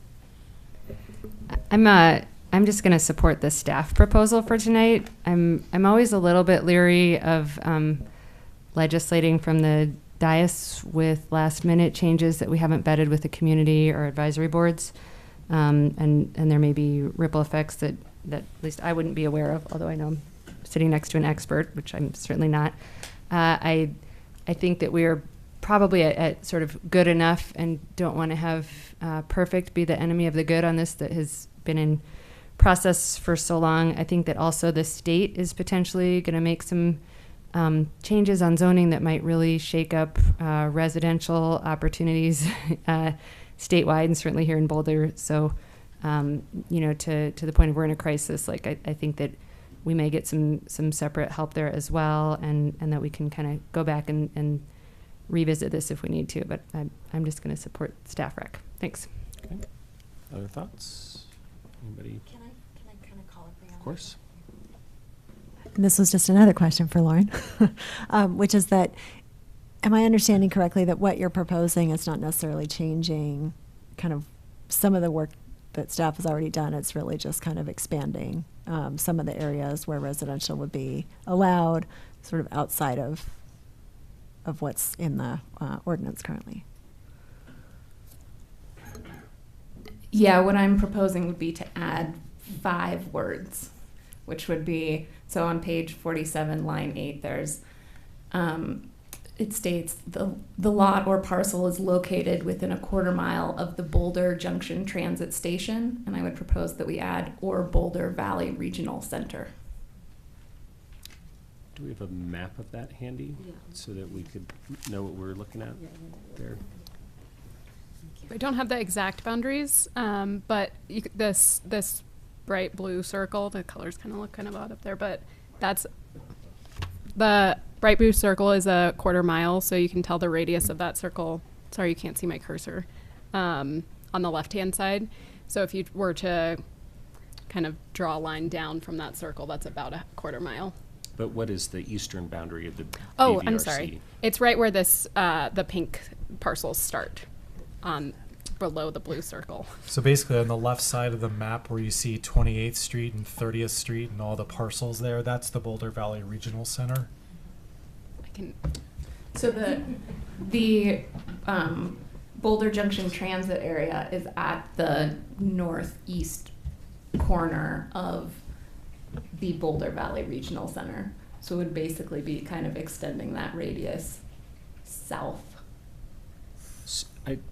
I'm just going to support the staff proposal for tonight. I'm always a little bit leery of legislating from the dais with last-minute changes that we haven't vetted with the community or advisory boards, and there may be ripple effects that at least I wouldn't be aware of, although I know I'm sitting next to an expert, which I'm certainly not. I think that we are probably at sort of good enough and don't want to have perfect be the enemy of the good on this that has been in process for so long. I think that also the state is potentially going to make some changes on zoning that might really shake up residential opportunities statewide and certainly here in Boulder. So, to the point of we're in a crisis, like I think that we may get some separate help there as well, and that we can kind of go back and revisit this if we need to. But I'm just going to support staff rec. Thanks. Okay. Other thoughts? Anybody? Can I kind of call it Of course. And this was just another question for Lauren, which is that, am I understanding correctly that what you're proposing is not necessarily changing kind of some of the work that staff has already done. It's really just kind of expanding some of the areas where residential would be allowed, sort of outside of what's in the ordinance currently. Yeah, what I'm proposing would be to add 5 words, which would be, so on page 47, line 8, there's, it states, the lot or parcel is located within a quarter mile of the Boulder Junction Transit Station, and I would propose that we add or Boulder Valley Regional Center. Do we have a map of that handy so that we could know what we're looking at there? I don't have the exact boundaries, but this bright blue circle, the colors kind of look kind of odd up there, but that's the bright blue circle is a quarter mile, so you can tell the radius of that circle. Sorry, you can't see my cursor on the left-hand side. So if you were to kind of draw a line down from that circle, that's about a quarter mile. But what is the eastern boundary of the Oh, BVRC? I'm sorry. It's right where this the pink parcels start, below the blue circle. So basically on the left side of the map where you see 28th Street and 30th Street and all the parcels there, that's the Boulder Valley Regional Center. So the Boulder Junction Transit area is at the northeast corner of the Boulder Valley Regional Center. So it would basically be kind of extending that radius south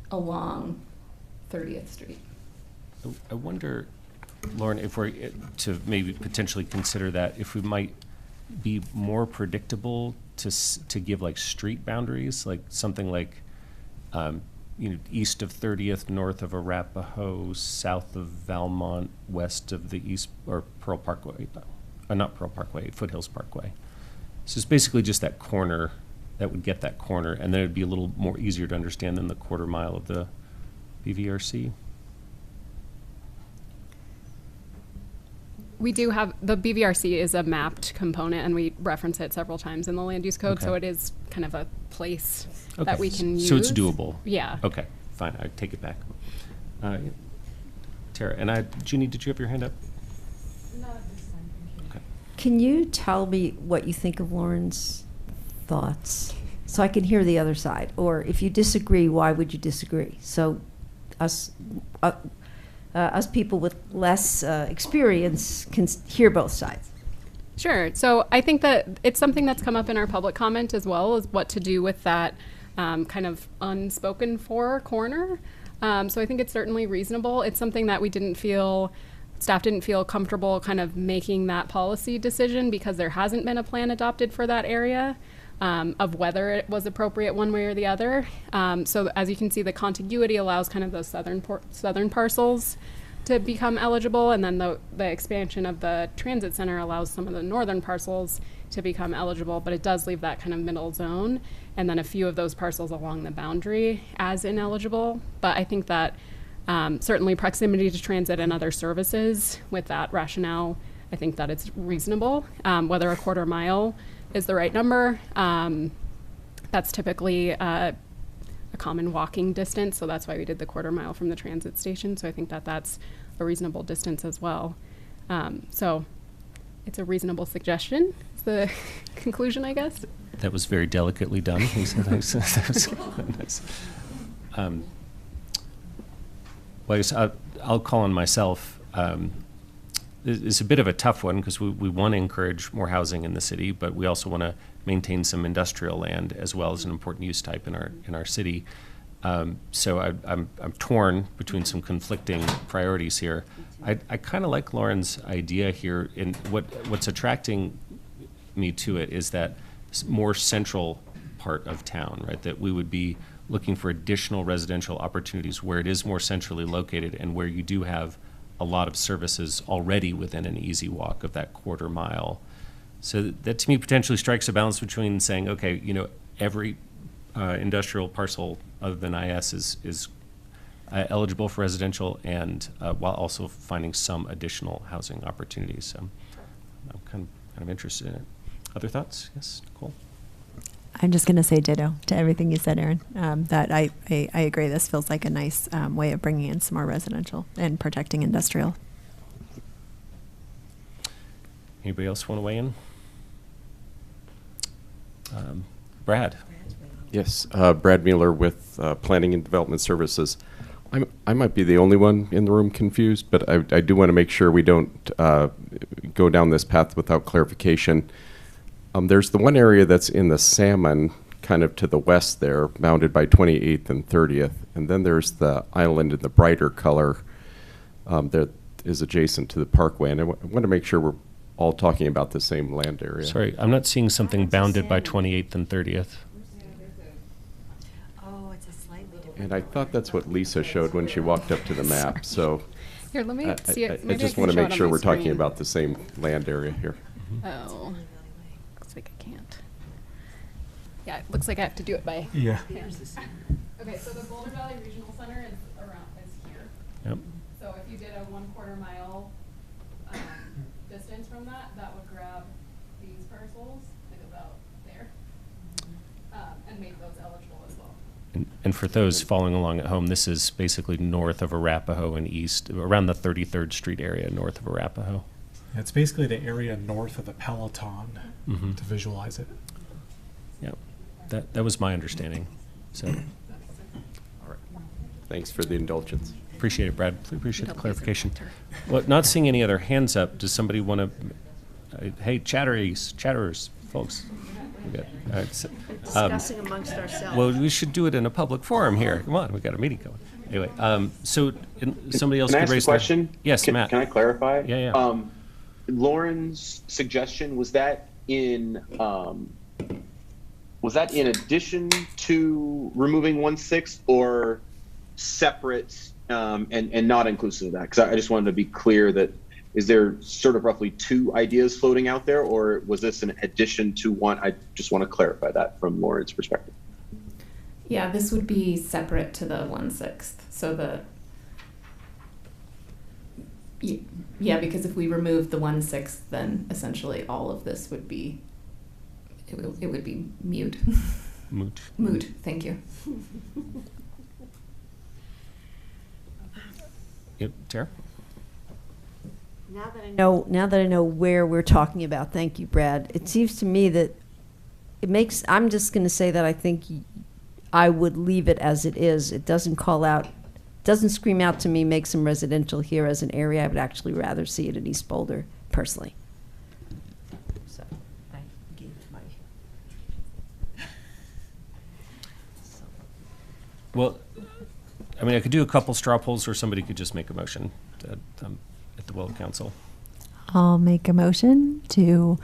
along 30th Street. I wonder, Lauren, if we're to maybe potentially consider that, if we might be more predictable to give like street boundaries, like something like east of 30th, north of Arapahoe, south of Valmont, west of the East or Pearl Parkway, not Pearl Parkway, Foothills Parkway. So it's basically just that corner that would get that corner, and then it'd be a little more easier to understand than the quarter mile of the BVRC. We do have, the BVRC is a mapped component, and we reference it several times in the land use code, so it is kind of a place that we can use. So it's doable? Yeah. Okay, fine, I take it back. Tara, and Jeannie, did you have your hand up? No, this time. Okay. Can you tell me what you think of Lauren's thoughts so I can hear the other side? Or if you disagree, why would you disagree? So us people with less experience can hear both sides. Sure. So I think that it's something that's come up in our public comment as well, is what to do with that kind of unspoken for corner. So I think it's certainly reasonable. It's something that staff didn't feel comfortable kind of making that policy decision because there hasn't been a plan adopted for that area of whether it was appropriate one way or the other. So as you can see, the contiguity allows kind of those southern parcels to become eligible, and then the expansion of the transit center allows some of the northern parcels to become eligible, but it does leave that kind of middle zone, and then a few of those parcels along the boundary as ineligible. But I think that certainly proximity to transit and other services, with that rationale, I think that it's reasonable. Whether a quarter mile is the right number, that's typically a common walking distance, so that's why we did the quarter mile from the transit station. So I think that that's a reasonable distance as well. So it's a reasonable suggestion. It's the conclusion, I guess. That was very delicately done. That was nice. Well, I guess I'll call on myself. It's a bit of a tough one because we want to encourage more housing in the city, but we also want to maintain some industrial land as well as an important use type in our city. So I'm torn between some conflicting priorities here. I kind of like Lauren's idea here. In what's attracting me to it is that more central part of town, right? That we would be looking for additional residential opportunities where it is more centrally located and where you do have a lot of services already within an easy walk of that quarter mile. So that to me potentially strikes a balance between saying, okay, every industrial parcel other than IS is eligible for residential, and while also finding some additional housing opportunities. So I'm kind of interested in it. Other thoughts? Yes, Nicole? I'm just going to say ditto to everything you said, Aaron. That I agree. This feels like a nice way of bringing in some more residential and protecting industrial. Anybody else want to weigh in? Brad. Yes, Brad Mueller with Planning and Development Services. I might be the only one in the room confused, but I do want to make sure we don't go down this path without clarification. There's the one area that's in the salmon, kind of to the west there, bounded by 28th and 30th, and then there's the island in the brighter color that is adjacent to the parkway, and I want to make sure we're all talking about the same land area. Sorry, I'm not seeing something bounded by 28th and 30th. Oh, it's a slightly different. And I thought that's what Lisa showed when she walked up to the map, so Here, let me see it. I Maybe just can want to show make it on sure my we're talking screen. about the same land area here. Oh. Looks like I can't. Yeah, it looks like I have to do it by Yeah. hand. Okay, so the Boulder Valley Regional Center is here. Yep. So if you did a 1/4 mile distance from that, that would grab these parcels, like about there, and make those eligible as well. And for those following along at home, this is basically north of Arapahoe and east, around the 33rd Street area north of Arapahoe. It's basically the area north of the Peloton Mhm. to visualize it. Yep, that was my understanding. So, All right. Thanks for the indulgence. appreciate it, Brad. Appreciate the clarification. Well, not seeing any other hands up. Does somebody want to? Hey, chatterers, folks. We got, all right, so, Discussing amongst ourselves. Well, we should do it in a public forum here. Come on, we got a meeting going. Anyway, so somebody else Can I could ask raise a question? Yes, Can, Matt. Can I clarify? Yeah, yeah. Lauren's suggestion, was that in addition to removing 1/6 or separate and not inclusive of that? Because I just wanted to be clear that is there sort of roughly two ideas floating out there, or was this an addition to one? I just want to clarify that from Lauren's perspective. Yeah, this would be separate to the 1/6. So yeah, because if we remove the 1/6, then essentially all of this would be, it would be mute. Moot. Moot, thank you. Yep, Tara? Now that I know where we're talking about, thank you, Brad. It seems to me that I'm just going to say that I think I would leave it as it is. It doesn't call out, doesn't scream out to me, make some residential here as an area. I would actually rather see it in East Boulder, personally. So I gave my. Well, I mean, I could do a couple straw polls, or somebody could just make a motion at the will of council. I'll make a motion to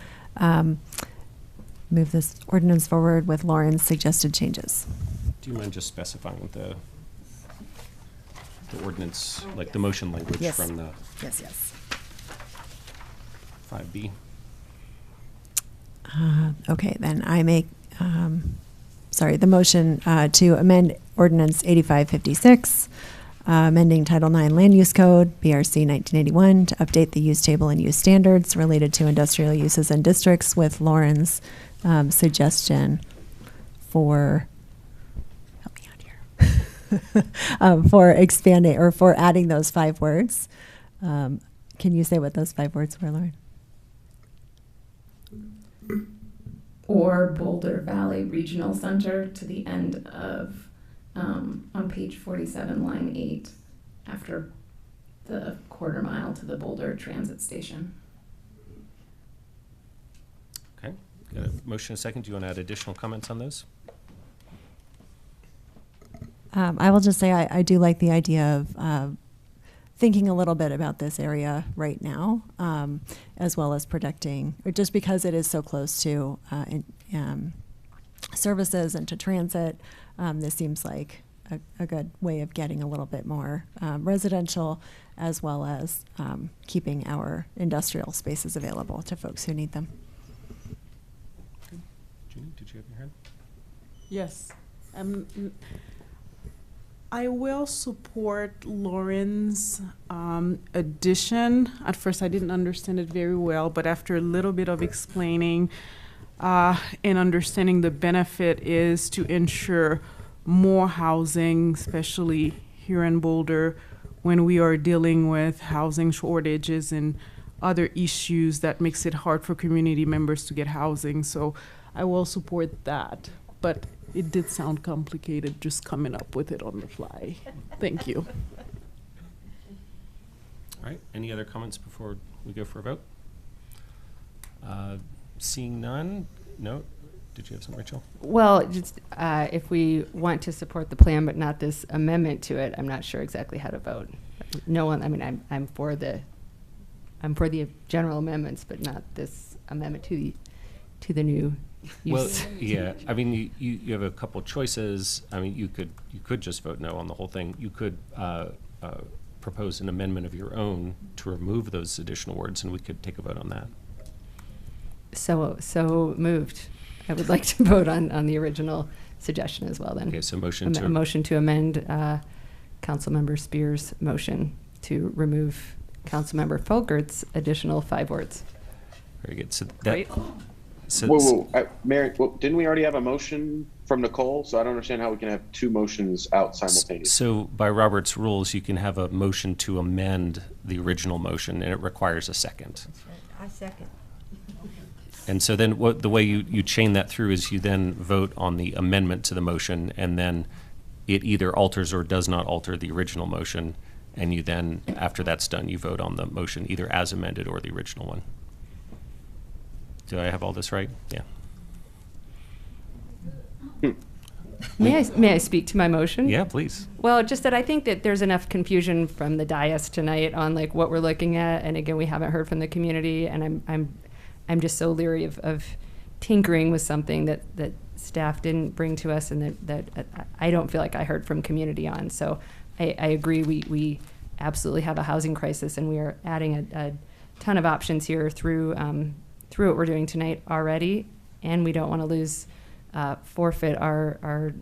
move this ordinance forward with Lauren's suggested changes. Do you mind just specifying the ordinance, like the motion language Yes. from the Yes. 5B? Okay, then I make, the motion to amend ordinance 8556, amending Title IX Land Use Code, BRC 1981, to update the use table and use standards related to industrial uses and districts with Lauren's suggestion for, help me out here, for expanding or for adding those 5 words. Can you say what those 5 words were, Lauren? Or Boulder Valley Regional Center to the end of, on page 47, line 8, after the 1/4 mile to the Boulder Transit Station. Okay, got a motion and a second. Do you want to add additional comments on those? I will just say I do like the idea of thinking a little bit about this area right now, as well as protecting, or just because it is so close to services and to transit. This seems like a good way of getting a little bit more residential, as well as keeping our industrial spaces available to folks who need them. Junie, did you have your hand? Yes. I will support Lauren's addition. At first, I didn't understand it very well, but after a little bit of explaining, and understanding the benefit is to ensure more housing, especially here in Boulder, when we are dealing with housing shortages and other issues that makes it hard for community members to get housing. So I will support that, but it did sound complicated just coming up with it on the fly. Thank you. All right, any other comments before we go for a vote? Seeing none, no. Did you have something, Rachel? Well, just if we want to support the plan but not this amendment to it, I'm not sure exactly how to vote. No one. I mean, I'm for the general amendments, but not this amendment to the new use. Well, yeah. I mean, you have a couple choices. I mean, you could just vote no on the whole thing. You could propose an amendment of your own to remove those additional words, and we could take a vote on that. So moved. I would like to vote on the original suggestion as well then. Okay, so motion to... A motion to amend Councilmember Spears' motion to remove Councilmember Folkert's additional 5 words. Very good. So that... Right. So, Whoa. Mary, didn't we already have a motion from Nicole? So I don't understand how we can have 2 motions out simultaneously. So by Robert's rules, you can have a motion to amend the original motion, and it requires a second. That's right. I second. And so then the way you chain that through is you then vote on the amendment to the motion, and then it either alters or does not alter the original motion, and you then, after that's done, you vote on the motion either as amended or the original one. Do I have all this right? Yeah. May I speak to my motion? Yeah, please. Well, just that I think that there's enough confusion from the dais tonight on like what we're looking at, and again, we haven't heard from the community, and I'm just so leery of tinkering with something that staff didn't bring to us, and that I don't feel like I heard from community on. So I agree, we absolutely have a housing crisis, and we are adding a ton of options here through what we're doing tonight already, and we don't want to forfeit our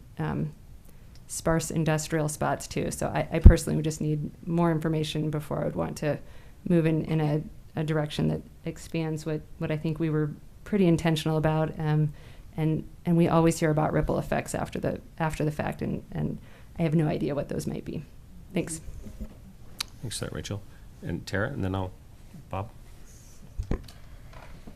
sparse industrial spots too. So I personally would just need more information before I would want to move in a direction that expands what I think we were pretty intentional about, and we always hear about ripple effects after the fact, and I have no idea what those might be. Thanks. Thanks for that, Rachel. And Tara, and then Bob.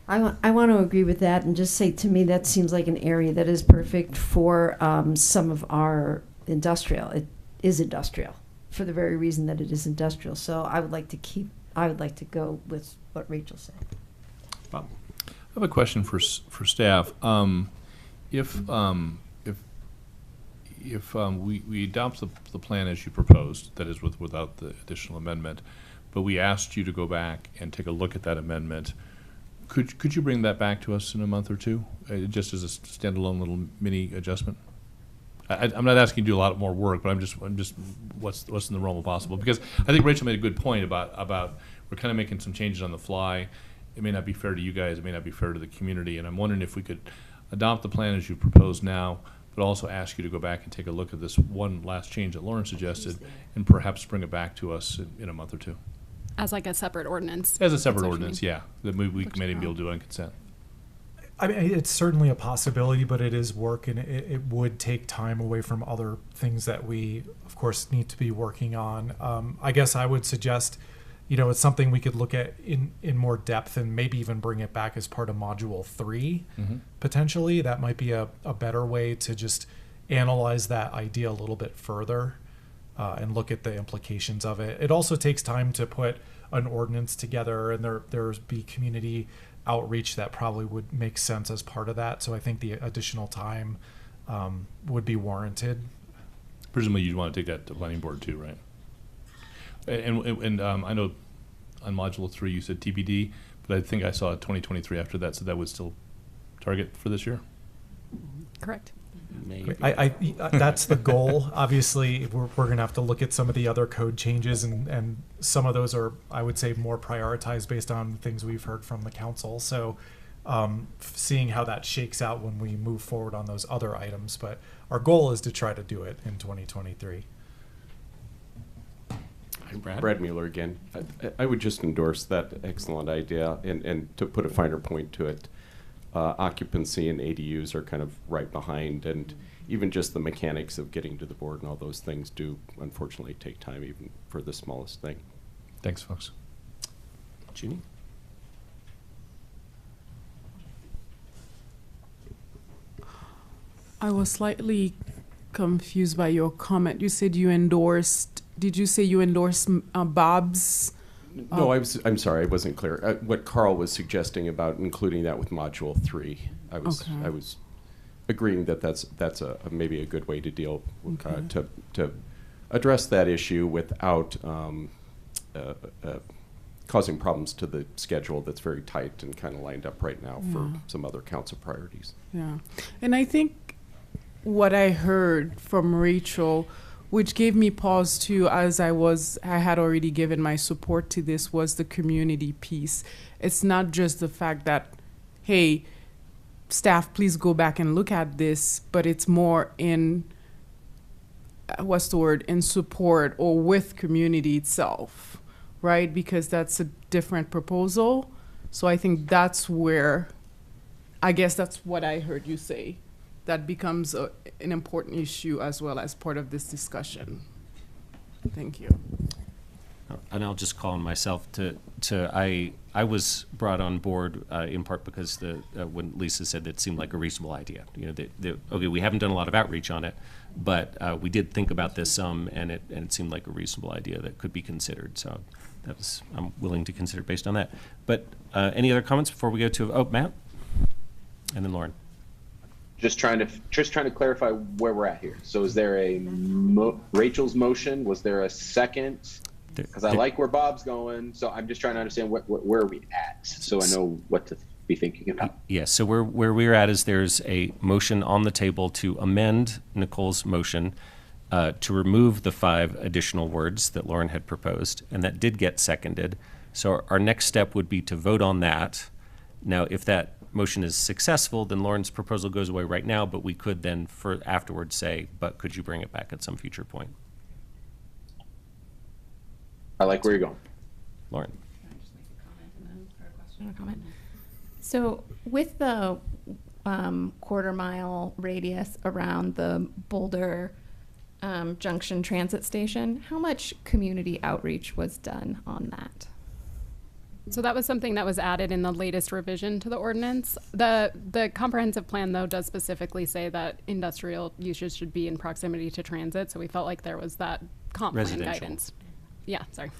I want to agree with that and just say, to me, that seems like an area that is perfect for some of our industrial. It is industrial for the very reason that it is industrial. So I would like to go with what Rachel said. Bob. I have a question for staff. If we adopt the plan as you proposed, that is without the additional amendment, but we asked you to go back and take a look at that amendment, could you bring that back to us in a month or two, just as a standalone little mini adjustment? I'm not asking you to do a lot more work, but I'm just what's in the realm of possible, because I think Rachel made a good point about we're kind of making some changes on the fly. It may not be fair to you guys, it may not be fair to the community, and I'm wondering if we could adopt the plan as you propose now, but also ask you to go back and take a look at this one last change that Lauren suggested, and perhaps bring it back to us in a month or two. As like a separate ordinance. As a separate ordinance, yeah. That we may be able to do on consent. I mean, it's certainly a possibility, but it is work, and it would take time away from other things that we, of course, need to be working on. I guess I would suggest, it's something we could look at in more depth, and maybe even bring it back as part of Module 3, potentially. That might be a better way to just analyze that idea a little bit further and look at the implications of it. It also takes time to put an ordinance together, and there's be community outreach that probably would make sense as part of that. So I think the additional time would be warranted. Presumably you'd want to take that to planning board too, right? And I know on Module 3 you said TBD, but I think I saw 2023 after that, so that would still target for this year? Correct. Maybe. That's the goal. Obviously, we're going to have to look at some of the other code changes, and some of those are, I would say, more prioritized based on things we've heard from the council. So seeing how that shakes out when we move forward on those other items. But our goal is to try to do it in 2023. Brad Mueller again. I would just endorse that excellent idea, and to put a finer point to it. occupancy and ADUs are kind of right behind, and even just the mechanics of getting to the board and all those things do unfortunately take time, even for the smallest thing. Thanks, folks. Jeannie? I was slightly confused by your comment. You said you endorsed, did you say you endorsed Bob's? No, I'm sorry, I wasn't clear. What Carl was suggesting about including that with Module 3, I was agreeing that that's maybe a good way to deal to address that issue without causing problems to the schedule that's very tight and kind of lined up right now for some other council priorities. Yeah, and I think what I heard from Rachel, which gave me pause too, as I had already given my support to this, was the community piece. It's not just the fact that, hey, staff, please go back and look at this, but it's more in, what's the word, in support or with community itself, right? Because that's a different proposal. So I think that's where, I guess that's what I heard you say. That becomes an important issue as well as part of this discussion. Thank you. And I'll just call on myself I was brought on board in part because when Lisa said that it seemed like a reasonable idea. You know, okay, we haven't done a lot of outreach on it, but we did think about this some, and it seemed like a reasonable idea that could be considered. So I'm willing to consider based on that. But any other comments before we go to Matt, and then Lauren. Just trying to clarify where we're at here. So is there a Rachel's motion? Was there a second? Because I like where Bob's going. So I'm just trying to understand where are we at, so I know what to be thinking about. Yes. So where we're at is there's a motion on the table to amend Nicole's motion to remove the 5 additional words that Lauren had proposed, and that did get seconded. So our next step would be to vote on that. Now, if that motion is successful, then Lauren's proposal goes away right now, but we could then afterwards say, but could you bring it back at some future point? I like where you're going. Lauren. So with the quarter-mile radius around the Boulder Junction Transit Station, how much community outreach was done on that? So that was something that was added in the latest revision to the ordinance. The comprehensive plan, though, does specifically say that industrial uses should be in proximity to transit, so we felt like there was that comp plan guidance. Yeah, sorry.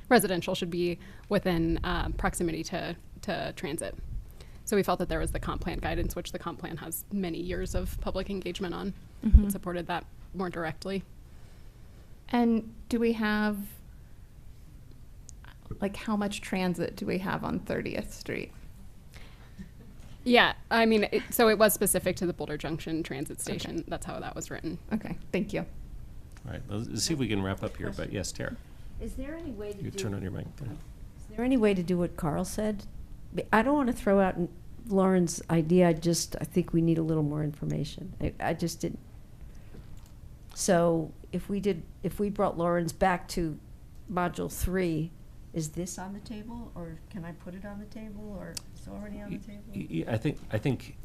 Residential should be within proximity to transit. So we felt that there was the comp plan guidance, which the comp plan has many years of public engagement on, that supported that more directly. And do we have, like, how much transit do we have on 30th Street? Yeah, I mean, so it was specific to the Boulder Junction Transit Station. Okay. That's how that was written. Okay, thank you. All right, let's see if we can wrap up here, but yes, Tara. Is there any way to turn on your mic. Is there any way to do what Carl said? I don't want to throw out Lauren's idea. I think we need a little more information. I just didn't. So if we brought Lauren's back to Module 3, is this on the table, or can I put it on the table, or it's already on the table? I think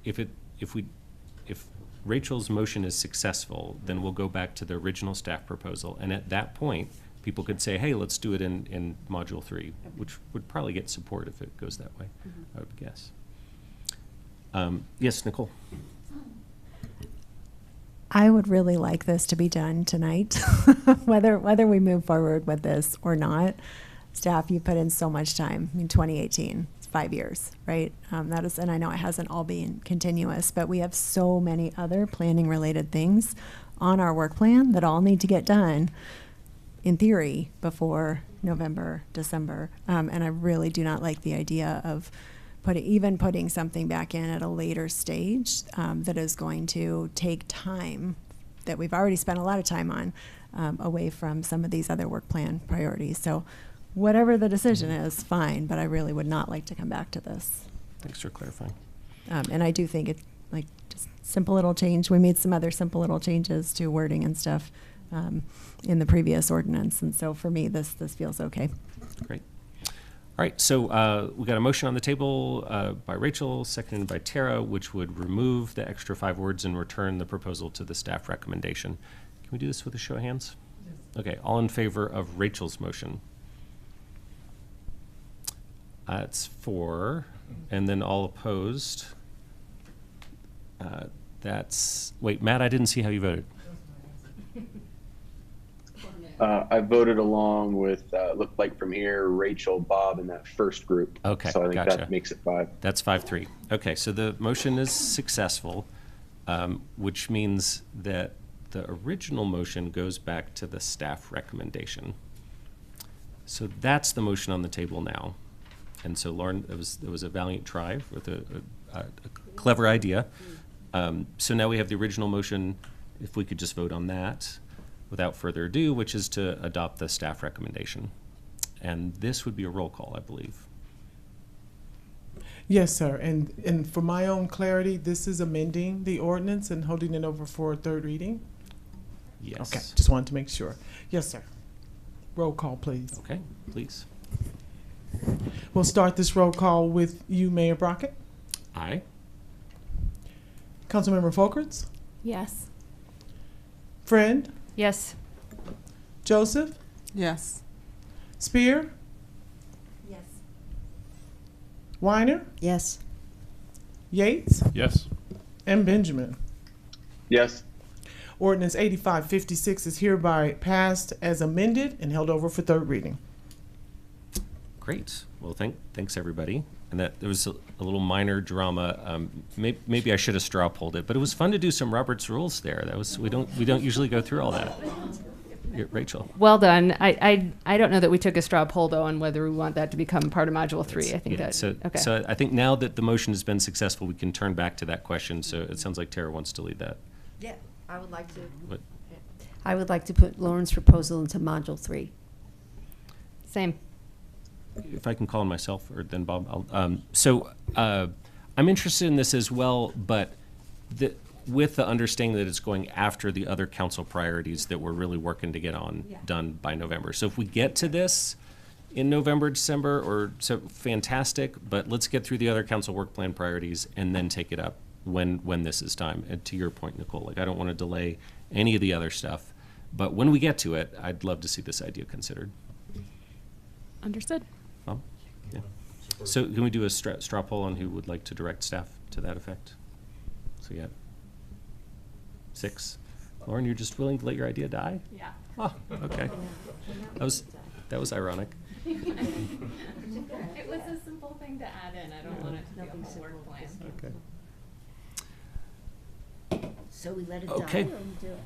if Rachel's motion is successful, then we'll go back to the original staff proposal, and at that point, people could say, hey, let's do it in Module 3, which would probably get support if it goes that way, I would guess. Yes, Nicole. I would really like this to be done tonight, whether we move forward with this or not. Staff, you put in so much time. I mean, 2018, it's 5 years, right? That is, and I know it hasn't all been continuous, but we have so many other planning-related things on our work plan that all need to get done, in theory, before November, December. And I really do not like the idea of putting something back in at a later stage that is going to take time that we've already spent a lot of time on away from some of these other work plan priorities. So whatever the decision is, fine, but I really would not like to come back to this. Thanks for clarifying. And I do think it's like just simple little change. We made some other simple little changes to wording and stuff in the previous ordinance. And so for me, this feels okay. Great. All right, so we got a motion on the table by Rachel, seconded by Tara, which would remove the extra 5 words and return the proposal to the staff recommendation. Can we do this with a show of hands? Yes. Okay, all in favor of Rachel's motion? It's 4, and then all opposed. Wait, Matt, I didn't see how you voted. I voted along with, looked like from here, Rachel, Bob, in that first group. Okay, So I think gotcha. that makes it 5. That's 5-3. Okay, so the motion is successful, which means that the original motion goes back to the staff recommendation. So that's the motion on the table now. And so, Lauren, it was a valiant try with a clever idea. So now we have the original motion, if we could just vote on that without further ado, which is to adopt the staff recommendation. And this would be a roll call, I believe. Yes, sir. And for my own clarity, this is amending the ordinance and holding it over for a 3rd reading? Yes. Okay, just wanted to make sure. Yes, sir. Roll call, please. Okay, please. We'll start this roll call with you, Mayor Brockett. Aye. Councilmember Folkerts. Yes. Friend. Yes. Joseph. Yes. Spear. Yes. Weiner. Yes. Yates. Yes. And Benjamin. Yes. Ordinance 8556 is hereby passed as amended and held over for 3rd reading. Great. Well, thanks everybody. And that there was a little minor drama. Maybe I should have straw polled it, but it was fun to do some Robert's rules there. That was we don't usually go through all that. Rachel. Well done. I don't know that we took a straw poll though on whether we want that to become part of Module 3. I think Yeah, that so, okay. So I think now that the motion has been successful, we can turn back to that question. So it sounds like Tara wants to lead that. Yeah, I would like to. What? I would like to put Lauren's proposal into Module 3. Same. If I can call on myself or then Bob, I'm interested in this as well, but with the understanding that it's going after the other council priorities that we're really working to get done by November. So if we get to this in November, December, or so fantastic, but let's get through the other council work plan priorities and then take it up when this is time. And to your point, Nicole, like I don't want to delay any of the other stuff, but when we get to it, I'd love to see this idea considered. Understood. Yeah. So can we do a straw poll on who would like to direct staff to that effect? So you got 6. Lauren, you're just willing to let your idea die? Yeah. Oh, okay. That was ironic. It was a simple thing to add in. I don't want it to be a whole work plan. Okay. So we let it Okay. die or we do it?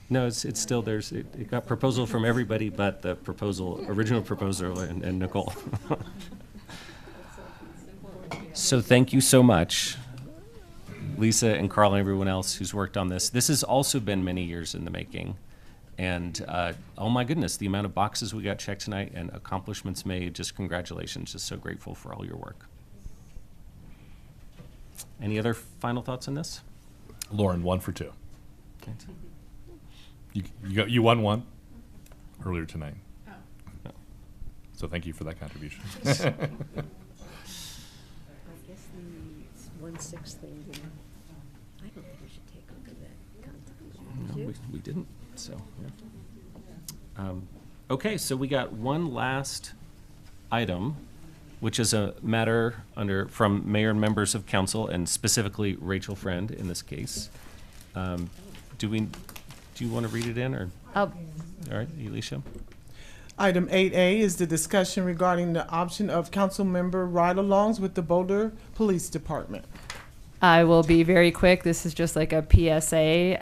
No, it's still there's it got proposal from everybody but the original proposal and Nicole. So thank you so much, Lisa and Carl and everyone else who's worked on this. This has also been many years in the making. And oh my goodness, the amount of boxes we got checked tonight and accomplishments made, just congratulations. Just so grateful for all your work. Any other final thoughts on this? Lauren, 1 for 2. Okay. You won 1 earlier tonight. Oh. So thank you for that contribution. I guess the 1/6 thing, I don't think we should take over that content. No, we didn't. So, yeah. Okay, so we got one last item, which is a matter from mayor and members of council, and specifically Rachel Friend in this case. Do you want to read it in, or? All right, Alicia. Item 8A is the discussion regarding the option of council member ride-alongs with the Boulder Police Department. I will be very quick. This is just like a PSA.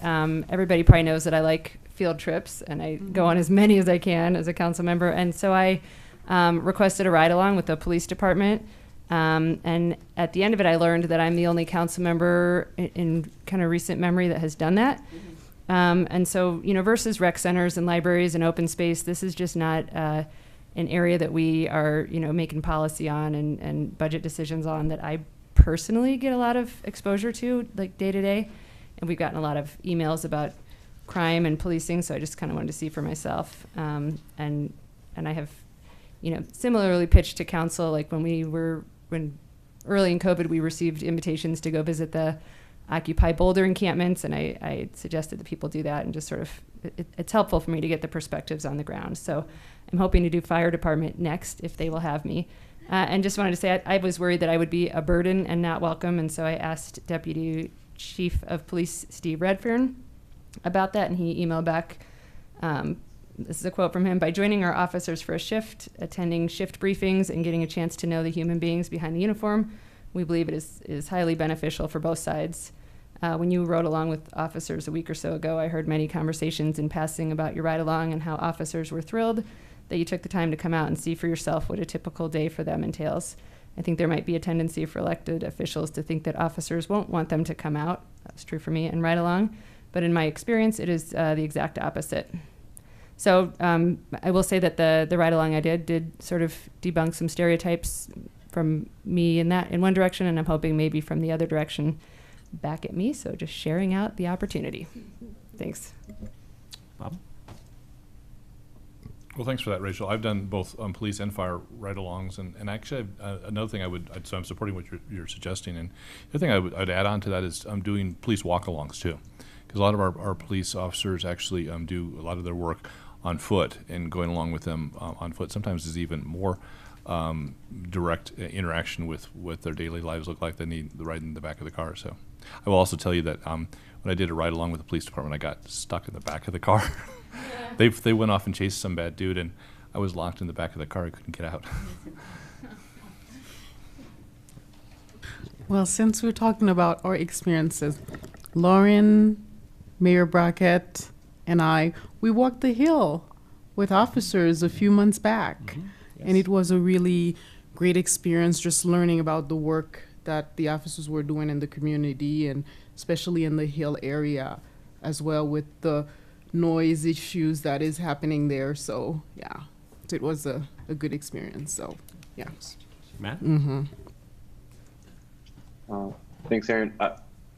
Everybody probably knows that I like field trips, and I go on as many as I can as a council member. And so I requested a ride-along with the police department. And at the end of it, I learned that I'm the only council member in kind of recent memory that has done that. And so, versus rec centers and libraries and open space, this is just not an area that we are, making policy on and budget decisions on that I personally get a lot of exposure to, like day to day. And we've gotten a lot of emails about crime and policing, so I just kind of wanted to see for myself. And I have similarly pitched to council, like when early in COVID, we received invitations to go visit the Occupy Boulder encampments, and I suggested that people do that, and just sort of, it's helpful for me to get the perspectives on the ground. So I'm hoping to do fire department next, if they will have me. And just wanted to say, I was worried that I would be a burden and not welcome, and so I asked Deputy Chief of Police Steve Redfern about that, and he emailed back. This is a quote from him: "By joining our officers for a shift, attending shift briefings, and getting a chance to know the human beings behind the uniform, we believe it is highly beneficial for both sides." When you rode along with officers a week or so ago, I heard many conversations in passing about your ride along and how officers were thrilled that you took the time to come out and see for yourself what a typical day for them entails. I think there might be a tendency for elected officials to think that officers won't want them to come out. That's true for me, and ride along. But in my experience, it is the exact opposite. So I will say that the ride along I did sort of debunk some stereotypes from me in one direction, and I'm hoping maybe from the other direction back at me. So just sharing out the opportunity. Thanks. Bob? Well, thanks for that, Rachel. I've done both police and fire ride-alongs, and actually another thing so I'm supporting what you're suggesting, and the other thing I'd add on to that is I'm doing police walk-alongs too, because a lot of our police officers actually do a lot of their work on foot, and going along with them on foot sometimes is even more direct interaction with what their daily lives look like than the ride in the back of the car. So I will also tell you that when I did a ride along with the police department, I got stuck in the back of the car. They went off and chased some bad dude, and I was locked in the back of the car. I couldn't get out. Well, since we're talking about our experiences, Lauren, Mayor Brackett, and we walked the hill with officers a few months back. Mm-hmm. Yes. And it was a really great experience just learning about the work that the officers were doing in the community, and especially in the Hill area as well, with the noise issues that is happening there. So yeah, so it was a good experience. So yeah. Matt? Mm-hmm. Thanks, Aaron.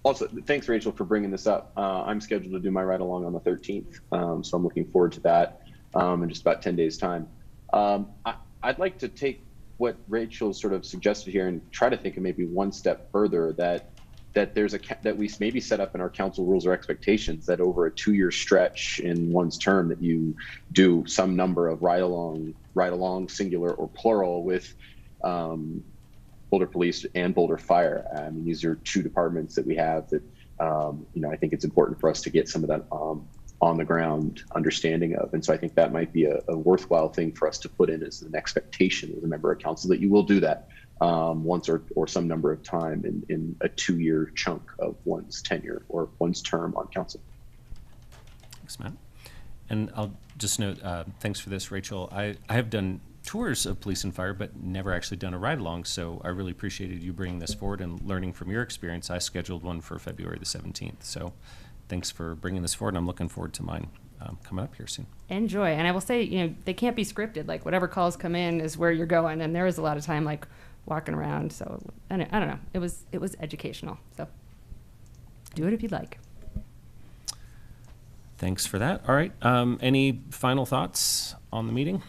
Also, thanks, Rachel, for bringing this up. I'm scheduled to do my ride along on the 13th, so I'm looking forward to that in just about 10 days' time. I'd like to take what Rachel sort of suggested here and try to think of maybe one step further, that that we maybe set up in our council rules or expectations that over a 2-year stretch in one's term that you do some number of ride along, singular or plural, with Boulder Police and Boulder Fire. I mean, these are two departments that we have that I think it's important for us to get some of that on the ground understanding of. And so I think that might be a worthwhile thing for us to put in as an expectation as a member of council, that you will do that once or some number of time in a 2-year chunk of one's tenure or one's term on council. Thanks, Matt. And I'll just note, thanks for this, Rachel. I have done tours of police and fire, but never actually done a ride along. So I really appreciated you bringing this forward and learning from your experience. I scheduled one for February the 17th. So thanks for bringing this forward. I'm looking forward to mine coming up here soon. Enjoy. And I will say, they can't be scripted. Like, whatever calls come in is where you're going. And there was a lot of time, like, walking around. So I don't know. It was educational. So do it if you'd like. Thanks for that. All right. Any final thoughts on the meeting?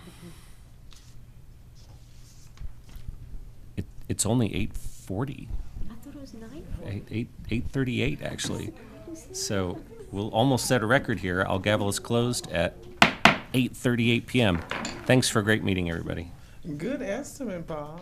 It's only 8:40. I thought it was 9:40. 8:38 actually. So we'll almost set a record here. I'll gavel is closed at 8:38 p.m. Thanks for a great meeting, everybody. Good estimate, Bob.